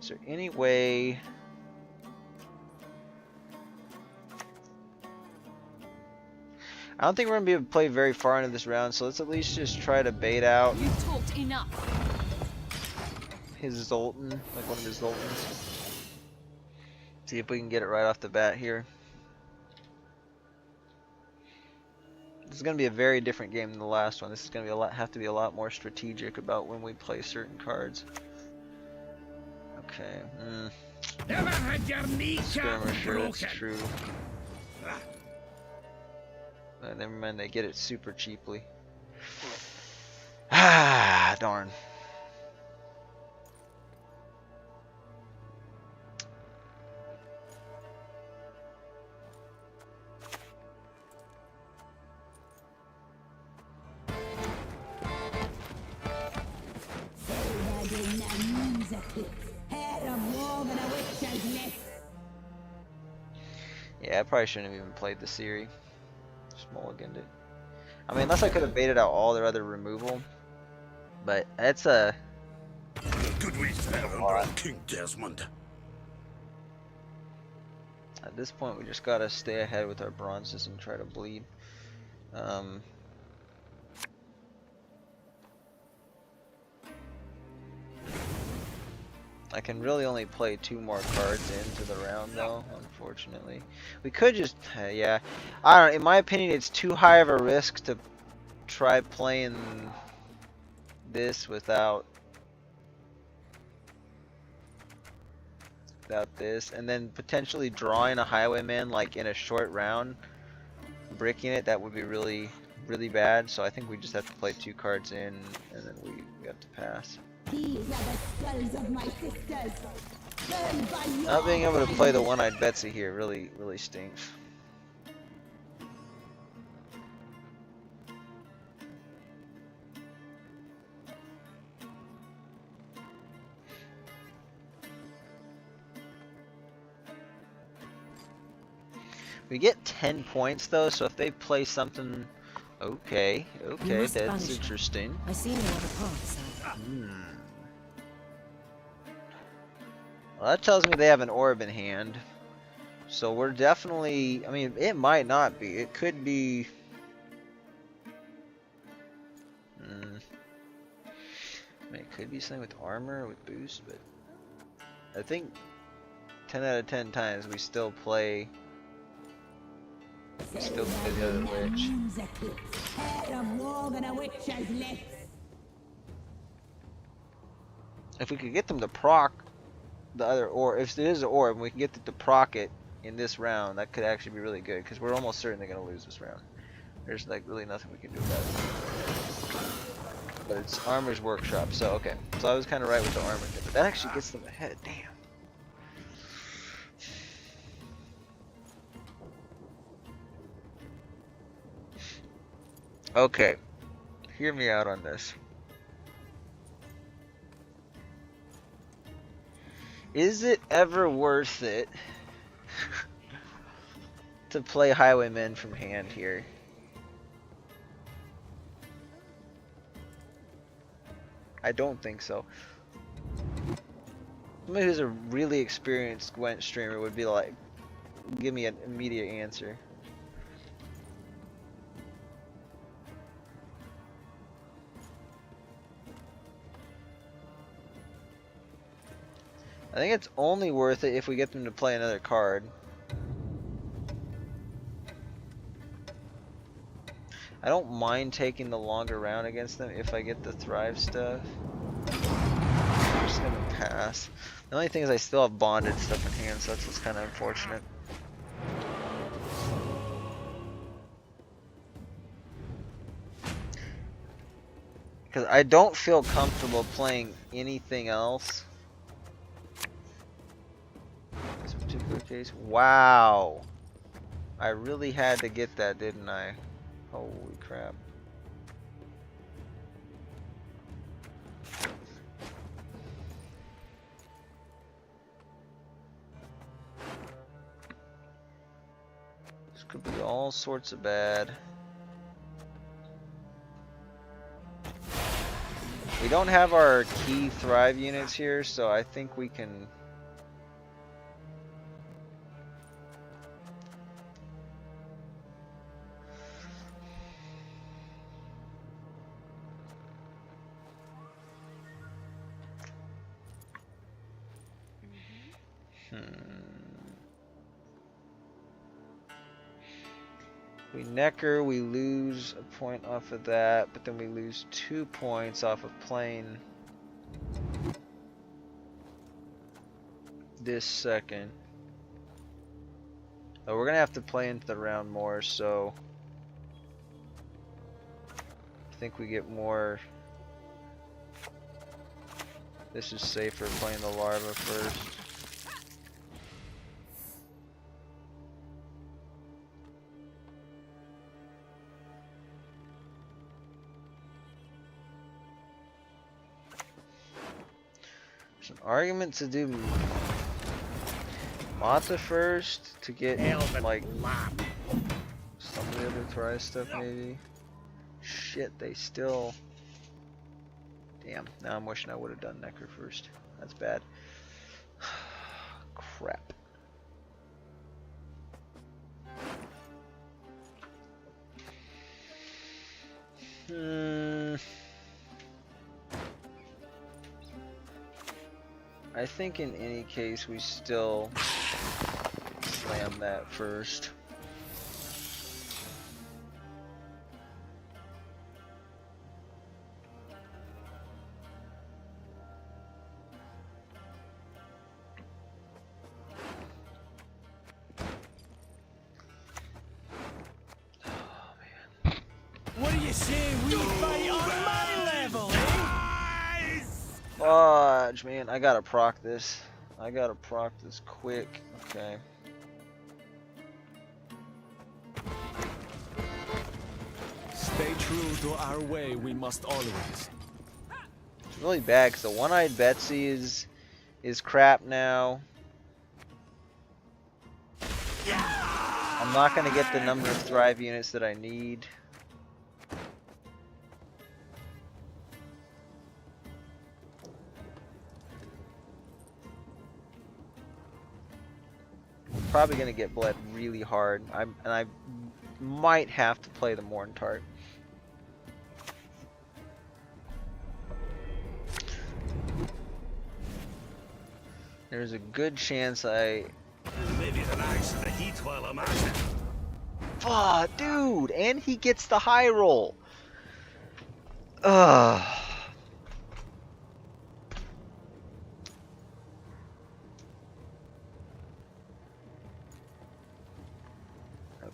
Is there any way... I don't think we're going to be able to play very far into this round, so let's at least just try to bait out You've talked enough. his Zoltan, like one of his Zoltans. See if we can get it right off the bat here. This is going to be a very different game than the last one. This is going to be have to be a lot more strategic about when we play certain cards. Okay. Never had your kneecap Skirmisher, that's broken. true. Never mind, they get it super cheaply. Ah, darn. man's eclipse. Hair of war and a witch's lips. Yeah, I probably shouldn't have even played the Siri. Just mulliganed it. I mean, unless I could have baited out all their other removal. But that's a... Could we stand on King Desmond? At this point, we just gotta stay ahead with our bronzes and try to bleed. I can really only play 2 more cards into the round, though, unfortunately. We could just... yeah. I don't know. In my opinion, it's too high of a risk to try playing this without this, and then potentially drawing a highwayman like in a short round, bricking it. That would be really bad. So I think we just have to play 2 cards in, and then we have to pass. These are the skulls of my sisters. Burned by your Not being able to play the one-eyed Betsy here really stinks. We get 10 points though, so if they play something, okay, that's interesting. I see no other path, sir. Well, that tells me they have an orb in hand, so we're definitely. I mean, it might not be. It could be. I mean, it could be something with armor with boost, but I think 10 out of 10 times we still play. Still play the other witch. If we could get them to proc the other orb, if it is an orb, and we can get them to proc it in this round, that could actually be really good, because we're almost certain they're going to lose this round. There's like really nothing we can do about it. But it's Armor's Workshop, so okay. So I was kind of right with the armor, but that actually gets them ahead. Damn. Okay, hear me out on this. Is it ever worth it to play Highwaymen from hand here? I don't think so. Somebody who's a really experienced Gwent streamer would be like, give me an immediate answer. I think it's only worth it if we get them to play another card. I don't mind taking the longer round against them if I get the Thrive stuff. I'm just gonna pass. The only thing is I still have bonded stuff in hand, so that's what's kind of unfortunate. Because I don't feel comfortable playing anything else. This particular case. Wow. I really had to get that, didn't I? Holy crap. This could be all sorts of bad. We don't have our key Thrive units here, so I think we can... We necker, we lose a point off of that, but then we lose 2 points off of playing this second. Oh, we're gonna have to play into the round more, so I think we get more. This is safer playing the larva first. argument to do Mata first to get like some of the other Thrice stuff maybe. Shit, they still. Damn, now I'm wishing I would have done Necker first. That's bad. Crap. I think in any case we still slam that first. What do you say we fight on my level, eh? Fudge, man, I gotta proc this. I gotta proc this quick. Okay. Stay true to our way, we must always. It's really bad because the one-eyed Betsy is crap now. I'm not gonna get the number of Thrive units that I need. Probably gonna get bled really hard. I might have to play the Morntart. There's a good chance I. Maybe the nice of the heat while I'm at it. Fuck, dude, and he gets the high roll. Ugh.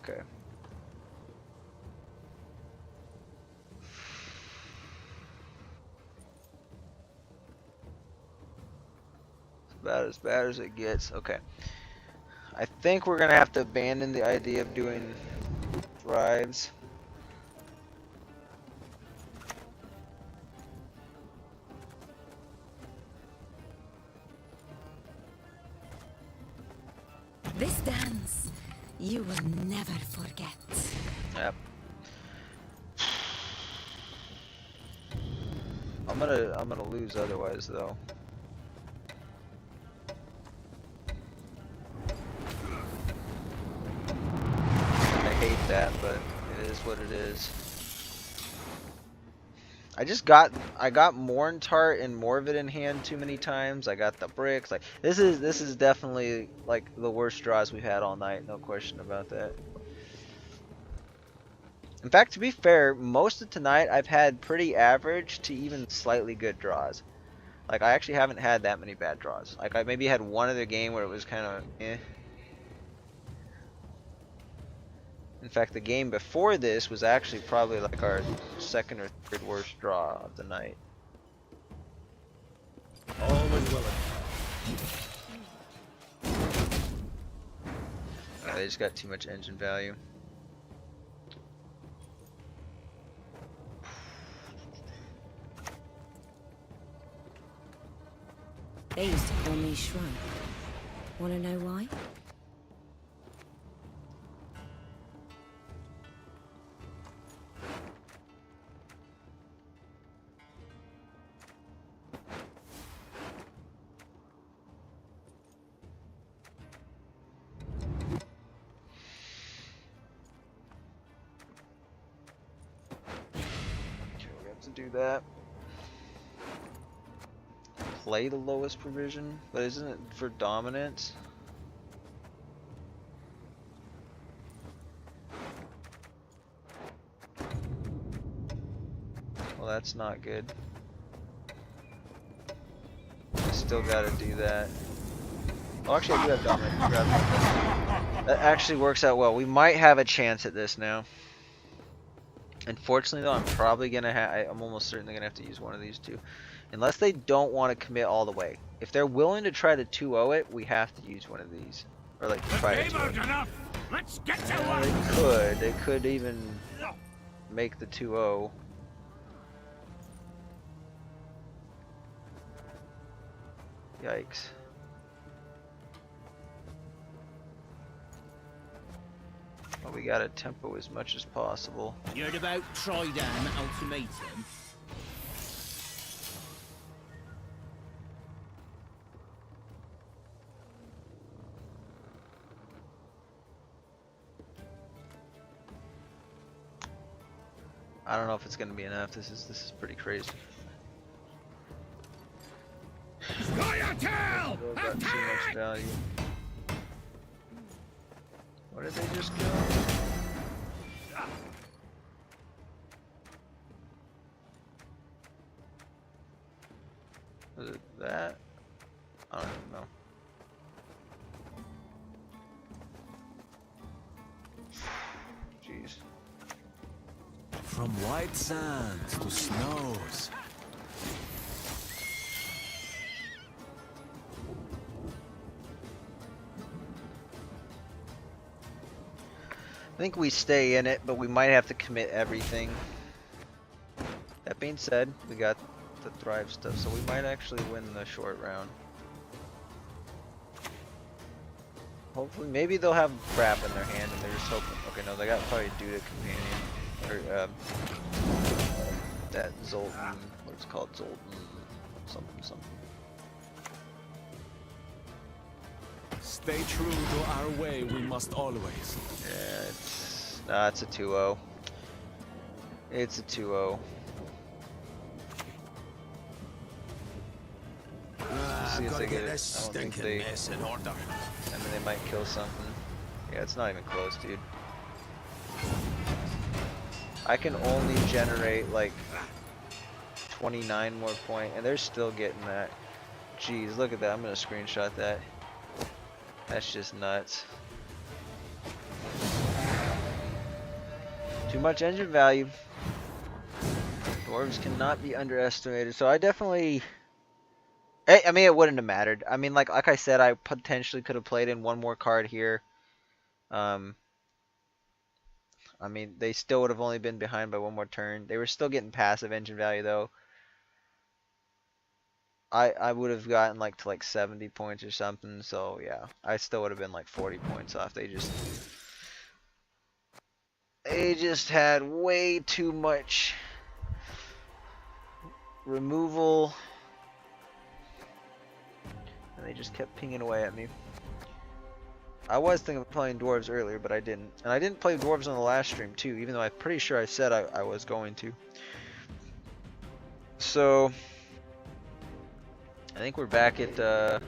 Okay. It's about as bad as it gets. Okay. I think we're gonna have to abandon the idea of doing thrives. This dance, you will never forget. Yep. I'm gonna lose otherwise though. I hate that, but it is what it is. I got Morntart and Morvid in hand too many times. I got the bricks. Like this is definitely like the worst draws we've had all night, no question about that. In fact, to be fair, most of tonight I've had pretty average to even slightly good draws. Like I actually haven't had that many bad draws. Like I maybe had one other game where it was kind of eh. In fact, the game before this was actually probably like our second or third worst draw of the night. All is well. They just got too much engine value. They used to call me Shrunk. Wanna know why? To do that, play the lowest provision, but isn't it for dominance? Well, that's not good. I still gotta do that. Oh, actually, I do have dominance. That actually works out well. We might have a chance at this now. Unfortunately though, I'm probably gonna I'm almost certainly gonna have to use one of these two. Unless they don't want to commit all the way. If they're willing to try to 2-0 it, we have to use one of these. Or like try to 2-0 it. Enough. Let's get to work. They could even make the 2-0. Yikes. Well, we gotta tempo as much as possible. You heard about Tridam Ultimatum? I don't know if it's gonna be enough. This is pretty crazy. Scoia'tael! Got too much value. Where did they just go? Was it that? I don't even know. Jeez. From white sands to snows. I think we stay in it, but we might have to commit everything. That being said, we got the thrive stuff, so we might actually win the short round. Hopefully, maybe they'll have crap in their hand and they're just hoping. Okay, no, they got probably Duda companion or that Zoltan. What's it called? Zoltan something. Stay true to our way, we must always. Yeah, it's a 2-0. It's a 2-0. See if they get it. I don't think they. Mess in order. I mean, they might kill something. Yeah, it's not even close, dude. I can only generate like 29 more points, and they're still getting that. Jeez, look at that. I'm gonna screenshot that. That's just nuts. Too much engine value. Dwarves cannot be underestimated. So I definitely. I mean, it wouldn't have mattered. I mean, like I said, I potentially could have played in one more card here. I mean, they still would have only been behind by one more turn. They were still getting passive engine value though. I would have gotten like to like 70 points or something. So yeah, I still would have been like 40 points off. They just had way too much removal. And they just kept pinging away at me. I was thinking of playing dwarves earlier, but I didn't. And I didn't play dwarves on the last stream too, even though I'm pretty sure I said I was going to. So I think we're back at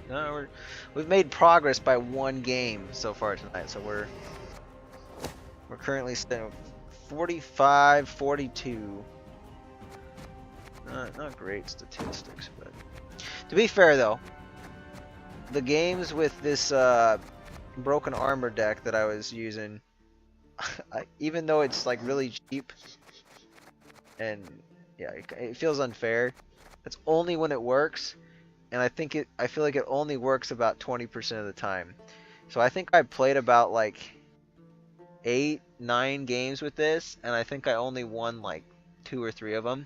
no, we've made progress by one game so far tonight. So we're currently sitting 45-42. Not great statistics, but to be fair though, the games with this broken armor deck that I was using, even though it's like really cheap, and yeah, it feels unfair. It's only when it works, and I feel like it only works about 20% of the time. So I think I played about like 8-9 games with this, and I think I only won like 2 or 3 of them.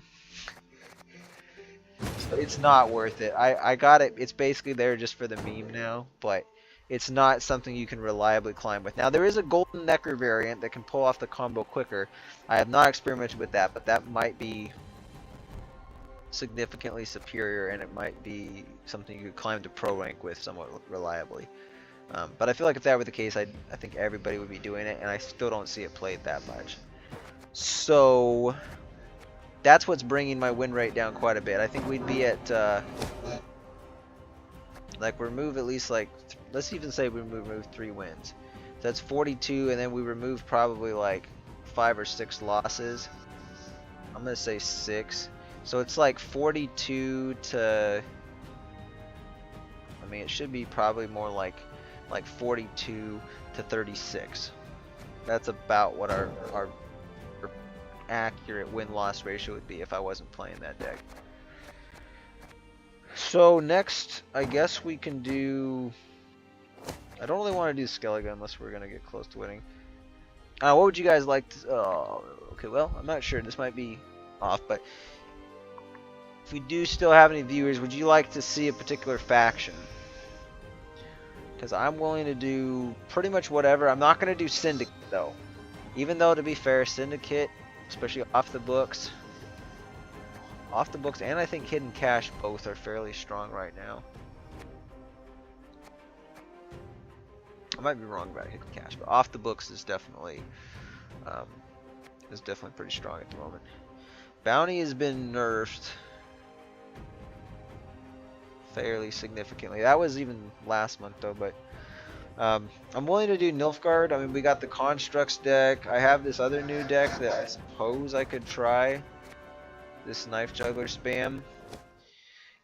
It's not worth it. I got it. It's basically there just for the meme now, but it's not something you can reliably climb with. Now there is a golden necker variant that can pull off the combo quicker. I have not experimented with that, but that might be significantly superior, and it might be something you could climb to pro rank with somewhat reliably. But I feel like if that were the case, I think everybody would be doing it, and I still don't see it played that much. So that's what's bringing my win rate down quite a bit. I think we'd be at like remove at least like, let's even say we remove 3 wins. So that's 42, and then we remove probably like 5 or 6 losses. I'm gonna say 6. So it's like 42 to, I mean, it should be probably more like 42 to 36. That's about what our accurate win-loss ratio would be if I wasn't playing that deck. So next, I guess we can do, I don't really want to do Skellige unless we're going to get close to winning. What would you guys like to, oh, okay, well, I'm not sure, this might be off, but if we do still have any viewers, would you like to see a particular faction? Because I'm willing to do pretty much whatever. I'm not going to do Syndicate, though. Even though, to be fair, Syndicate, especially off the books, and I think Hidden Cash both are fairly strong right now. I might be wrong about Hidden Cash, but off the books is definitely pretty strong at the moment. Bounty has been nerfed fairly significantly. That was even last month though, but I'm willing to do Nilfgaard. I mean, we got the Constructs deck. I have this other new deck that I suppose I could try. This Knife Juggler spam.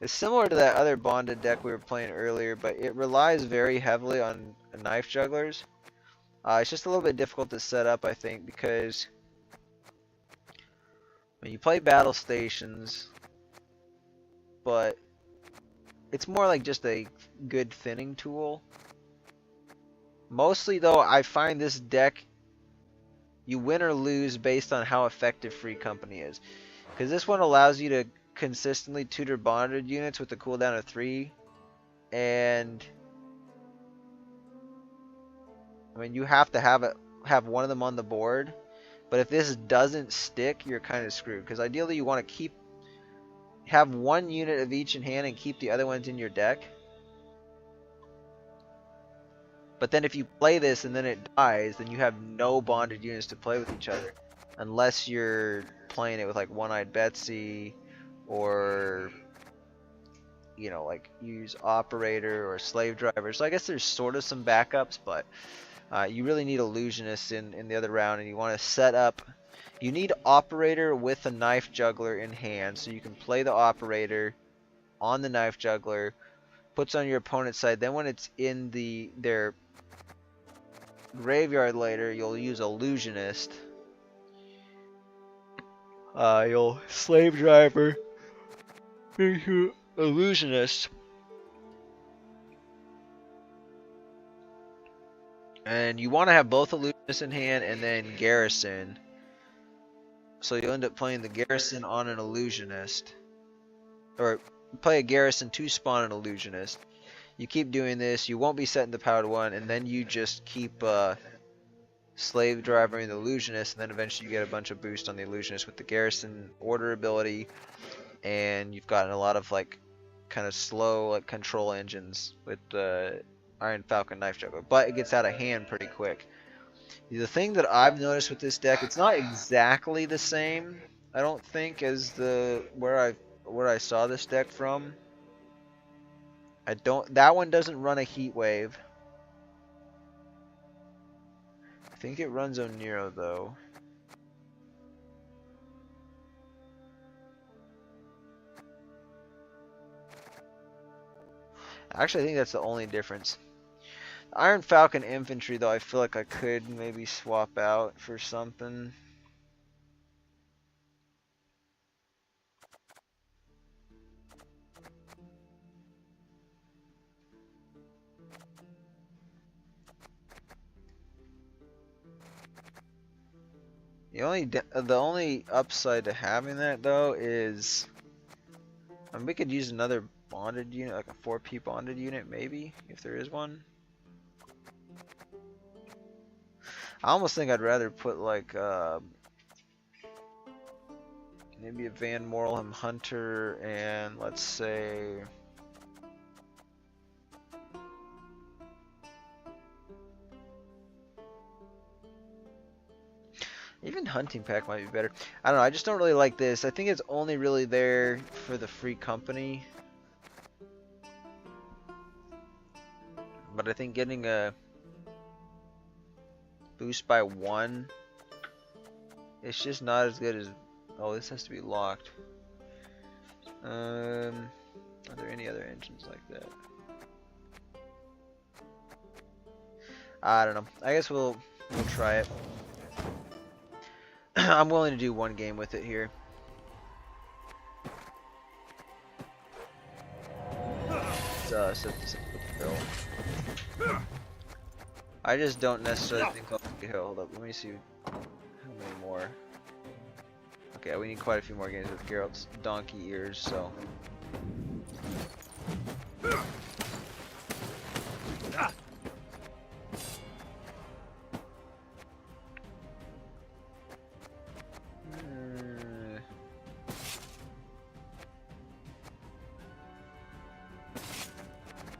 It's similar to that other bonded deck we were playing earlier, but it relies very heavily on Knife Jugglers. It's just a little bit difficult to set up, I think, because when you play Battle Stations, but it's more like just a good thinning tool. Mostly though, I find this deck, you win or lose based on how effective Free Company is. Because this one allows you to consistently tutor bonded units with a cooldown of 3. And I mean, you have to have one of them on the board. But if this doesn't stick, you're kind of screwed. Because ideally you want to have one unit of each in hand and keep the other ones in your deck. But then if you play this and then it dies, then you have no bonded units to play with each other. Unless you're playing it with like One-Eyed Betsy, or you know, like use Operator or Slave Driver. So I guess there's sort of some backups, but you really need Illusionists in the other round, and you want to set up. You need Operator with a Knife Juggler in hand, so you can play the Operator on the Knife Juggler, puts on your opponent's side. Then when it's in their graveyard later, you'll use Illusionist. You'll Slave Driver into Illusionist. And you want to have both Illusionists in hand and then Garrison. So you'll end up playing the Garrison on an Illusionist. Or play a Garrison to spawn an Illusionist. You keep doing this, you won't be setting the power to 1, and then you just keep Slave Driver and the Illusionist, and then eventually you get a bunch of boost on the Illusionist with the Garrison order ability, and you've gotten a lot of like kind of slow like control engines with the Iron Falcon Knife Juggler, but it gets out of hand pretty quick. The thing that I've noticed with this deck, it's not exactly the same, I don't think, as where I saw this deck from. That one doesn't run a Heat Wave. I think it runs Oniro though. Actually, I think that's the only difference. Iron Falcon Infantry though, I feel like I could maybe swap out for something. The only upside to having that though is, I mean, we could use another bonded unit, like a 4P bonded unit maybe, if there is one. I almost think I'd rather put like maybe a Van Morlham Hunter and let's say even Hunting Pack might be better. I don't know, I just don't really like this. I think it's only really there for the Free Company. But I think getting a boost by 1, it's just not as good as... Oh, this has to be locked. Are there any other engines like that? I don't know. I guess we'll try it. I'm willing to do one game with it here. Let's set this up with the bill. I just don't necessarily think I'll get... Hold up, let me see how many more. Okay, we need quite a few more games with Geralt's donkey ears, so.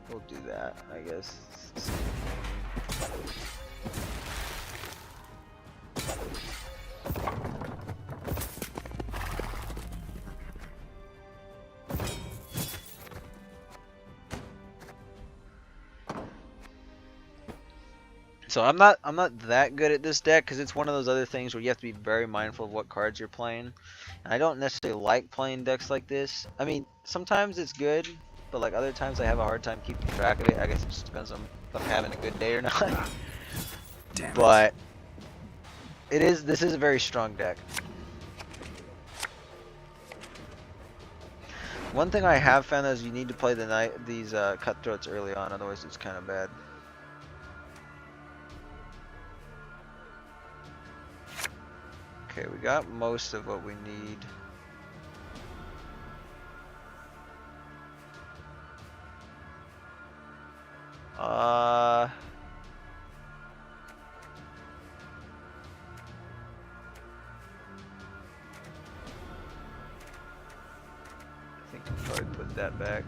We'll do that, I guess. So I'm not that good at this deck because it's one of those other things where you have to be very mindful of what cards you're playing. And I don't necessarily like playing decks like this. I mean, sometimes it's good, but like other times I have a hard time keeping track of it. I guess it just depends on if I'm having a good day or not. Damn it. But this is a very strong deck. One thing I have found is you need to play these cutthroats early on, otherwise it's kind of bad. Okay, we got most of what we need. I think I'll probably put that back.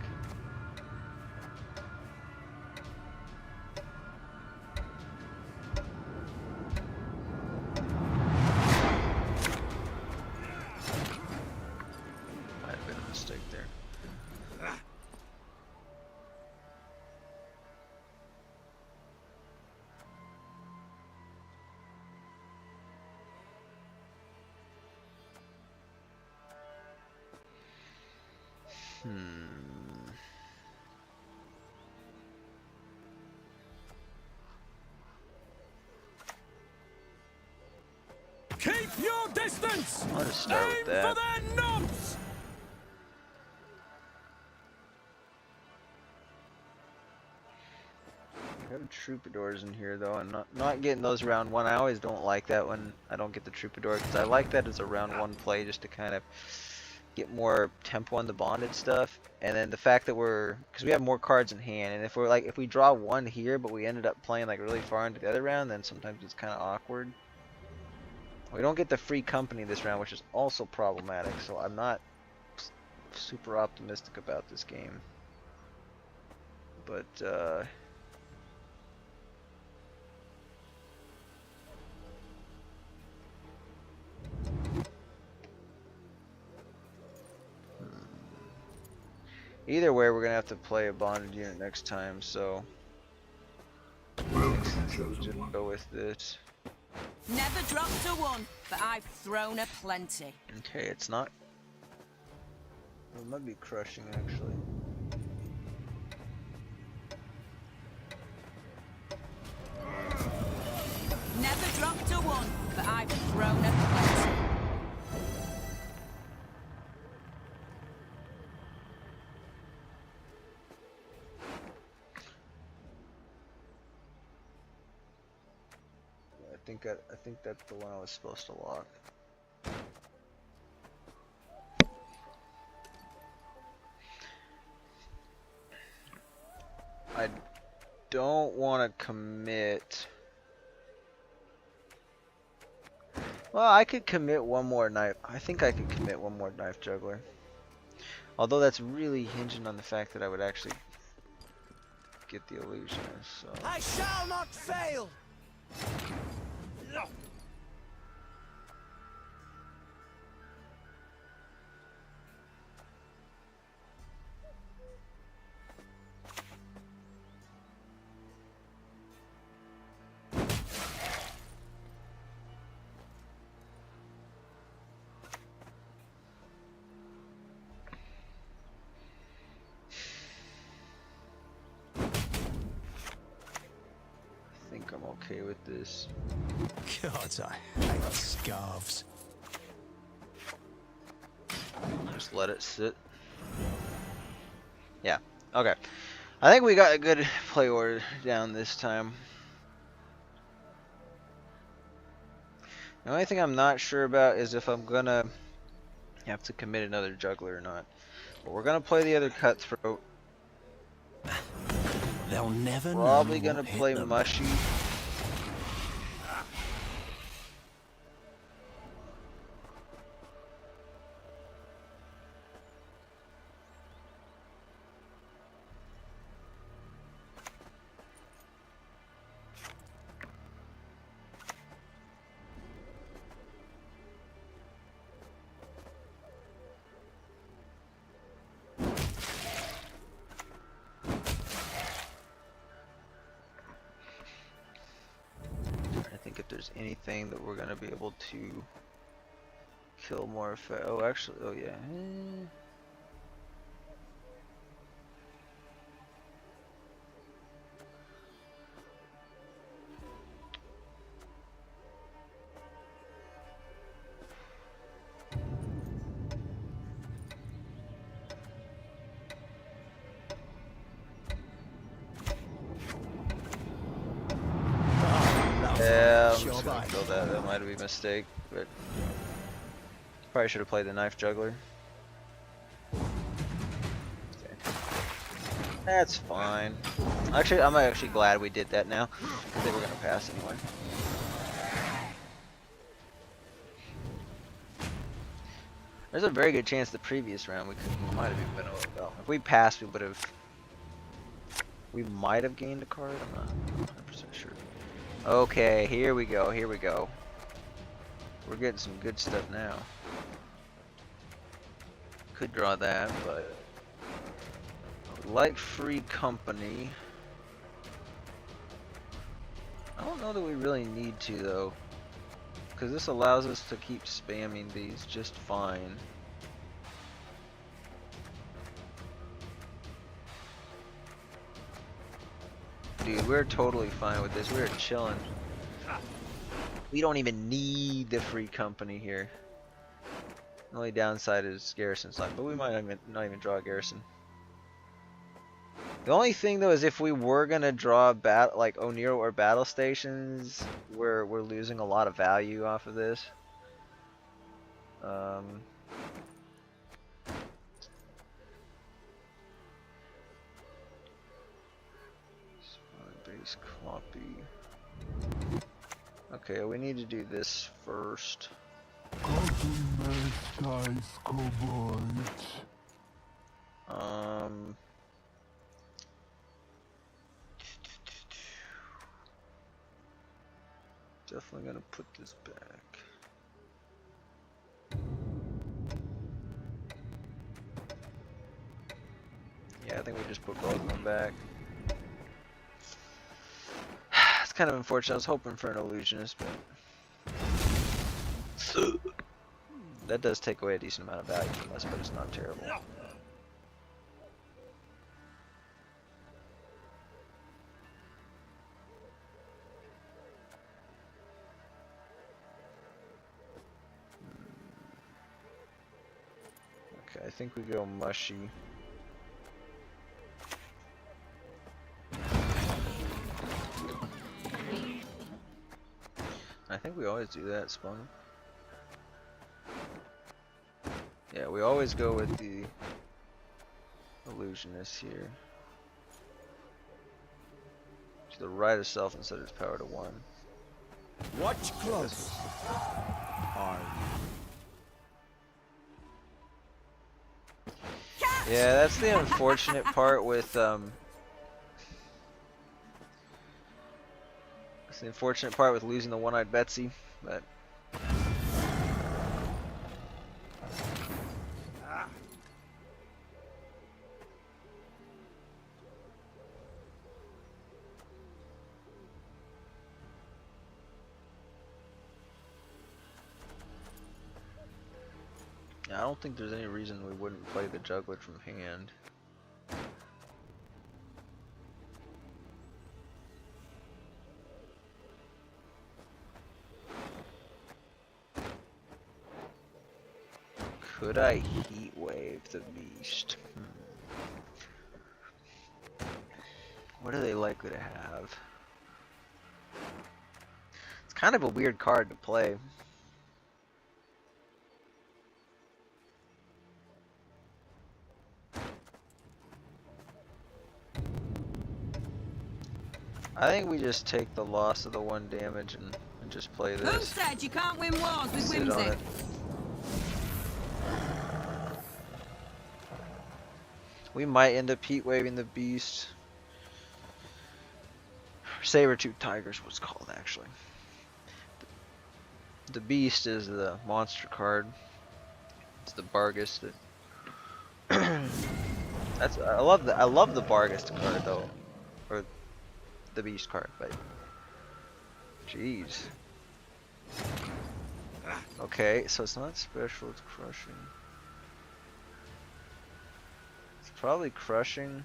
Might have been a mistake there. Keep your distance! I'll just start with that. For their knobs! I have troubadours in here though, and not getting those round one. I always don't like that when I don't get the troubadour because I like that as a round one play just to kind of get more tempo on the bonded stuff. And then the fact that because we have more cards in hand, and if we draw one here but we ended up playing like really far into the other round, then sometimes it's kind of awkward. We don't get the free company this round, which is also problematic, so I'm not super optimistic about this game. But, either way, we're going to have to play a bonded unit next time, so just go with this. Never dropped a one, but I've thrown a plenty. Okay, it's not. It might be crushing actually. Never dropped a one, but I've thrown a plenty. I think that's the one I was supposed to lock. I don't want to commit. Well, I could commit one more knife. I think I could commit one more knife juggler. Although that's really hinging on the fact that I would actually get the illusionist. So. I shall not fail. I'm okay with this. God, I hate scarves. Just let it sit. Yeah, okay. I think we got a good play order down this time. The only thing I'm not sure about is if I'm gonna You have to commit another juggler or not. But we're gonna play the other cutthroat. They'll never Probably know gonna what hit play them. Mushy. I think if there's anything that we're gonna be able to kill more effect. Oh, actually, oh yeah. Yeah, I'm just gonna kill that. That might have been a mistake, but probably should have played the knife juggler. Okay. That's fine. Actually, I'm actually glad we did that now, because they were gonna pass anyway. There's a very good chance the previous round we might have even been able to go. If we passed, we might have gained a card. I'm not 100% sure. Okay, here we go. Here we go. We're getting some good stuff now. Could draw that, but I would like free company. I don't know that we really need to though, because this allows us to keep spamming these just fine. Dude, we're totally fine with this. We're chilling. We don't even need the free company here. The only downside is Garrison's luck, but we might not even draw a Garrison. The only thing though is if we were gonna draw like O'Neill or battle stations, we're losing a lot of value off of this. Base copy. Okay, we need to do this first. Definitely gonna put this back. Yeah, I think we just put both of them back. It's kind of unfortunate. I was hoping for an illusionist, but that does take away a decent amount of value from us, but it's not terrible. Okay, I think we go Mushy. I think we always do that, Spawn. Yeah, we always go with the illusionist here. To the right of self and set its power to 1. Watch close. Yeah, that's the unfortunate part with that's the unfortunate part with losing the one-eyed Betsy, but yeah, I don't think there's any reason we wouldn't play the juggler from hand. Could I heat wave the beast? What are they likely to have? It's kind of a weird card to play. I think we just take the loss of the 1 damage and just play Who this. said you can't win wars with Sit on whimsy? it. We might end up heat waving the beast. Saber-tooth tiger's what's called actually. The beast is the monster card. It's the Bargus that I love the Bargus card though. Or the beast card, but jeez. Okay, so it's not special, it's crushing. It's probably crushing.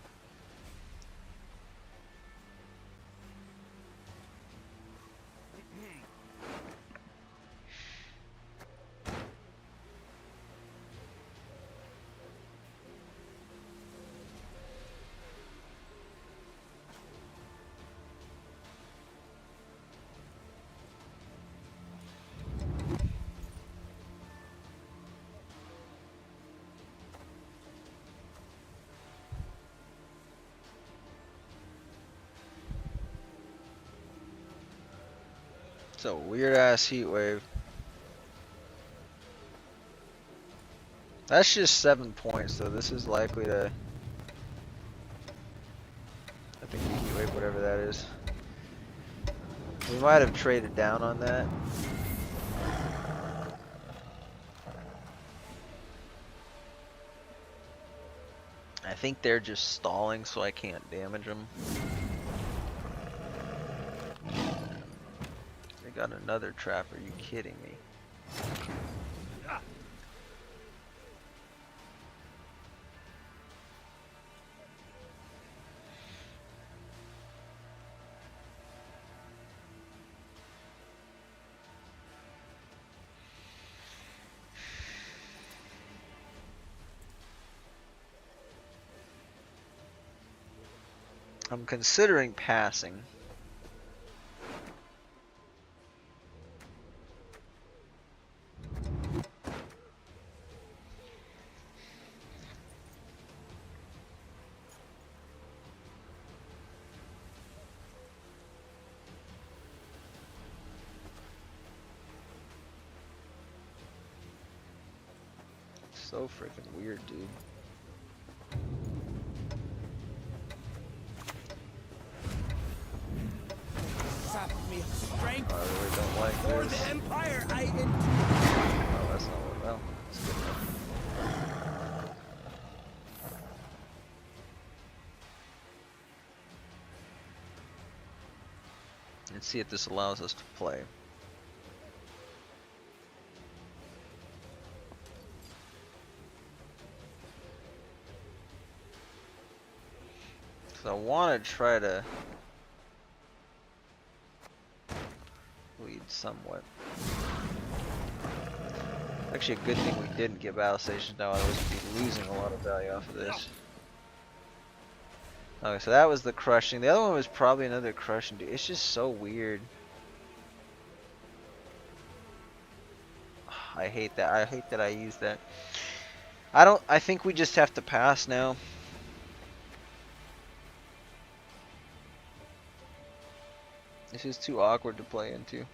It's a weird ass heat wave. That's just 7 points though. This is likely to, I think we heat wave whatever that is. We might have traded down on that. I think they're just stalling so I can't damage them. They got another trap, are you kidding me? I'm considering passing. So freaking weird, dude. Me of strength. I really don't like For this. the Empire, I Oh, that's not what. Well, that's good enough. Let's see if this allows us to play. So I want to try to lead somewhat. Actually, a good thing we didn't get battle stations now. Otherwise, we'd be losing a lot of value off of this. Okay, so that was the crushing. The other one was probably another crushing. Dude, it's just so weird. I hate that. I hate that I used that. I think we just have to pass now. This is too awkward to play into.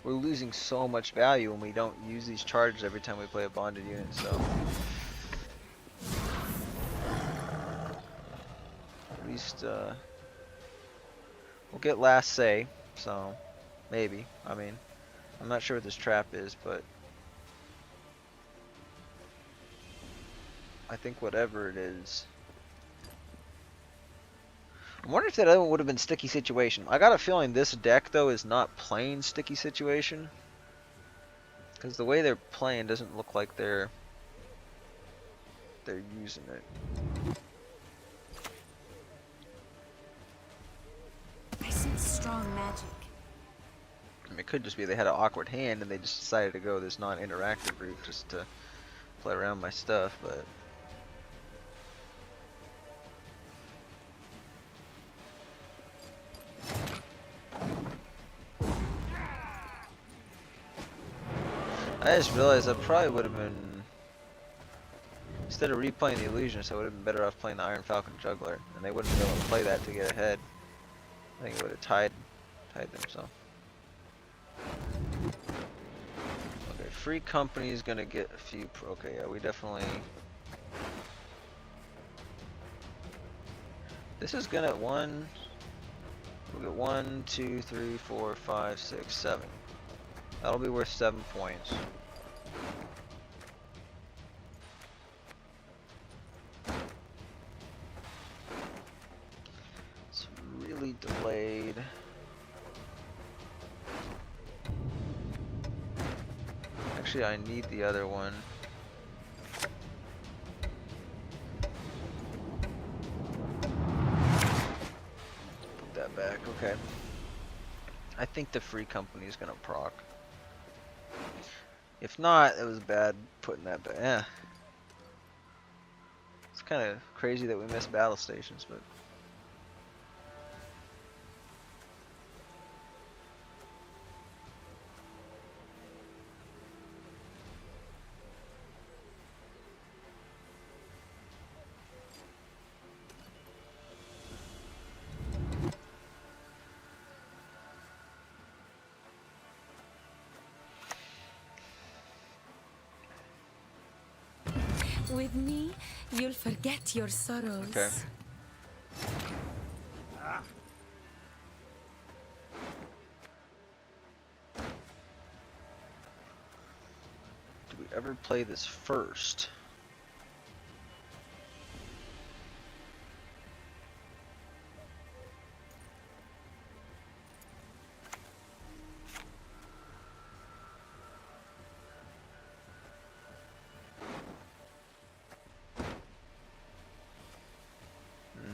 We're losing so much value when we don't use these charges every time we play a bonded unit, so. At least, we'll get last say, so, maybe. I mean, I'm not sure what this trap is, but I think whatever it is. I wonder if that other one would have been sticky situation. I got a feeling this deck though is not playing sticky situation, because the way they're playing doesn't look like they're using it. I sense strong magic. I mean, it could just be they had an awkward hand and they just decided to go this non-interactive route just to play around my stuff, but. I just realized I probably would have been, instead of replaying the Illusionist, I would have been better off playing the Iron Falcon Juggler, and they wouldn't be able to play that to get ahead. I think it would have tied them, so. Okay, free company is gonna get a few. Okay, yeah, we definitely. This is gonna one. We'll get 1, 2, 3, 4, 5, 6, 7. That'll be worth 7 points. It's really delayed. Actually, I need the other one. Put that back, okay. I think the free company is gonna proc. If not, it was bad putting that back. Yeah. It's kind of crazy that we missed battle stations, but. With me, you'll forget your sorrows. Okay. Do we ever play this first?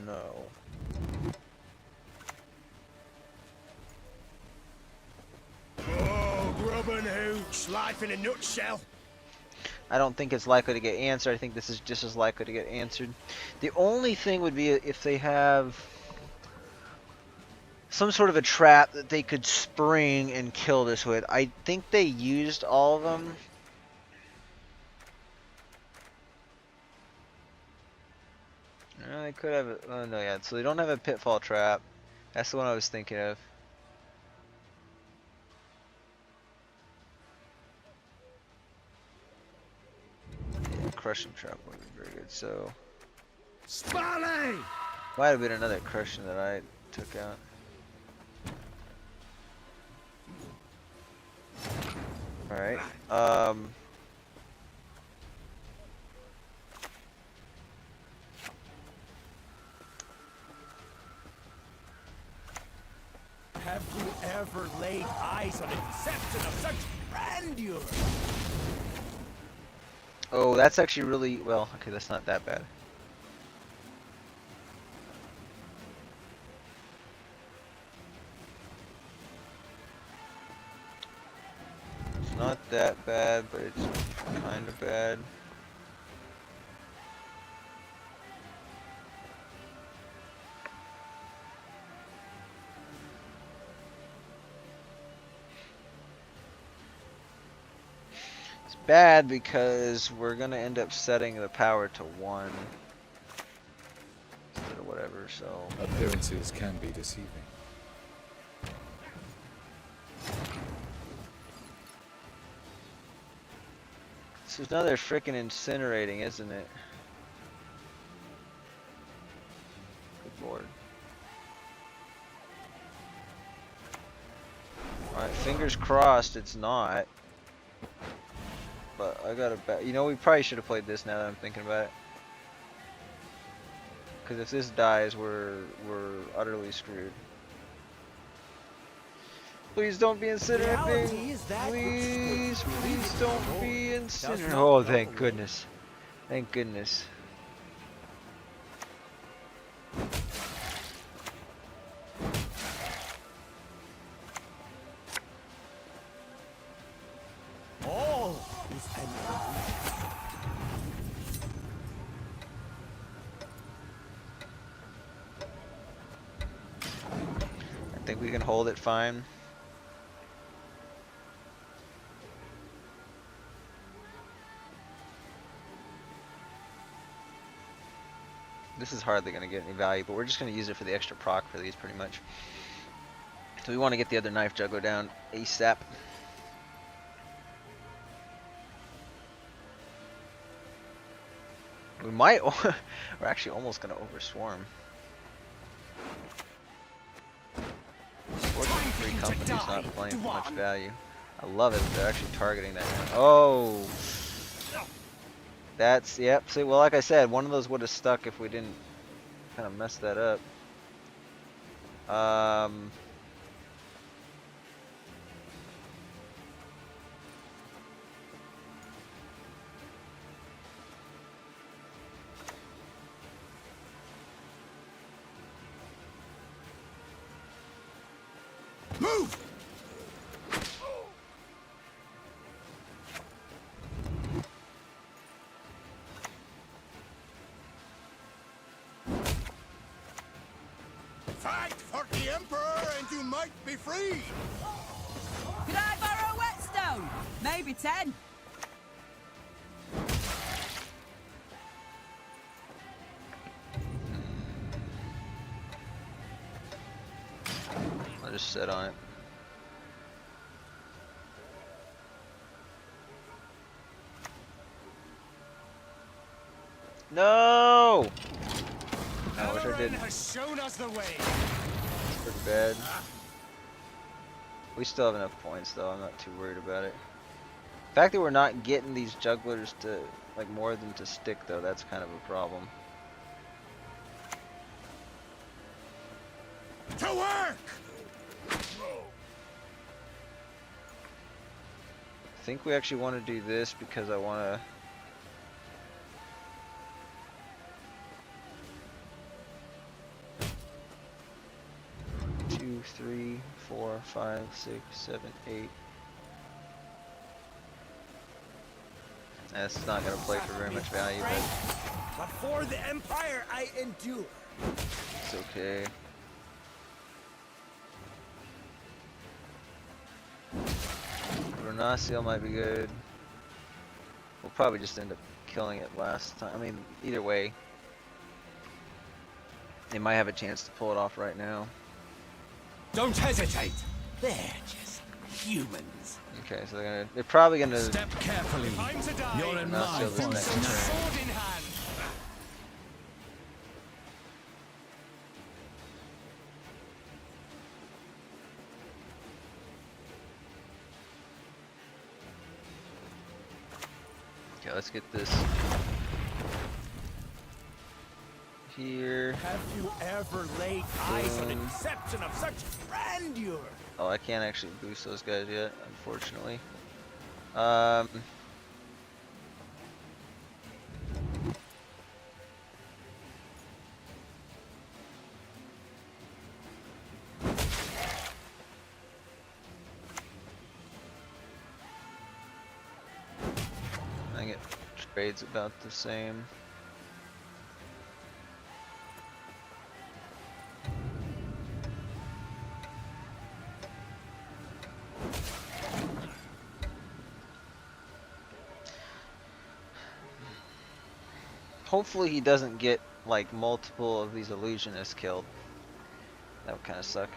No. Oh, grub and hooch, life in a nutshell. I don't think it's likely to get answered. I think this is just as likely to get answered. The only thing would be if they have some sort of a trap that they could spring and kill this with. I think they used all of them. They could have. Oh no, yeah. So they don't have a pitfall trap. That's the one I was thinking of. Yeah, crushing trap would be very good. So. Spally! Might have been another crushing that I took out. All right. Have you ever laid eyes on a deception of such grandeur? Oh, that's actually really well. Okay, that's not that bad. It's not that bad, but it's kind of bad. Bad because we're gonna end up setting the power to 1 instead of whatever, so appearances can be deceiving. This is another freaking incinerating, isn't it? Good lord. Alright, fingers crossed it's not. But I got a bet. You know, we probably should have played this now that I'm thinking about it. Because if this dies, we're utterly screwed. Please don't be incinerating. Please, please don't be incinerating. Oh, thank goodness. Thank goodness. I think we can hold it fine. This is hardly going to get any value, but we're just going to use it for the extra proc for these pretty much. So we want to get the other knife juggler down ASAP. We might, we're actually almost going to overswarm. Fortunately, free company's not playing for much value. I love it, they're actually targeting that now. Oh! That's, yep, see, well, like I said, one of those would have stuck if we didn't kind of mess that up. Move! Fight for the Emperor and you might be free! Could I borrow a whetstone? Maybe 10. I'll just sit on it. No! I wish I didn't. Has shown us the way. It's pretty bad. We still have enough points though, I'm not too worried about it. The fact that we're not getting these jugglers to, like, more than to stick though, that's kind of a problem. To work! I think we actually want to do this because I want to... 2, 3, 4, 5, 6, 7, 8. That's not going to play for very much value, But for the Empire, I endure. it's okay. Renacio might be good. We'll probably just end up killing it last time. I mean, either way, they might have a chance to pull it off right now. Don't hesitate. They're just humans. Okay, so they're probably gonna Step carefully. Time to die. You're in Not my so this forest next now. turn. Sword in hand. Okay, let's get this here. Have you ever laid eyes on the deception of such grandeur? Oh, I can't actually boost those guys yet, unfortunately. I think it trades about the same. Hopefully he doesn't get like multiple of these illusionists killed. That would kind of suck.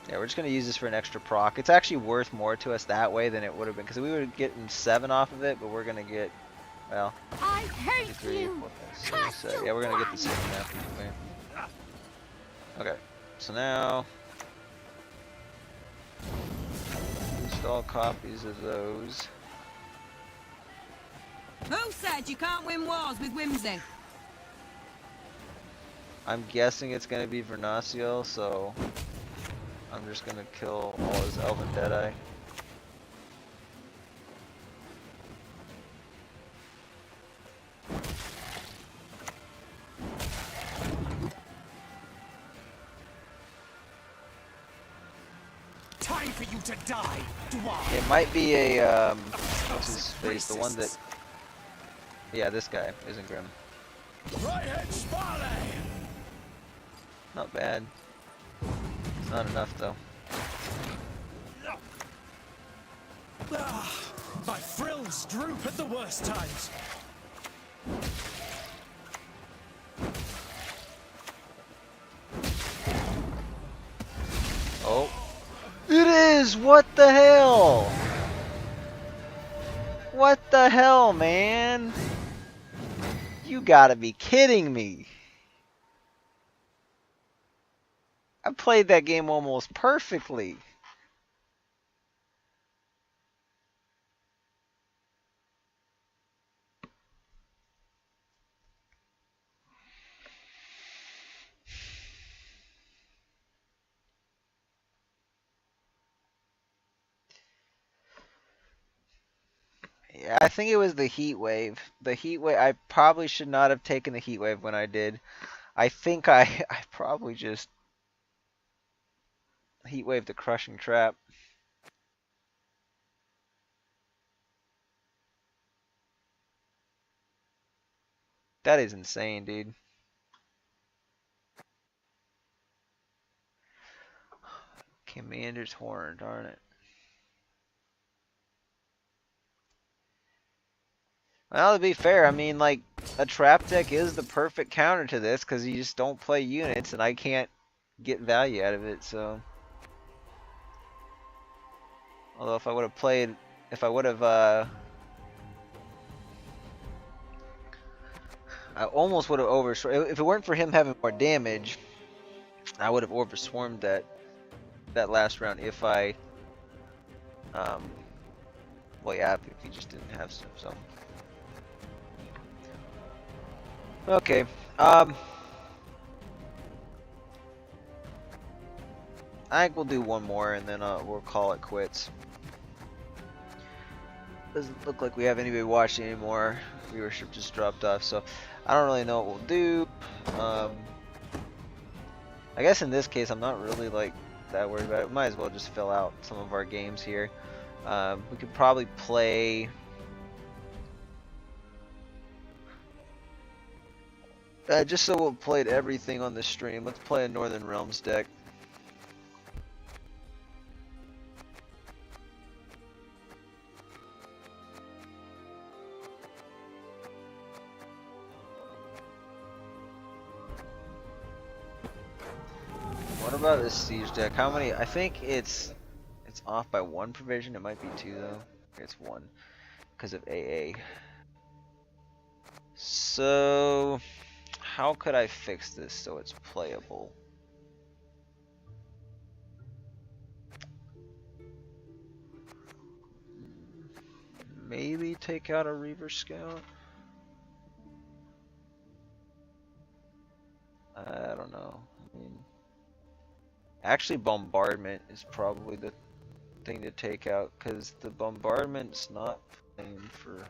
Yeah, we're just going to use this for an extra proc. It's actually worth more to us that way than it would have been, because we would have gotten 7 off of it, but we're going to get, well, I hate 2, 3, you. 4, 5, 6, 7. Yeah, we're going to get the 6 now. Okay, so now, install copies of those. Who said you can't win wars with whimsy? I'm guessing it's going to be Vernacio, so I'm just going to kill all his Elven Deadeye. Time for you to die, dwarf. It might be a, what's his face, the one that, yeah, this guy, isn't Grim. Right-head Sparley! Not bad. It's not enough though. My frills droop at the worst times. is? What the hell? What the hell, man? You gotta be kidding me. I played that game almost perfectly. Yeah, I think it was the heat wave. The heat wave. I probably should not have taken the heat wave when I did. I think I probably just heat wave the crushing trap. That is insane, dude. Commander's Horn, darn it. Well, to be fair, I mean, like, a trap deck is the perfect counter to this because you just don't play units and I can't get value out of it, so. Although if I would have played, if I would have, I almost would have overswarmed. If it weren't for him having more damage, I would have overswarmed that last round if I, well, yeah, if he just didn't have stuff, so. Okay, I think we'll do one more and then we'll call it quits. Doesn't look like we have anybody watching anymore. Viewership just dropped off, so I don't really know what we'll do. I guess in this case, I'm not really like that worried about it. We might as well just fill out some of our games here. We could probably play. Just so we'll play everything on the stream, let's play a Northern Realms deck. What about this siege deck? How many? I think it's off by one provision. It might be two though. It's one because of AA. So how could I fix this so it's playable? Maybe take out a Reaver Scout? I don't know. I mean, actually Bombardment is probably the thing to take out because the Bombardment's not playing for...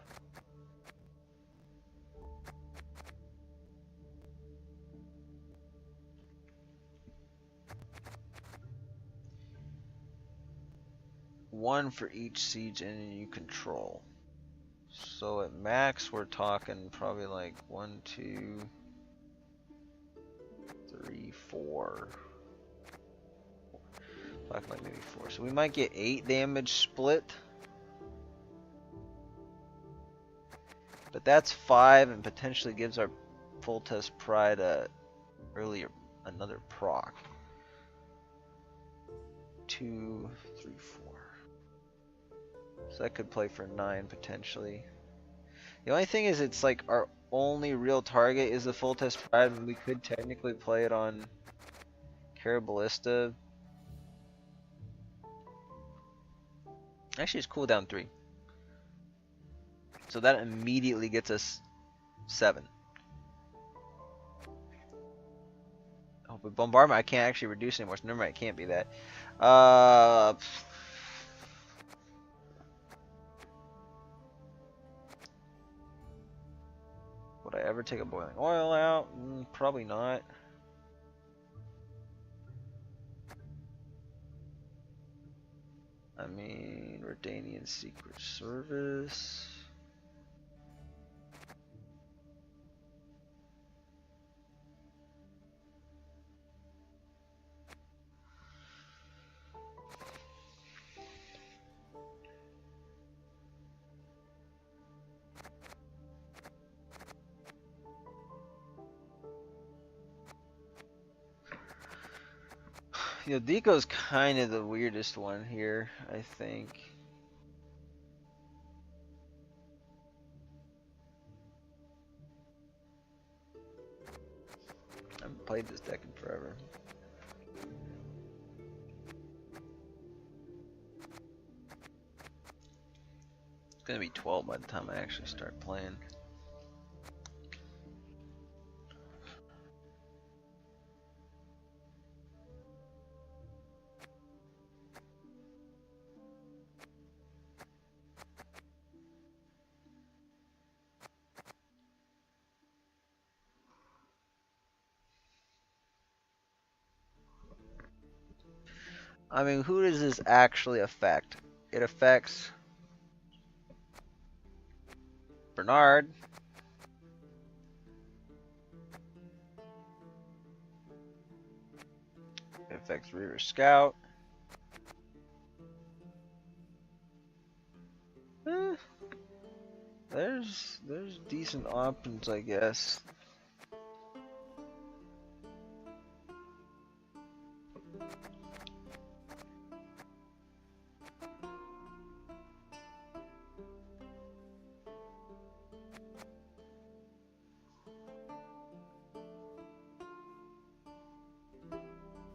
one for each siege engine you control. So at max we're talking probably like 1, 2, 3, 4. Like maybe 4. So we might get 8 damage split. But that's 5 and potentially gives our full test pride earlier another proc. 2, 3, 4. So that could play for 9 potentially. The only thing is it's like our only real target is the full test pride, and we could technically play it on Caraballista. Actually it's cooldown 3. So that immediately gets us 7. Oh, but bombardment I can't actually reduce anymore, so never mind, it can't be that. Would I ever take a boiling oil out? Probably not. I mean, Redanian Secret Service. You know, Deco's kind of the weirdest one here, I think. I haven't played this deck in forever. It's gonna be 12 by the time I actually start playing. I mean, who does this actually affect? It affects Bernard. It affects Reaver Scout. There's decent options, I guess.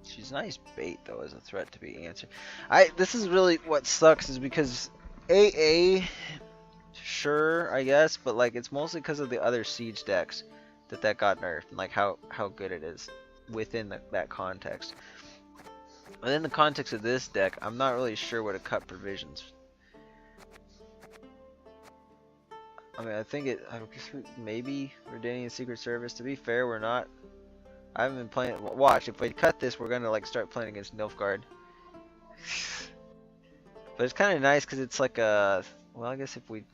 She's nice bait though as a threat to be answered. This is really what sucks is because AA, sure I guess, but like it's mostly because of the other siege decks that got nerfed and like how good it is within that context. Within the context of this deck, I'm not really sure where to cut provisions. I mean, I guess maybe Redanian Secret Service. To be fair, we're not. I haven't been playing. Watch, if we cut this, we're gonna like start playing against Nilfgaard. But it's kind of nice because it's like a. Well, I guess if we.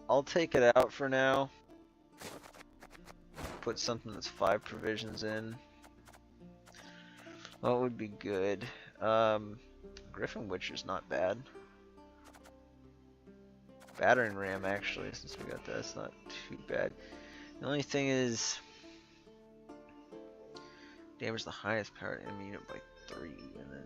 I'll take it out for now. Put something that's 5 provisions in. What would be good? Griffin Witcher's not bad. Battering Ram, actually, since we got that, it's not too bad. The only thing is, damage the highest powered enemy unit by 3, and then.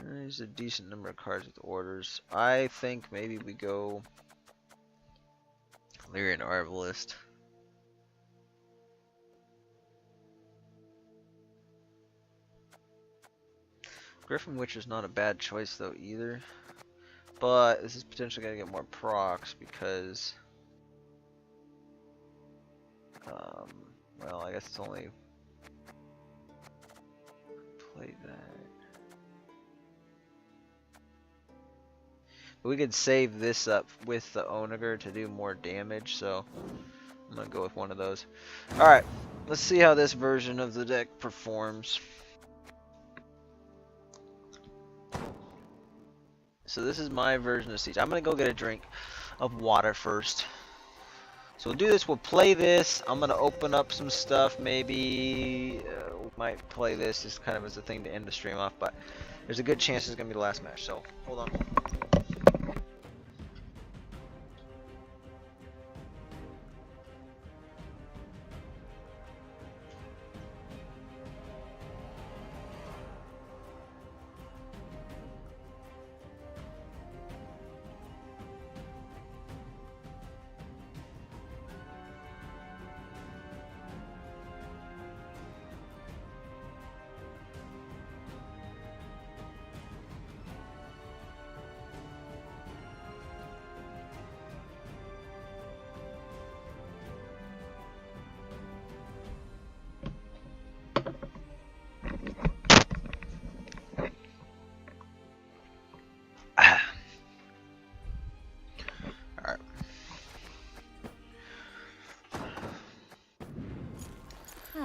There's a decent number of cards with orders. I think maybe we go Lyrian Arbalist. Griffin Witcher's not a bad choice though either. But this is potentially gonna get more procs because well, I guess it's only play that. We could save this up with the Onager to do more damage, so I'm gonna go with one of those. Alright, let's see how this version of the deck performs. So this is my version of Siege. I'm gonna go get a drink of water first. So we'll do this, we'll play this. I'm gonna open up some stuff, maybe we might play this just kind of as a thing to end the stream off, but there's a good chance it's gonna be the last match, so hold on.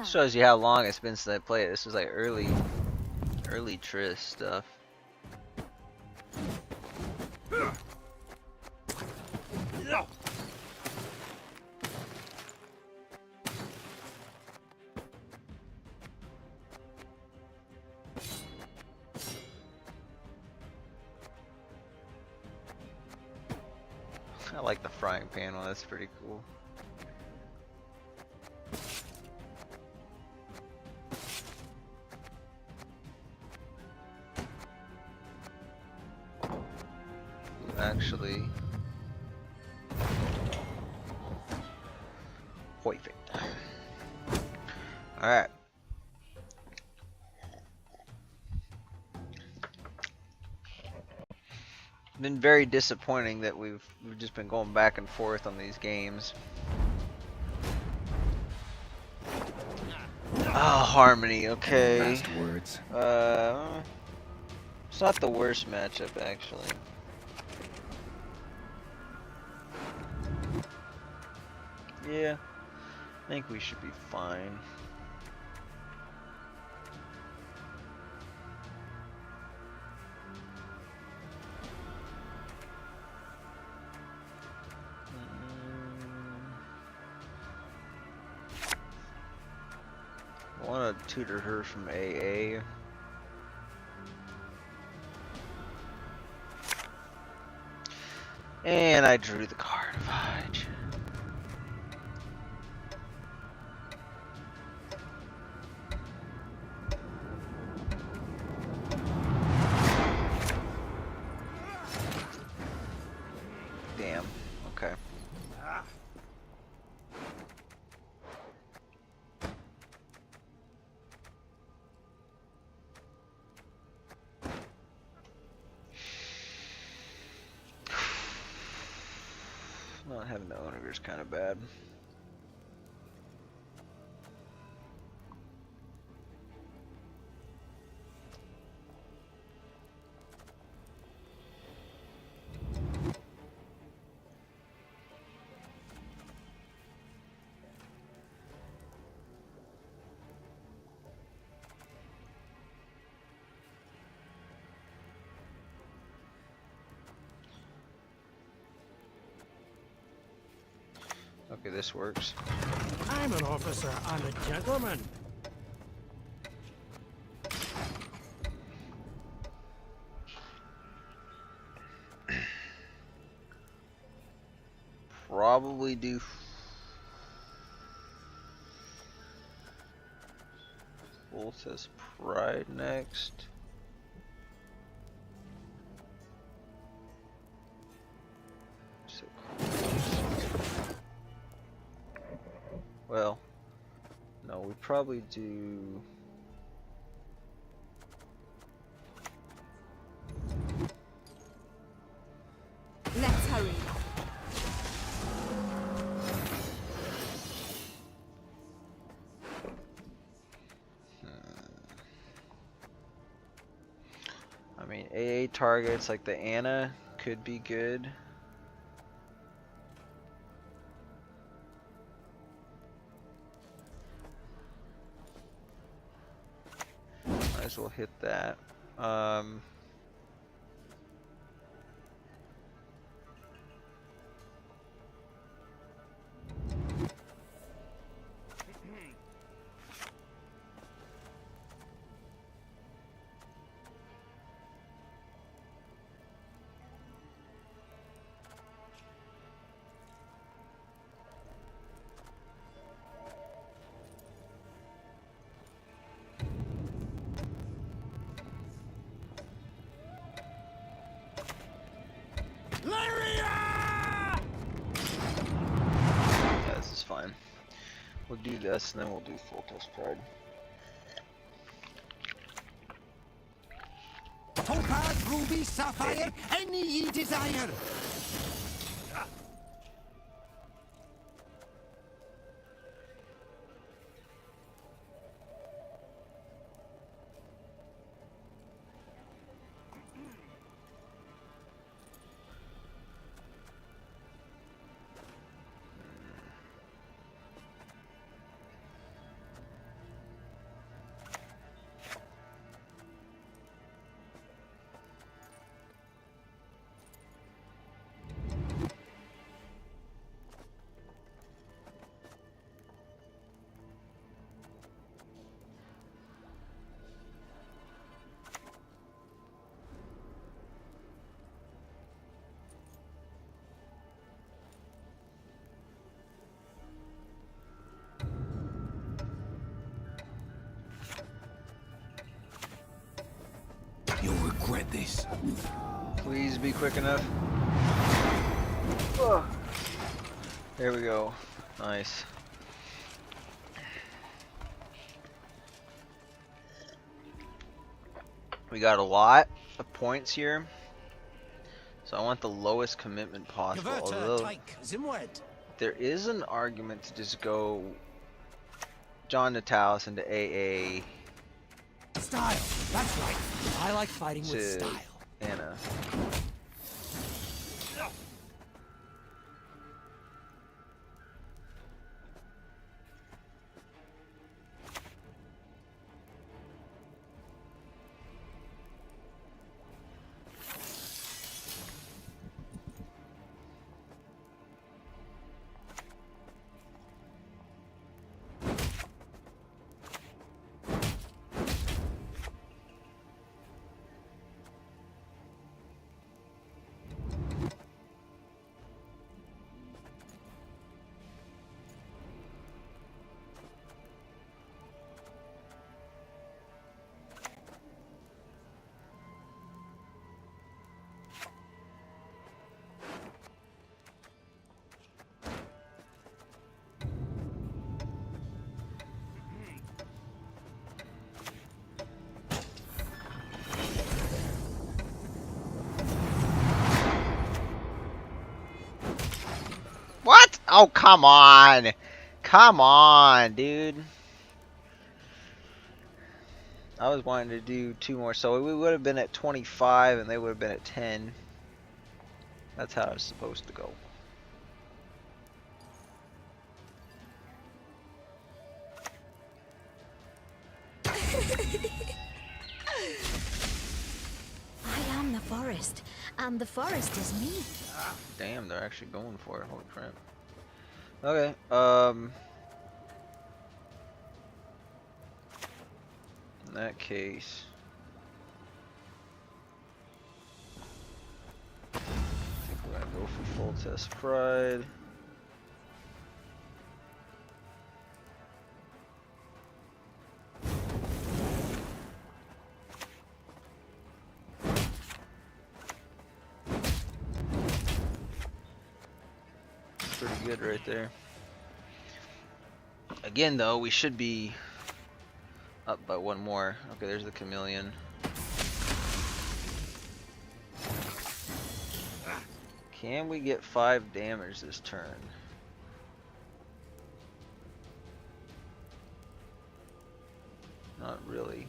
Shows you how long it's been since I played it. This was like early Early Triss stuff. I like the frying pan one, that's pretty cool. Actually, perfect. All right. Been very disappointing that we've just been going back and forth on these games. Oh, Harmony, okay. Last words. It's not the worst matchup actually. Yeah, I think we should be fine. I want to tutor her from AA. And I drew the card fudge. Damn. Okay. Not having the owner is kind of bad. Okay, this works. I'm an officer and a gentleman. Probably do Volta's Pride next. So well, no, we probably do. Let's hurry. I mean, AA targets like the Anna could be good. Might as well hit that. Yeah, this is fine. We'll do this and then we'll do full test pride. Topaz, ruby, sapphire, any ye desire. regret this. Please be quick enough. There we go. Nice. We got a lot of points here. So I want the lowest commitment possible. Although there is an argument to just go John Natalis into AA. Style. That's right. I like fighting with To style. Anna. What? Oh, come on. Come on, dude. I was wanting to do 2 more, so we would have been at 25 and they would have been at 10. That's how it's supposed to go. I am the forest, and the forest is me. Damn, they're actually going for it. Holy crap. Okay, in that case, I think we're gonna go for full test pride. Pretty good right there. Again though, we should be up by 1 more. Okay, there's the chameleon. Can we get 5 damage this turn? Not really.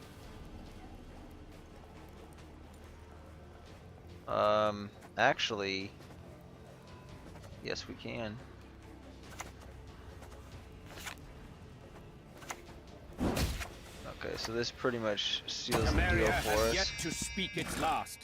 Actually, yes we can. Okay, so this pretty much seals the deal for us. Yet to speak its last.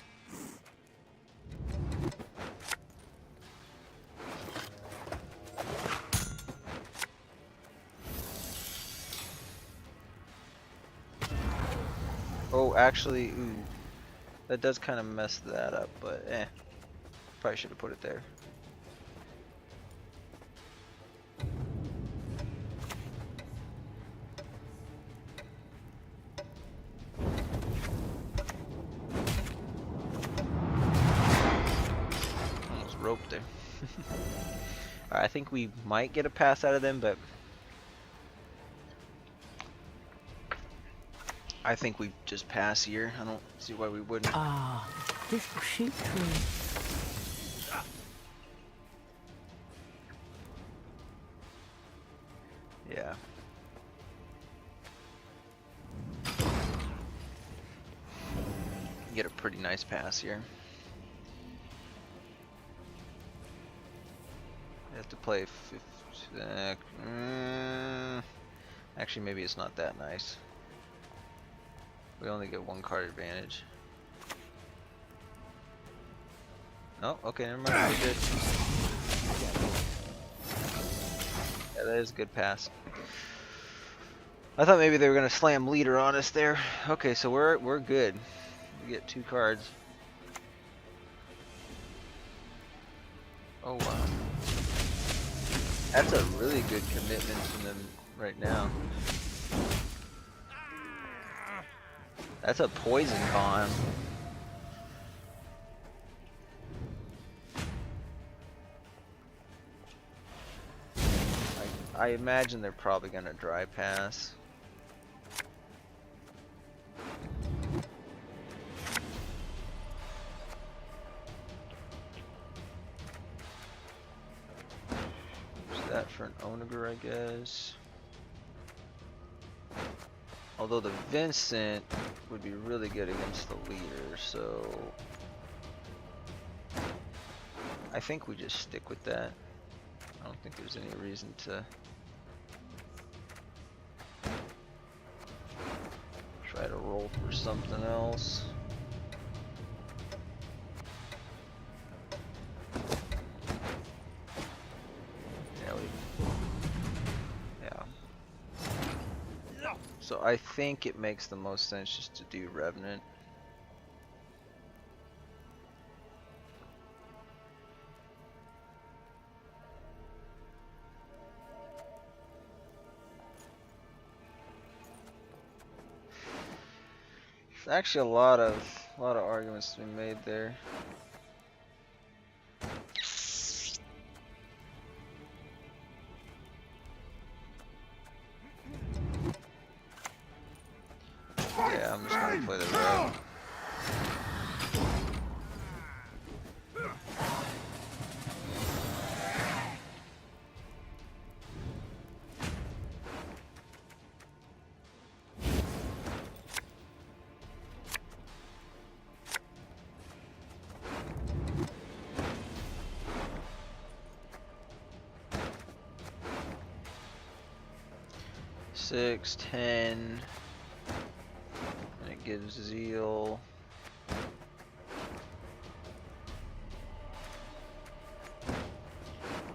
Oh, actually, ooh, that does kind of mess that up, but probably should have put it there. Almost roped there. Alright, I think we might get a pass out of them, but I think we just pass here. I don't see why we wouldn't. Ah, this will shoot through. Yeah. Get a pretty nice pass here. You have to play actually, maybe it's not that nice. We only get 1 card advantage. Oh, okay, never mind. We did. Yeah, that is a good pass. I thought maybe they were gonna slam leader on us there. Okay, so we're good. We get 2 cards. Oh wow. That's a really good commitment from them right now. That's a poison bomb. I imagine they're probably gonna dry pass. Is that for an Onager, I guess? Although the Vincent would be really good against the leader, so I think we just stick with that. I don't think there's any reason to try to roll for something else. So I think it makes the most sense just to do Revenant. There's actually a lot of arguments to be made there. Yeah, I'm just gonna play the red. Six, 10. And it gives Zeal.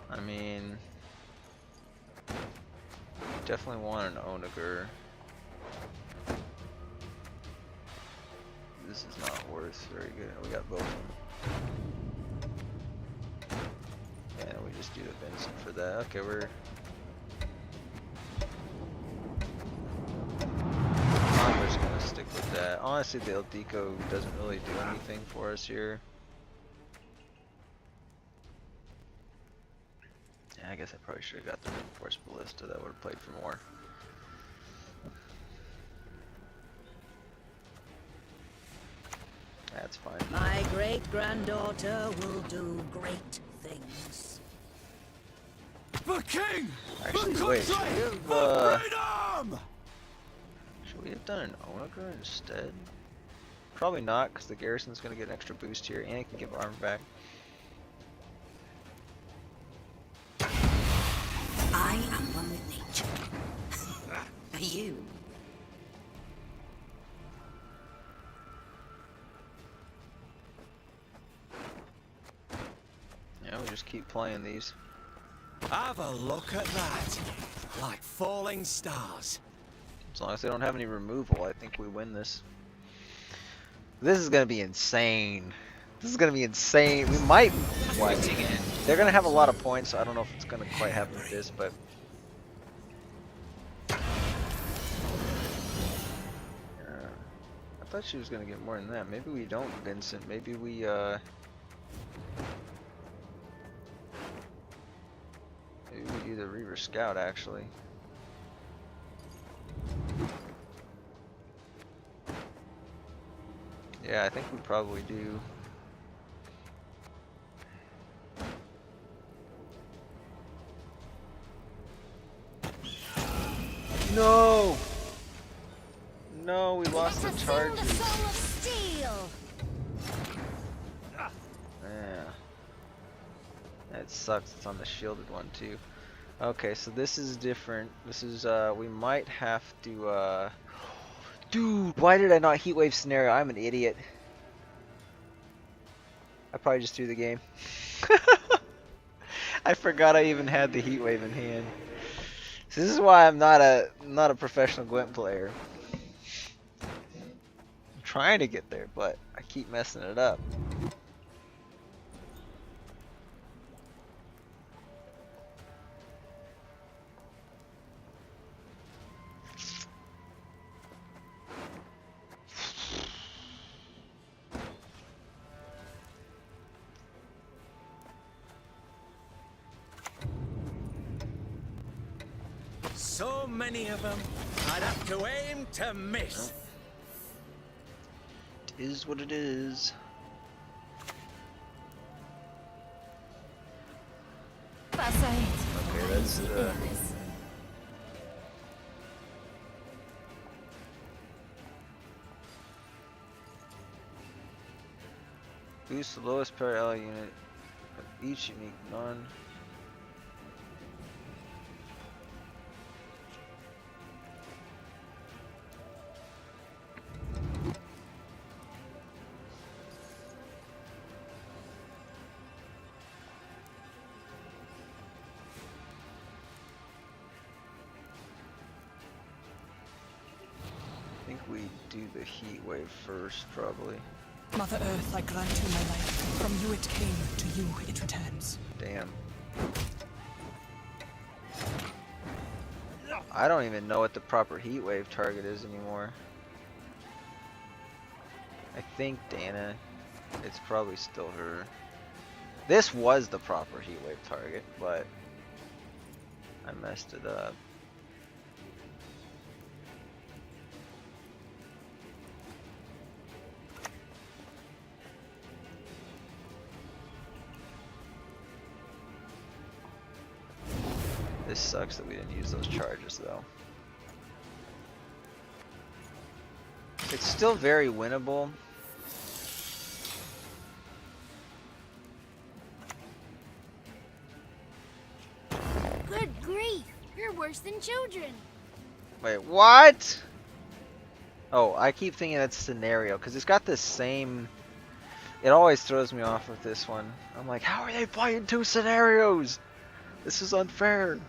I mean, definitely want an Onager. This is not worth very good. We got both of them. And we just do the Vincent for that. Okay, I'm just gonna stick with that. Honestly, the El Deco doesn't really do anything for us here. Yeah, I guess I probably should have got the Reinforced Ballista. That would have played for more. That's fine. My great-granddaughter will do great things. The king! Actually, the wait, freedom! should we have done an Onager instead? Probably not, because the garrison's going to get an extra boost here, and it can give armor back. I am one with nature. Are you? Yeah, we just keep playing these. Have a look at that. Like falling stars. As long as they don't have any removal, I think we win this. This is gonna be insane. This is gonna be insane. We might wipe again. They're gonna have a lot of points, so I don't know if it's gonna quite happen with this, but I thought she was gonna get more than that. Maybe we don't, Vincent. Maybe we do the Reaver Scout actually. Yeah, I think we probably do. No! No, we lost the charges. Yeah. That sucks, it's on the shielded one too. Okay, so this is different. This is, we might have to, Dude, why did I not Heatwave Scenario? I'm an idiot. I probably just threw the game. I forgot I even had the Heatwave in hand. So this is why I'm not a professional Gwent player. I'm trying to get there, but I keep messing it up. so many of them, I'd have to aim to miss. It is what it is. Okay, that's boost the lowest power ally unit of each unique non. I think we do the heat wave first, probably. Mother Earth, I grant you my life. From you it came, to you it returns. Damn. I don't even know what the proper heat wave target is anymore. I think Dana, it's probably still her. This was the proper heat wave target, but I messed it up. This sucks that we didn't use those charges though. It's still very winnable. Good grief! You're worse than children. Wait, what? Oh, I keep thinking that's scenario because it's got the same. It always throws me off with this one. I'm like, how are they playing two scenarios? This is unfair.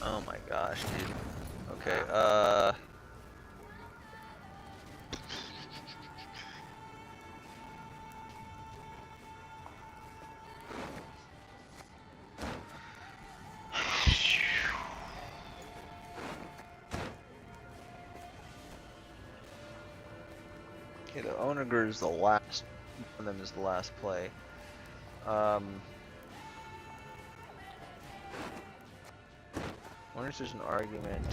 Oh my gosh, dude. Okay, okay, the Onager is the last. One of them is the last play. I wonder if there's an argument.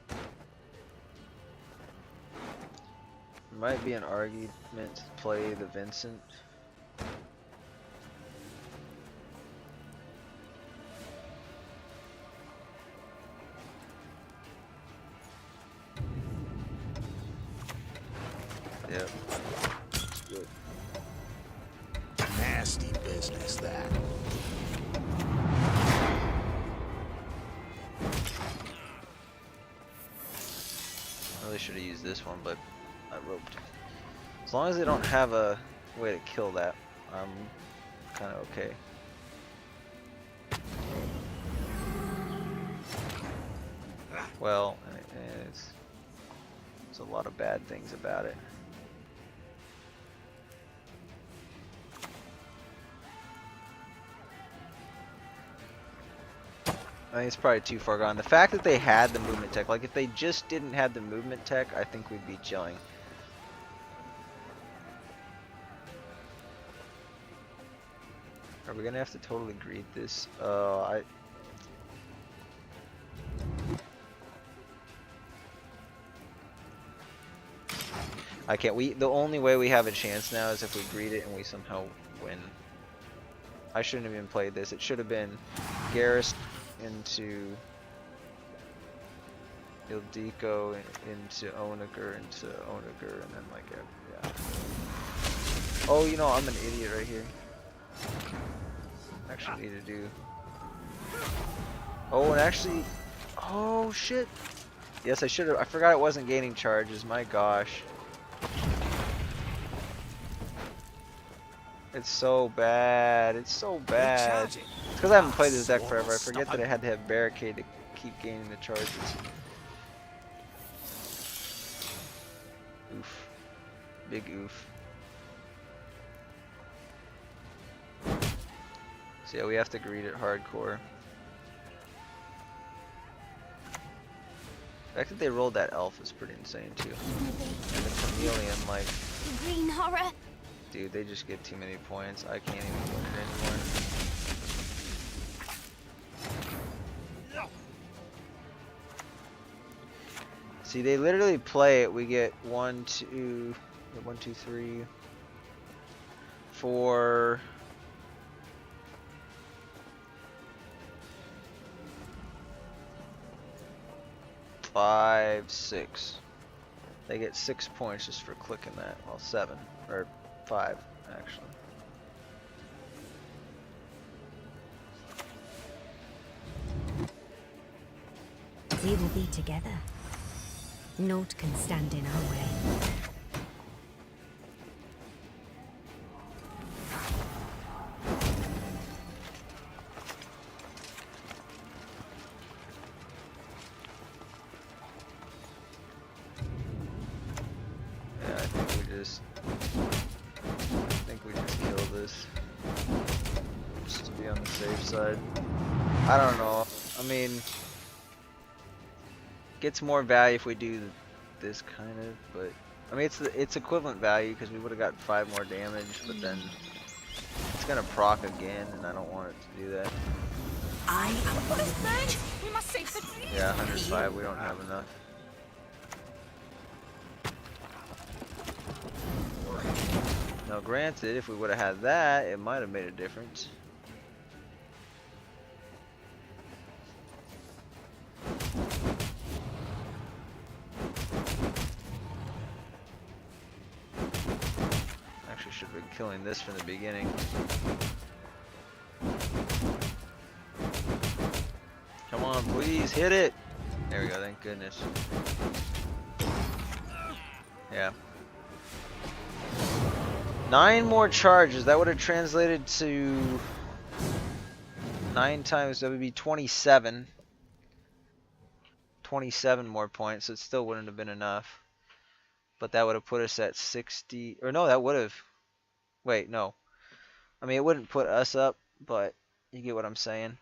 There might be an argument to play the Vincent. Yep. Good. Nasty business, that. I really should have used this one, but I roped. As long as they don't have a way to kill that, I'm kind of okay. Well, it's a lot of bad things about it. I think it's probably too far gone. The fact that they had the movement tech, like if they just didn't have the movement tech, I think we'd be chilling. Are we gonna have to totally greed this? I can't. The only way we have a chance now is if we greed it and we somehow win. I shouldn't have even played this. It should have been Garrus into Ildiko into Onager and then like yeah. Oh, you know, I'm an idiot right here. Actually need to do. Oh, and actually, oh shit. Yes, I should have. I forgot it wasn't gaining charges. My gosh. It's so bad. It's so bad. It's because I haven't played this deck forever. I forget that I had to have Barricade to keep gaining the charges. Oof. Big oof. So yeah, we have to greet it hardcore. The fact that they rolled that elf is pretty insane too. And the chameleon, like, Green horror. dude, they just get too many points. I can't even win it anymore. See, they literally play it. We get 1, 2, 3, 4. Five, 6. They get 6 points just for clicking that. Well, 7 or 5 actually. We will be together. Naught can stand in our way. Yeah, I think we just kill this. Just to be on the safe side. I don't know. I mean, gets more value if we do this kind of, but I mean it's equivalent value because we would have got 5 more damage, but then it's gonna proc again, and I don't want it to do that. I am We must save the tree. Yeah, 105. We don't have enough. Now, granted, if we would have had that, it might have made a difference. Actually, should have been killing this from the beginning. Come on, please hit it. There we go. Thank goodness. Yeah. 9 more charges. That would have translated to 9 times. That would be 27. 27 more points. So it still wouldn't have been enough. But that would have put us at 60. Or no, that would have. Wait, no. I mean, it wouldn't put us up, but you get what I'm saying.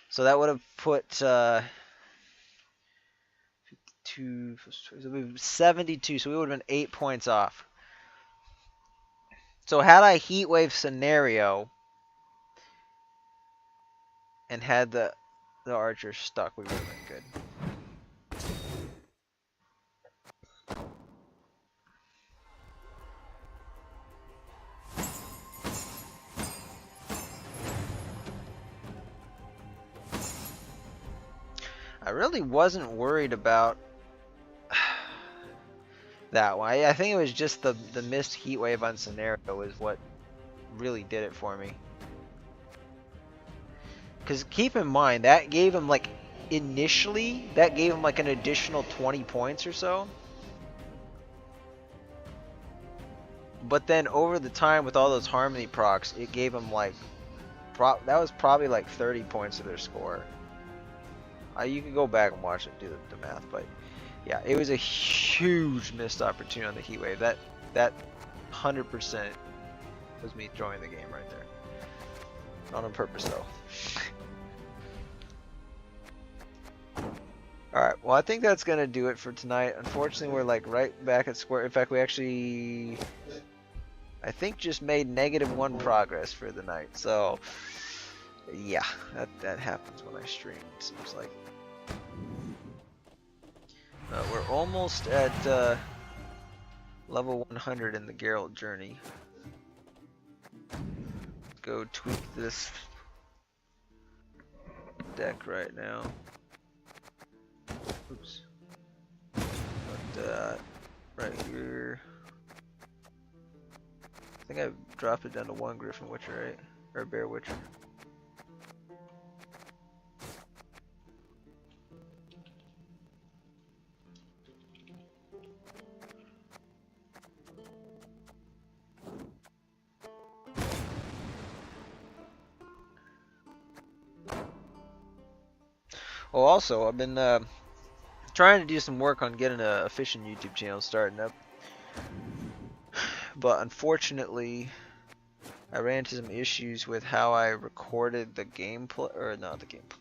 So that would have put 52, 72. So we would have been 8 points off. So had I heat wave scenario and had the archer stuck, we would have been good. I really wasn't worried about that one. I think it was just the missed heat wave on scenario is what really did it for me. Because keep in mind, that gave him like, initially, that gave him like an additional 20 points or so. But then over the time with all those harmony procs, it gave him like, that was probably like 30 points of their score. You can go back and watch it, do the math, but yeah, it was a huge missed opportunity on the heat wave. That 100% was me throwing the game right there. Not on purpose though. Alright, well I think that's gonna do it for tonight. Unfortunately, we're like right back at square. In fact, we actually, I think, just made -1 progress for the night. So yeah, that happens when I stream, it seems like. We're almost at level 100 in the Geralt journey. Go tweak this deck right now. Oops. But right here, I think I dropped it down to 1 Griffin Witcher, right? Or Bear Witcher. Oh, also, I've been trying to do some work on getting a fishing YouTube channel starting up, but unfortunately, I ran into some issues with how I recorded the gameplay, or not the gameplay,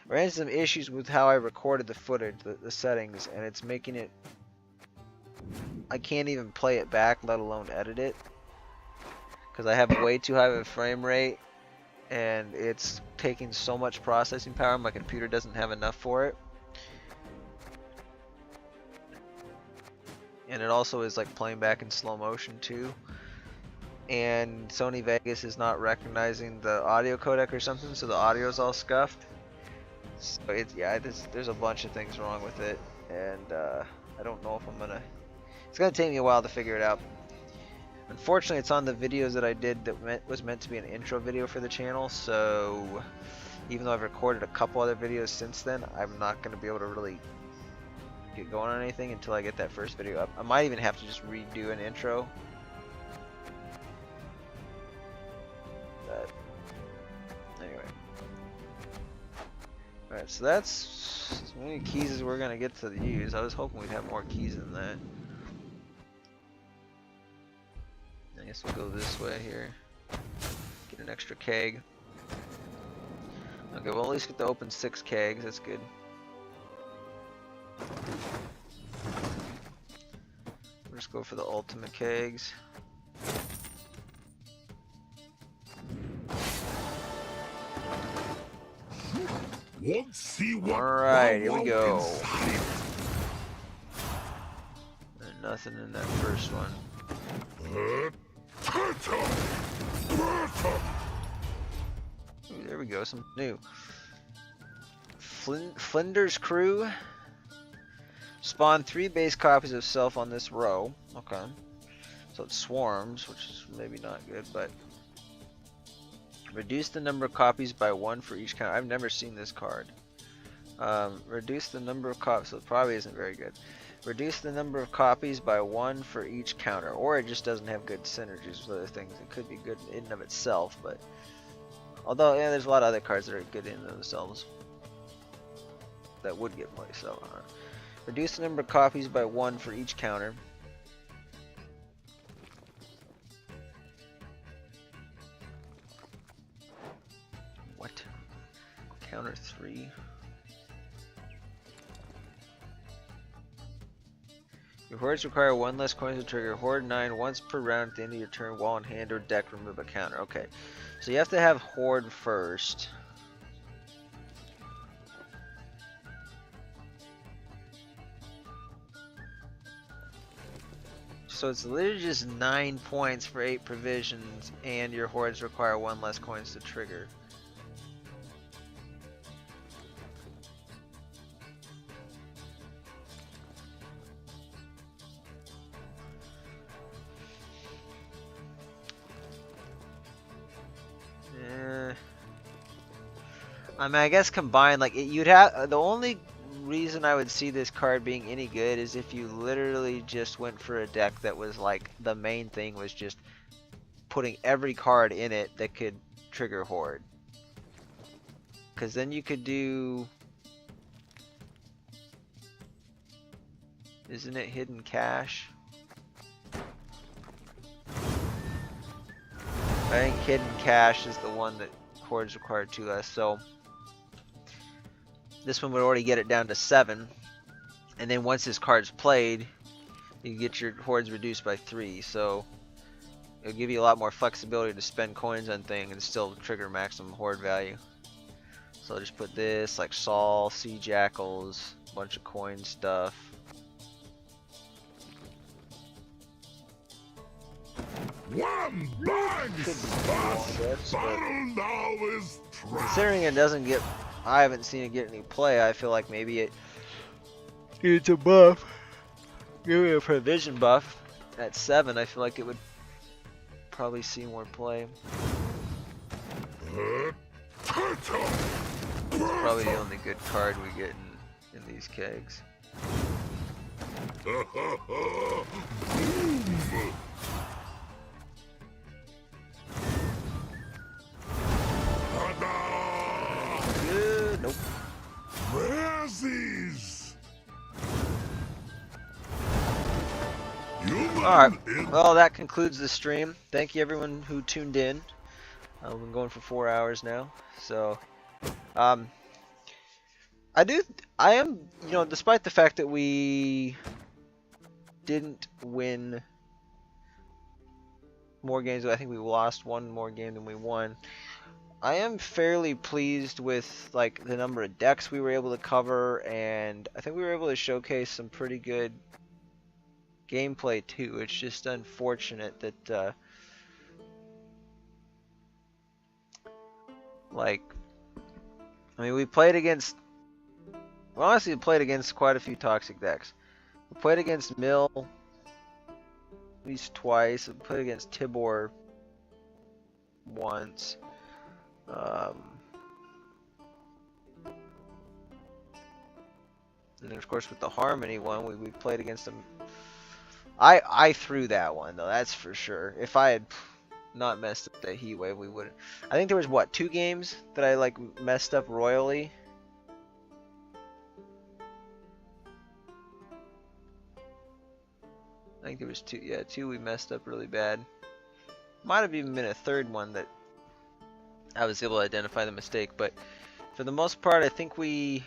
ran into some issues with how I recorded the footage, the settings, and it's making it. I can't even play it back, let alone edit it, because I have way too high of a frame rate, and it's taking so much processing power. My computer doesn't have enough for it. And it also is like playing back in slow motion too. And Sony Vegas is not recognizing the audio codec or something, so the audio is all scuffed. So it's, yeah, there's a bunch of things wrong with it, and I don't know if I'm gonna. It's gonna take me a while to figure it out. Unfortunately, it's on the videos that I did that was meant to be an intro video for the channel. So even though I've recorded a couple other videos since then, I'm not gonna be able to really get going on anything until I get that first video up. I might even have to just redo an intro. But anyway. Alright, so that's as many keys as we're gonna get to use. I was hoping we'd have more keys than that. I guess we'll go this way here. Get an extra keg. Okay, well at least get to open 6 kegs, that's good. We'll just go for the ultimate kegs. Alright, here we go. And nothing in that first one. Ooh, there we go, some new. Flinder's Crew. Spawn 3 base copies of self on this row. Okay. So it swarms, which is maybe not good, but reduce the number of copies by 1 for each count. I've never seen this card. Reduce the number of copies, so it probably isn't very good. Reduce the number of copies by 1 for each counter, or it just doesn't have good synergies with other things. It could be good in and of itself, but although yeah, there's a lot of other cards that are good in and of themselves that would get played. So reduce the number of copies by 1 for each counter. What? Counter 3. Your hordes require 1 less coins to trigger. Horde 9 once per round at the end of your turn while in hand or deck. Remove a counter. Okay. So you have to have Horde first. So it's literally just 9 points for 8 provisions, and your hordes require 1 less coins to trigger. I mean, I guess combined, like you'd have the only reason I would see this card being any good is if you literally just went for a deck that was like the main thing was just putting every card in it that could trigger Horde. Because then you could do, isn't it Hidden Cache? I think Hidden Cache is the one that hordes require 2 less, so this one would already get it down to 7, and then once this card's played, you get your hordes reduced by 3, so it'll give you a lot more flexibility to spend coins on things and still trigger maximum horde value. So I'll just put this, like Saul, Sea Jackals, a bunch of coin stuff. One bang! Battle now is considering it doesn't get, I haven't seen it get any play, I feel like maybe it needs a buff. Give it a provision buff at 7, I feel like it would probably see more play. It's probably the only good card we get in these kegs. Nope. Alright, well that concludes the stream. Thank you everyone who tuned in. We've been going for 4 hours now, so I am, you know, despite the fact that we didn't win more games, I think we lost one more game than we won. I am fairly pleased with like the number of decks we were able to cover, and I think we were able to showcase some pretty good gameplay too. It's just unfortunate that like, I mean, we honestly played against quite a few toxic decks. We played against Mill at least twice. We played against Tibor once. And then of course with the Harmony one, we played against them. I threw that one though, that's for sure. If I had not messed up that heat wave, we would. I think there was what, 2 games that I like messed up royally. I think there was 2. Yeah, 2 we messed up really bad. Might have even been a 3rd one that I was able to identify the mistake, but for the most part, I think we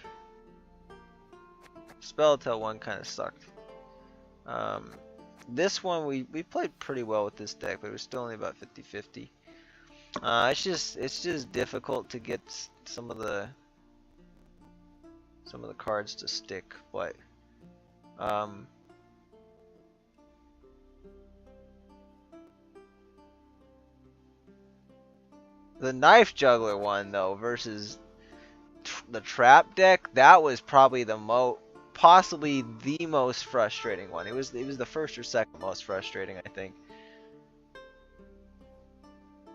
Spelltail one kind of sucked. This one we played pretty well with this deck, but it was still only about 50-50. It's just difficult to get some of the cards to stick, but the Knife Juggler one though versus the Trap deck, that was probably possibly the most frustrating one. It was the first or second most frustrating, I think.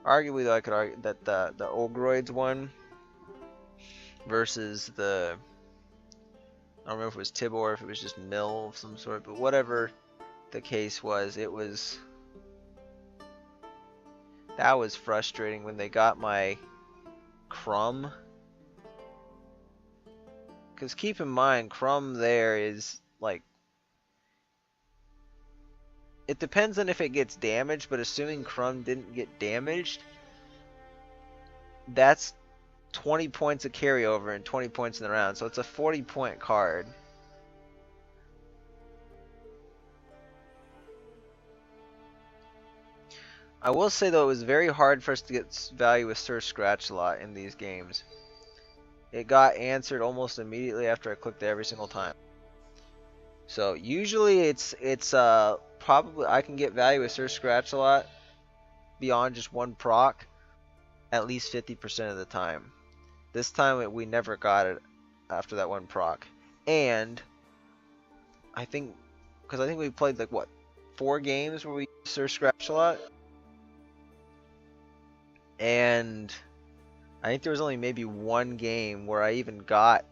Arguably though, I could argue that the Ogroids one versus the, I don't remember if it was Tibor or if it was just Mill of some sort, but whatever the case was, that was frustrating when they got my Crumb. Because keep in mind, Crumb there is like, it depends on if it gets damaged, but assuming Crumb didn't get damaged, that's 20 points of carryover and 20 points in the round, so it's a 40-point card. I will say though, it was very hard for us to get value with Sir Scratch-a-Lot in these games. It got answered almost immediately after I clicked it every single time. So usually it's probably I can get value with Sir Scratch-a-Lot beyond just one proc at least 50% of the time. This time we never got it after that one proc. And I think we played like what, 4 games where we used Sir Scratch-a-Lot, and I think there was only maybe 1 game where I even got,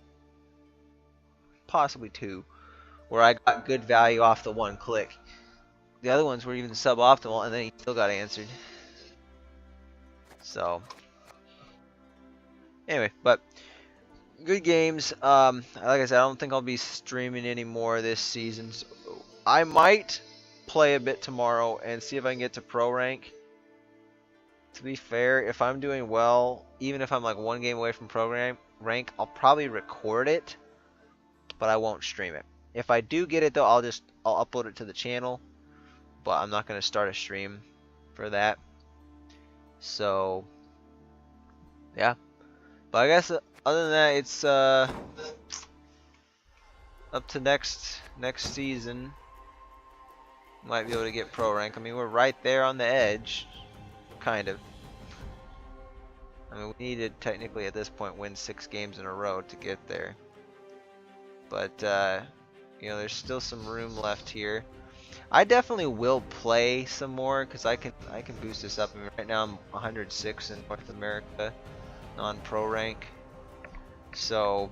possibly 2, where I got good value off the 1 click. The other ones were even suboptimal, and then he still got answered. So anyway, but good games. Like I said, I don't think I'll be streaming anymore this season. So I might play a bit tomorrow and see if I can get to pro rank. To be fair, if I'm doing well, even if I'm like 1 game away from pro rank, I'll probably record it, but I won't stream it. If I do get it though, I'll upload it to the channel, but I'm not going to start a stream for that. So yeah, but I guess other than that, it's up to next season. Might be able to get pro rank. I mean, we're right there on the edge. Kind of. I mean, we need to technically at this point win 6 games in a row to get there. But you know, there's still some room left here. I definitely will play some more because I can boost this up. I mean, right now I'm 106 in North America, non-pro rank. So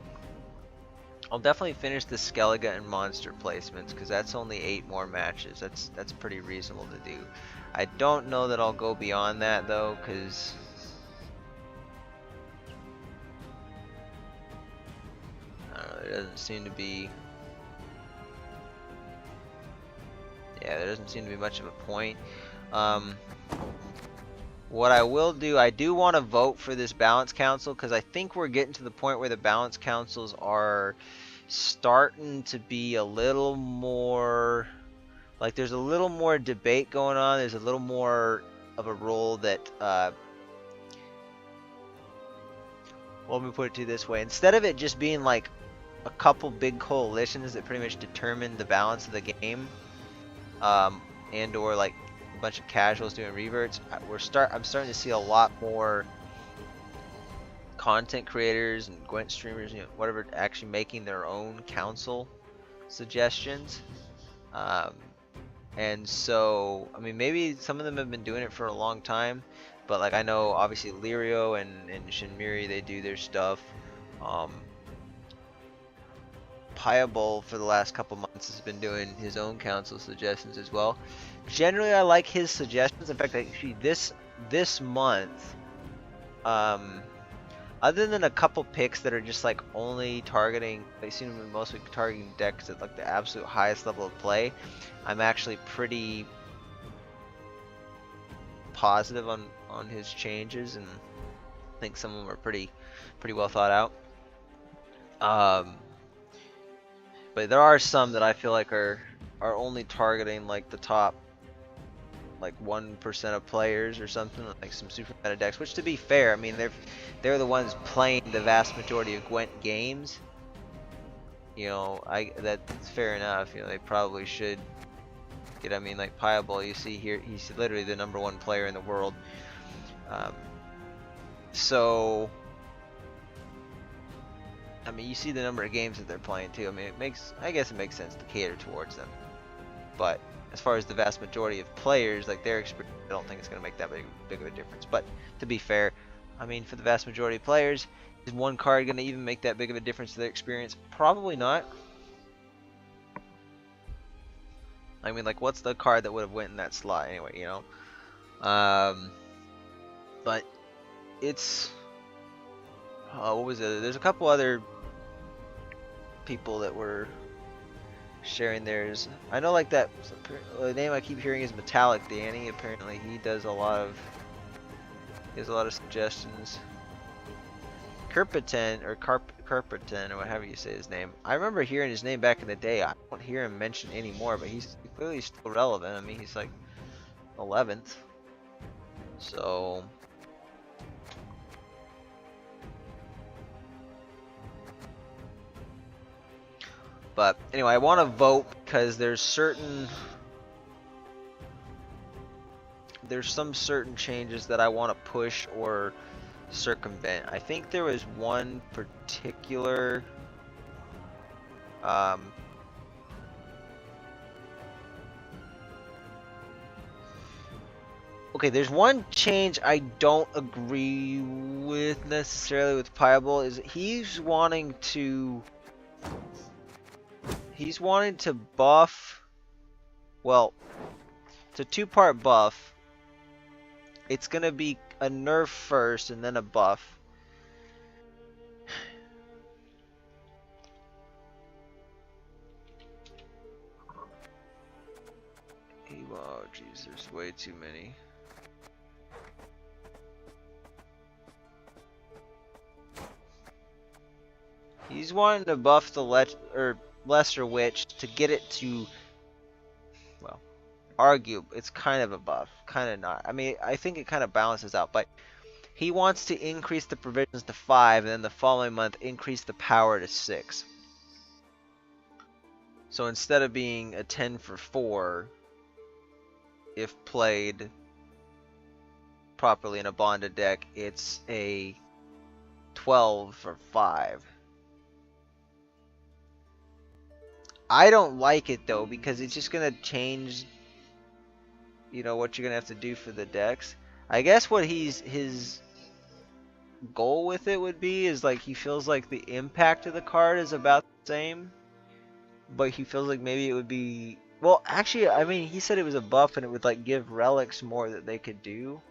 I'll definitely finish the Skellige and Monster placements because that's only 8 more matches. That's pretty reasonable to do. I don't know that I'll go beyond that though, because there doesn't seem to be. Yeah, there doesn't seem to be much of a point. What I will do, I do want to vote for this balance council because I think we're getting to the point where the balance councils are starting to be a little more, like there's a little more debate going on. There's a little more of a role that, well, let me put it to you this way. Instead of it just being like a couple big coalitions that pretty much determine the balance of the game, and or like a bunch of casuals doing reverts, I'm starting to see a lot more content creators and Gwent streamers, whatever, actually making their own council suggestions. And so, I mean, maybe some of them have been doing it for a long time, but like I know obviously Lirio and Shinmiri, they do their stuff. Piable for the last couple months has been doing his own council suggestions as well. Generally, I like his suggestions. In fact, actually, this month, other than a couple picks that are just like only targeting, they seem to be mostly targeting decks at like the absolute highest level of play, I'm actually pretty positive on his changes, and I think some of them are pretty well thought out. But there are some that I feel like are only targeting like the top like 1% of players or something, like some super meta decks, which to be fair, I mean they're the ones playing the vast majority of Gwent games. That's fair enough. They probably should get, I mean, like Piable, you see here, he's literally the #1 player in the world. So I mean, you see the number of games that they're playing too. I mean, I guess it makes sense to cater towards them. But as far as the vast majority of players, like their experience, I don't think it's going to make that big of a difference. But to be fair, I mean, for the vast majority of players, is one card going to even make that big of a difference to their experience? Probably not. I mean, like, what's the card that would have went in that slot anyway, But it's, what was it? There's a couple other people that were sharing theirs. I know, like, that the name I keep hearing is Metallic Danny. Apparently he does a lot of suggestions. Kerpeten or Carpeton or whatever you say his name. I remember hearing his name back in the day. I don't hear him mentioned anymore, but he's clearly still relevant. I mean, he's like 11th. So but anyway, I want to vote because there's some certain changes that I want to push or circumvent. I think there was one particular okay, there's one change I don't agree with necessarily with Piable, is he's wanting to buff, well, it's a 2-part buff. It's gonna be a nerf first and then a buff. Oh jeez, there's way too many. He's wanting to buff the Lesser Witch to get it to, well, argue it's kind of a buff, kind of not. I mean, I think it kind of balances out, but he wants to increase the provisions to 5 and then the following month increase the power to 6. So instead of being a 10 for 4, if played properly in a bonded deck, it's a 12 for 5. I don't like it though, because it's just gonna change, what you're gonna have to do for the decks. I guess what his goal with it would be is like he feels like the impact of the card is about the same, but he feels like maybe it would be, well, actually, I mean, he said it was a buff and it would like give relics more that they could do.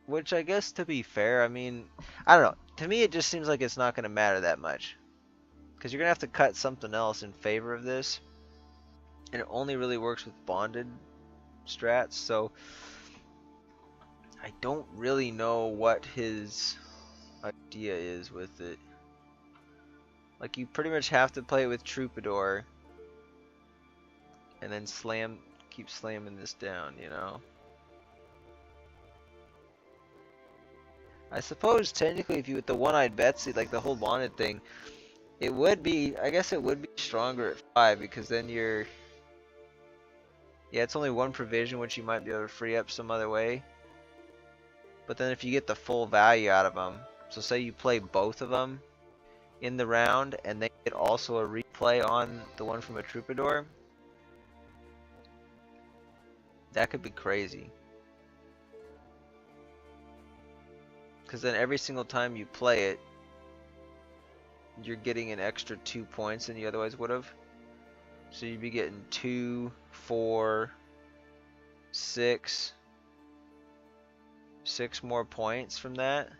Which I guess, to be fair, I mean, I don't know. To me, it just seems like it's not going to matter that much. Because you're going to have to cut something else in favor of this. and it only really works with bonded strats, so I don't really know what his idea is with it. Like, you pretty much have to play with Troubadour and then keep slamming this down, you know? I suppose technically if you with the one-eyed Betsy, like the whole bonded thing, it would be, I guess it would be stronger at 5 because then you're, yeah, it's only one provision which you might be able to free up some other way. But then if you get the full value out of them, so say you play both of them in the round and then get also a replay on the one from a Troubadour, that could be crazy. Because then every single time you play it, you're getting an extra 2 points than you otherwise would have. So you'd be getting 2, 4, 6 more points from that.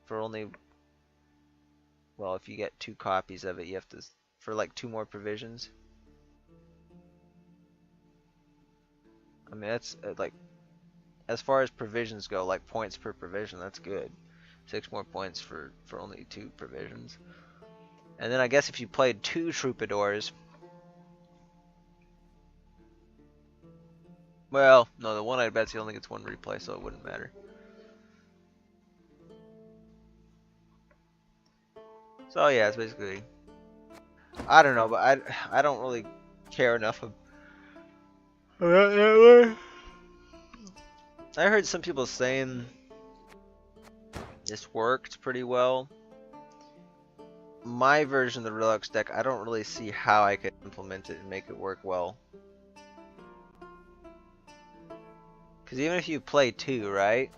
For only, well, if you get 2 copies of it, you have to, for like 2 more provisions. I mean, that's like, as far as provisions go, like points per provision, that's good. 6 more points for only 2 provisions. And then I guess if you played 2 Troubadours, well, no, the one-eyed Betsy only gets 1 replay, so it wouldn't matter. So yeah, it's basically, I don't know, but I don't really care enough about that. I heard some people saying this worked pretty well. My version of the Relux deck, I don't really see how I could implement it and make it work well. Because even if you play 2, right?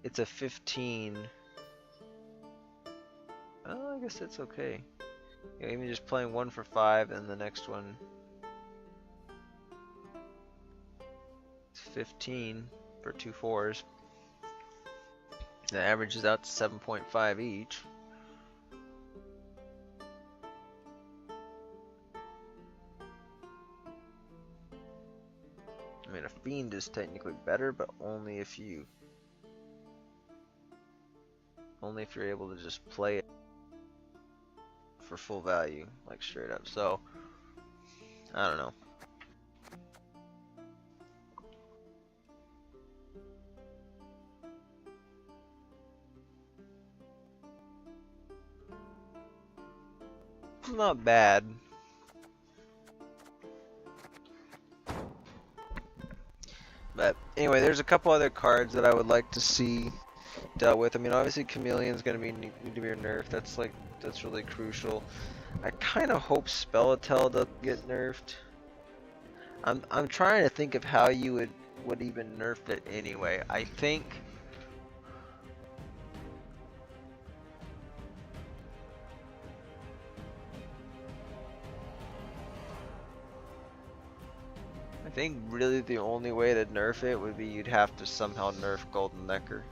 It's a 15. Oh, I guess that's okay. Yeah, even just playing 1 for 5 and the next one, it's 15 for 2 4s. The average is out to 7.5 each. I mean, a Fiend is technically better, but only if you're able to just play it for full value, like straight up. So, I don't know. It's not bad. But anyway, there's a couple other cards that I would like to see dealt with. I mean, obviously Chameleon's gonna need to be nerfed. That's really crucial. I kind of hope Spellitel doesn't get nerfed. I'm trying to think of how you would even nerf it anyway. I think really the only way to nerf it would be you'd have to somehow nerf Golden Necker.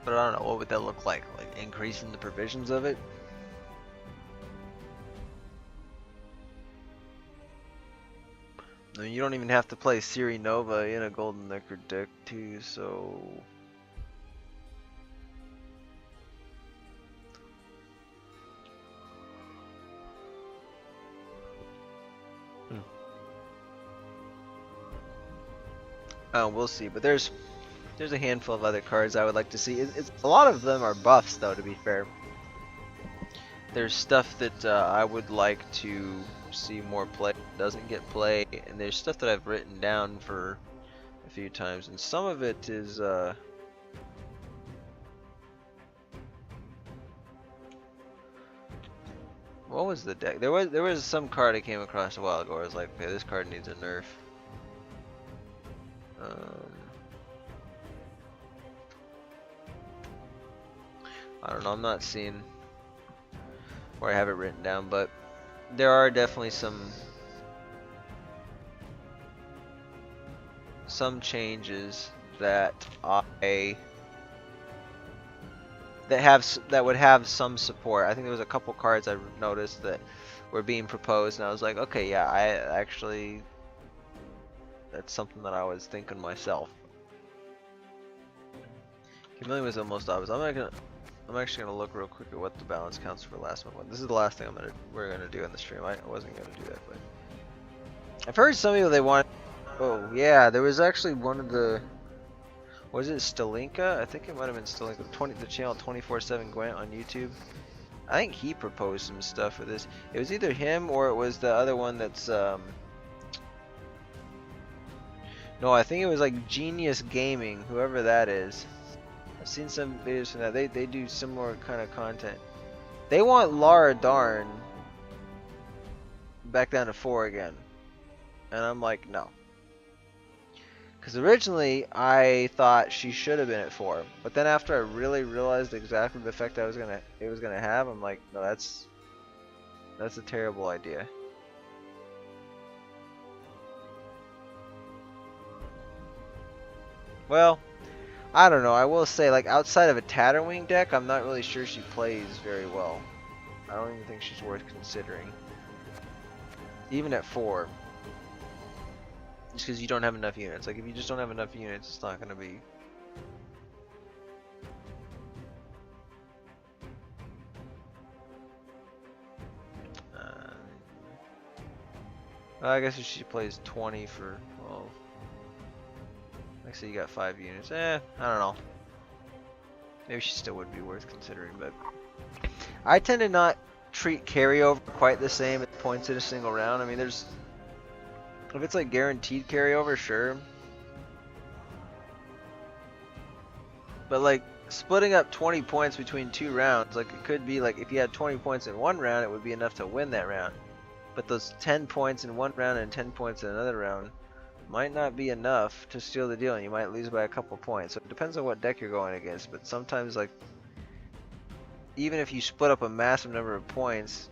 But I don't know, what would that look like? Like increasing the provisions of it? I mean, you don't even have to play Siri Nova in a Golden Necker deck too, so... we'll see, but there's a handful of other cards I would like to see. A lot of them are buffs, though, to be fair. There's stuff that I would like to see more play, doesn't get play, and there's stuff that I've written down for a few times, and some of it is what was the deck? There was some card I came across a while ago where I was like, okay, this card needs a nerf. I don't know, I'm not seeing where I have it written down, but there are definitely some some changes that that would have some support. I think there was a couple cards I noticed that were being proposed, and I was like, okay, yeah, I actually, that's something that I was thinking myself. Chameleon was the most obvious. I'm actually gonna look real quick at what the balance counts for last month. This is the last thing we're gonna do in the stream. I wasn't gonna do that, but I've heard some people they want. Oh yeah, there was actually one of the. Was it Stalinka? I think it might have been Stalinka. The channel 24/7 Gwent on YouTube. I think he proposed some stuff for this. It was either him or it was the other one that's no, I think it was like Genius Gaming, whoever that is. I've seen some videos from that. They do similar kind of content. They want Lara Darn back down to 4 again. And I'm like, no. Because originally I thought she should have been at 4, but then after I really realized exactly the effect it was gonna have, I'm like, no, that's a terrible idea. Well, I don't know. I will say, like, outside of a Tatterwing deck, I'm not really sure she plays very well. I don't even think she's worth considering, even at 4. Just because you don't have enough units. Like, if you just don't have enough units, it's not going to be... well, I guess if she plays 20 for... well... like I said, you got 5 units. I don't know. Maybe she still would be worth considering, but... I tend to not treat carryover quite the same at points in a single round. I mean, there's... if it's like guaranteed carryover, sure. But like splitting up 20 points between 2 rounds, like it could be like if you had 20 points in one round, it would be enough to win that round. But those 10 points in one round and 10 points in another round might not be enough to steal the deal, and you might lose by a couple points. So it depends on what deck you're going against. But sometimes, like, even if you split up a massive number of points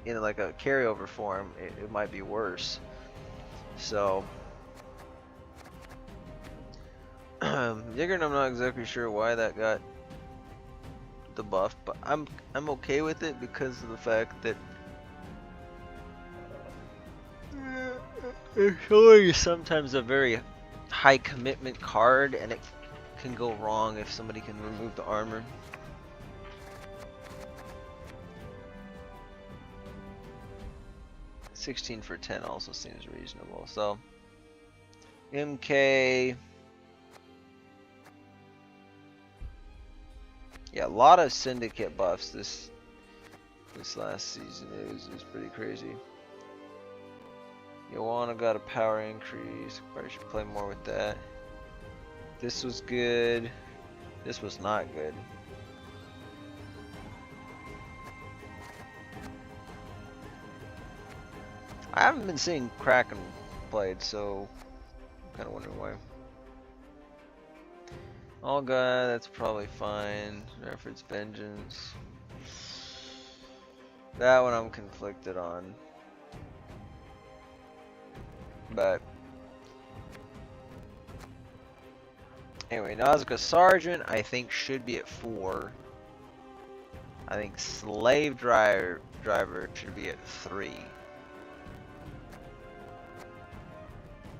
in like a carryover form, it might be worse. So Yigert, I'm not exactly sure why that got the buff, but I'm okay with it because of the fact that Showing is sometimes a very high commitment card, and it can go wrong if somebody can remove the armor. $16 for 10 also seems reasonable. So MK, yeah, a lot of syndicate buffs this last season. It was pretty crazy. Joanna got a power increase. Probably should play more with that. This was good. This was not good. I haven't been seeing Kraken played, so I'm kind of wondering why. Olga, that's probably fine. Reference Vengeance. That one I'm conflicted on. But anyway, Nausicaa Sergeant I think should be at 4. I think Slave Driver should be at 3.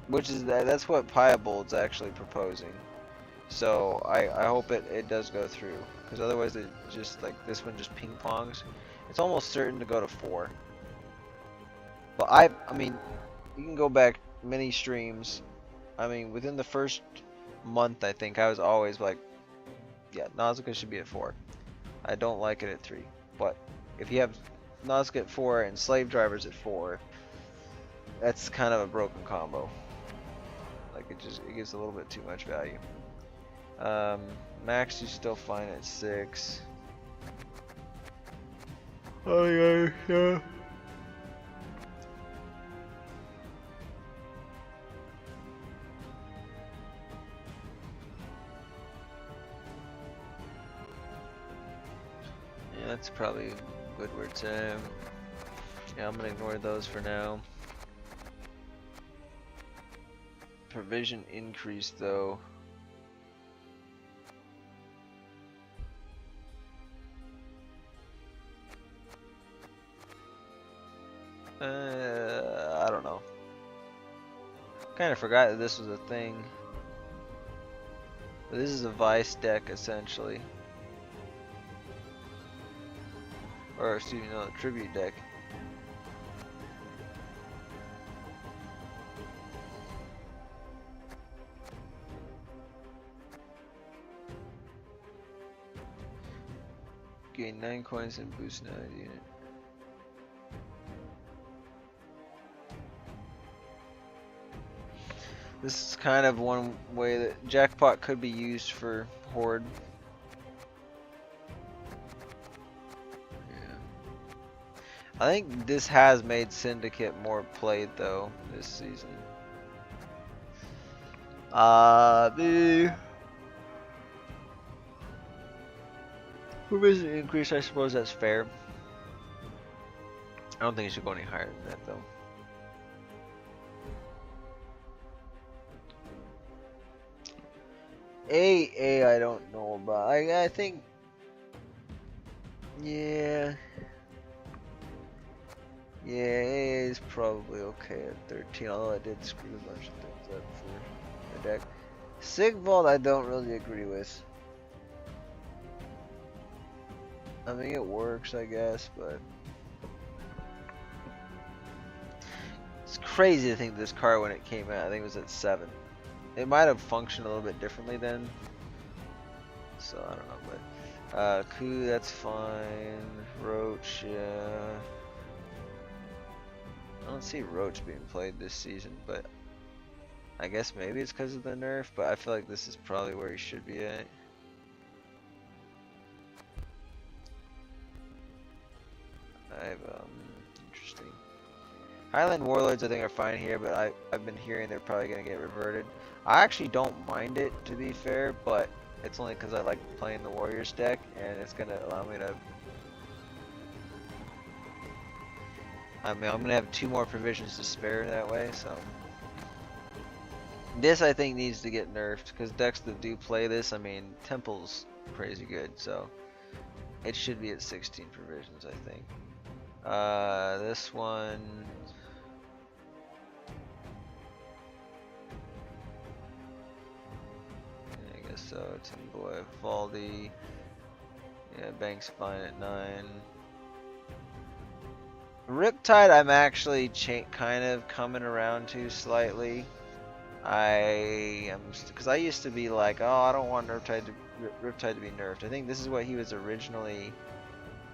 Which is that's what Piabold's actually proposing. So I hope it does go through, because otherwise it just like this one just ping pongs. It's almost certain to go to 4. But I mean, you can go back many streams. I mean, within the first month, I think I was always like, yeah, Nausicaa should be at 4. I don't like it at 3. But if you have Nausicaa at 4 and Slave Drivers at 4, that's kind of a broken combo. Like it gives a little bit too much value. Max, you still fine at 6. Oh yeah. That's probably good where it's at. Yeah, I'm gonna ignore those for now. provision increase though. I don't know. Kind of forgot that this was a thing. But this is a Vice deck essentially. Or excuse me, no, a Tribute deck. Gain 9 coins and boost 9 unit. This is kind of one way that Jackpot could be used for Horde. Yeah. I think this has made Syndicate more played though this season. The provision increase, I suppose that's fair. I don't think it should go any higher than that though. I don't know about. I think, yeah, A is probably okay at 13. Although I did screw a bunch of things up for the deck. Sigvald, I don't really agree with. I mean, it works, I guess, but it's crazy to think this card when it came out. I think it was at 7. It might have functioned a little bit differently then. So I don't know, but Coup, that's fine. Roach, yeah. I don't see Roach being played this season, but I guess maybe it's because of the nerf, but I feel like this is probably where he should be at. Interesting. Highland Warlords I think are fine here, but I've been hearing they're probably going to get reverted. I actually don't mind it, to be fair, but it's only because I like playing the Warriors deck, and it's going to allow me to... I mean, I'm going to have 2 more provisions to spare that way, so... This I think needs to get nerfed, because decks that do play this, I mean, Temple's crazy good, so... It should be at 16 provisions, I think. This one... I guess so. Timboy, Valdi. Yeah, Bank's fine at 9. Riptide I'm actually kind of coming around to slightly. Because I used to be like, oh, I don't want Riptide to be nerfed. I think this is what he was originally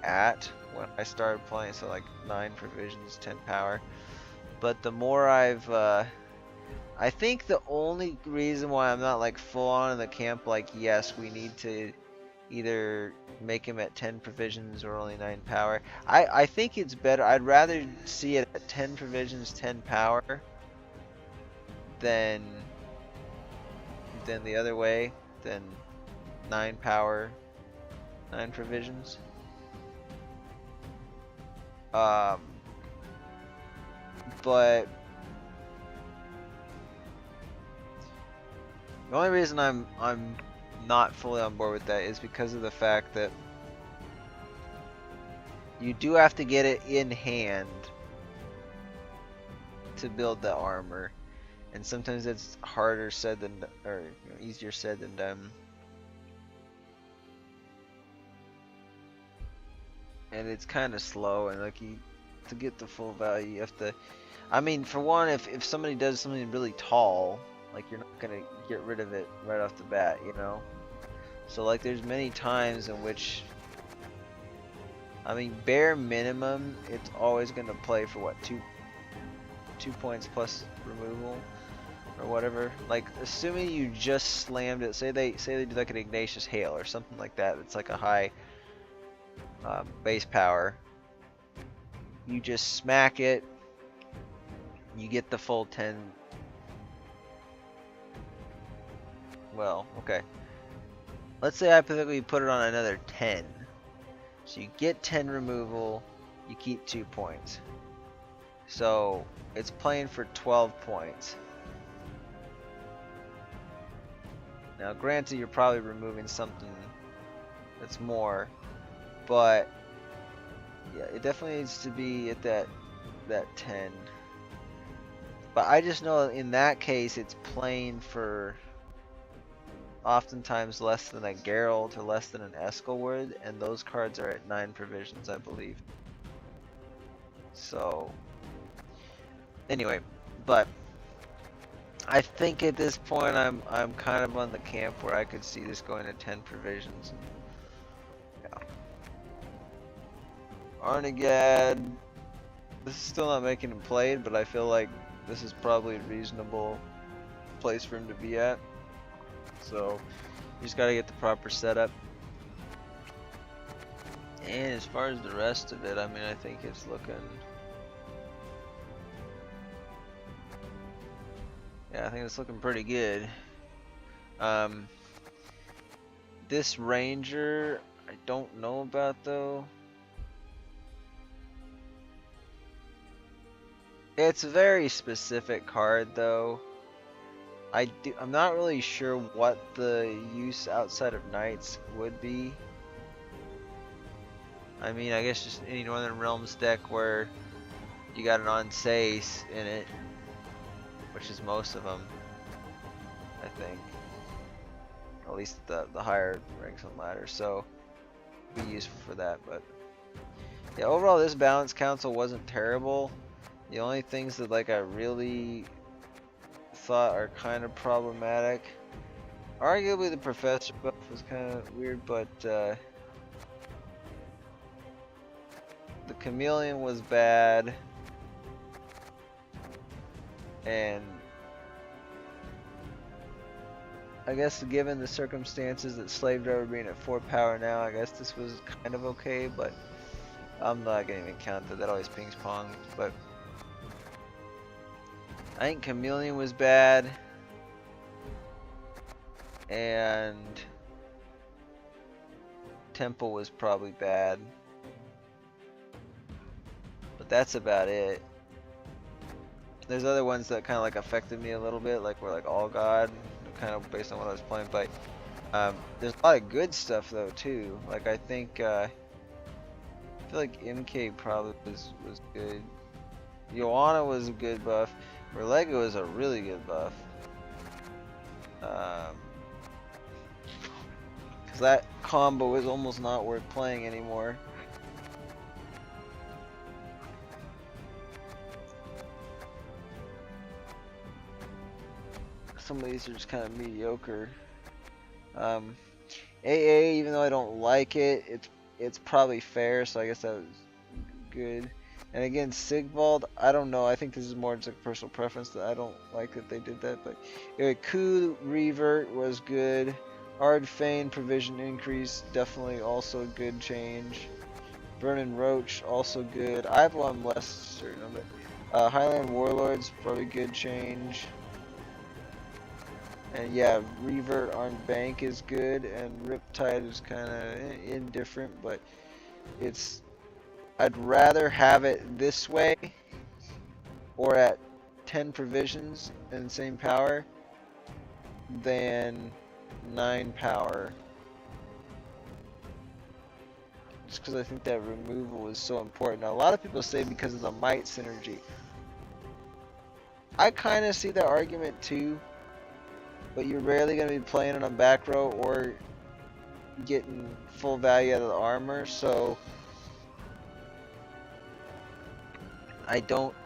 at when I started playing, so like 9 provisions, 10 power. But the more I've I think the only reason why I'm not like full on in the camp like yes we need to either make him at 10 provisions or only 9 power, I think it's better, I'd rather see it at 10 provisions 10 power than the other way, than 9 power 9 provisions. But the only reason I'm not fully on board with that is because of the fact that you do have to get it in hand to build the armor, and sometimes it's harder said than, or easier said than done. And it's kind of slow, and like to get the full value you have to, I mean, for one, if somebody does something really tall, like you're not gonna get rid of it right off the bat, you know. So like there's many times in which, I mean, bare minimum it's always gonna play for what, 2 points plus removal or whatever. Like assuming you just slammed it, say they do like an Ignatius Hail or something like that, it's like a high base power, you just smack it, you get the full 10. Well, okay, let's say hypothetically you put it on another 10, so you get 10 removal, you keep 2 points, so it's playing for 12 points. Now, granted, you're probably removing something that's more, but yeah, it definitely needs to be at that 10. But I just know in that case, it's playing for oftentimes less than a Geralt or less than an Eskelwood, and those cards are at 9 provisions, I believe. So, anyway, but I think at this point I'm kind of on the camp where I could see this going to 10 provisions. Yeah. Arnagad, this is still not making him played, but I feel like this is probably a reasonable place for him to be at. So you just gotta get the proper setup. And as far as the rest of it, I mean, I think it's looking... Yeah, I think it's looking pretty good. This Ranger, I don't know about though. It's a very specific card though. I'm not really sure what the use outside of Knights would be. I mean, I guess just any Northern Realms deck where you got an on-Sace in it, which is most of them, I think. At least the higher ranks on ladder, so be useful for that. But yeah, overall this balance council wasn't terrible. The only things that like I really thought are kind of problematic, arguably the professor buff was kind of weird, but the chameleon was bad, and I guess given the circumstances that slave driver being at 4 power now, I guess this was kind of okay, but I'm not gonna even count that. That always pings pong. But I think chameleon was bad, and temple was probably bad, but that's about it. There's other ones that kind of like affected me a little bit, like were like all god, kind of based on what I was playing. But there's a lot of good stuff though too. Like I think I feel like MK probably was good. Joanna was a good buff. Relega was a really good buff. Because that combo is almost not worth playing anymore. Some of these are just kind of mediocre. AA, even though I don't like it, it's probably fair, so I guess that was good. And again, Sigvald, I don't know. I think this is more just a personal preference that I don't like that they did that. But Coup Revert was good. Ardfane provision increase, definitely also a good change. Vernon Roach, also good. I have one less certain of it. Highland Warlords, probably good change. And yeah, Revert on Bank is good, and Riptide is kind of indifferent, but it's... I'd rather have it this way, or at 10 provisions and same power, than 9 power. Just because I think that removal is so important. Now, a lot of people say because of the might synergy. I kind of see that argument too, but you're rarely going to be playing it on back row or getting full value out of the armor, so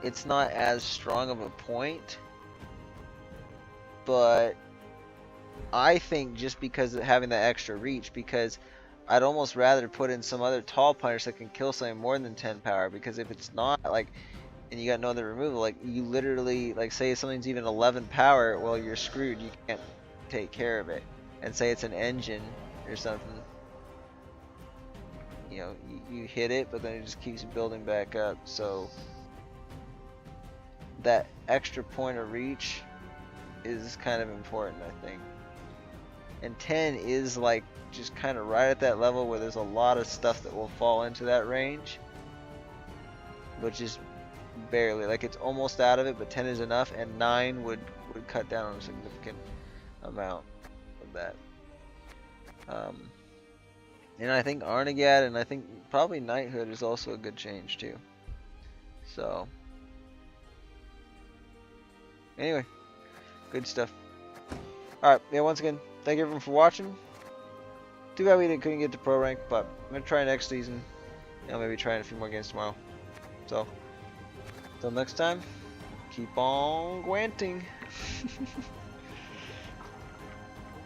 it's not as strong of a point, but I think just because of having that extra reach, because I'd almost rather put in some other tall punish that can kill something more than 10 power, because if it's not, like, and you got no other removal, like, you literally, like, say something's even 11 power, well, you're screwed, you can't take care of it. And say it's an engine or something, you know, you hit it, but then it just keeps building back up, so that extra point of reach is kind of important, I think. And 10 is like just kind of right at that level where there's a lot of stuff that will fall into that range, but just barely. Like it's almost out of it, but 10 is enough, and 9 would cut down on a significant amount of that. And I think Arnagad and I think probably Knighthood is also a good change too. So, anyway, good stuff. Alright, yeah, once again, thank you everyone for watching. Too bad we couldn't get to pro rank, but I'm going to try next season. I'll maybe try in a few more games tomorrow. So, until next time, keep on gwenting.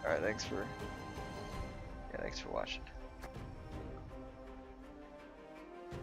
Alright, thanks for watching.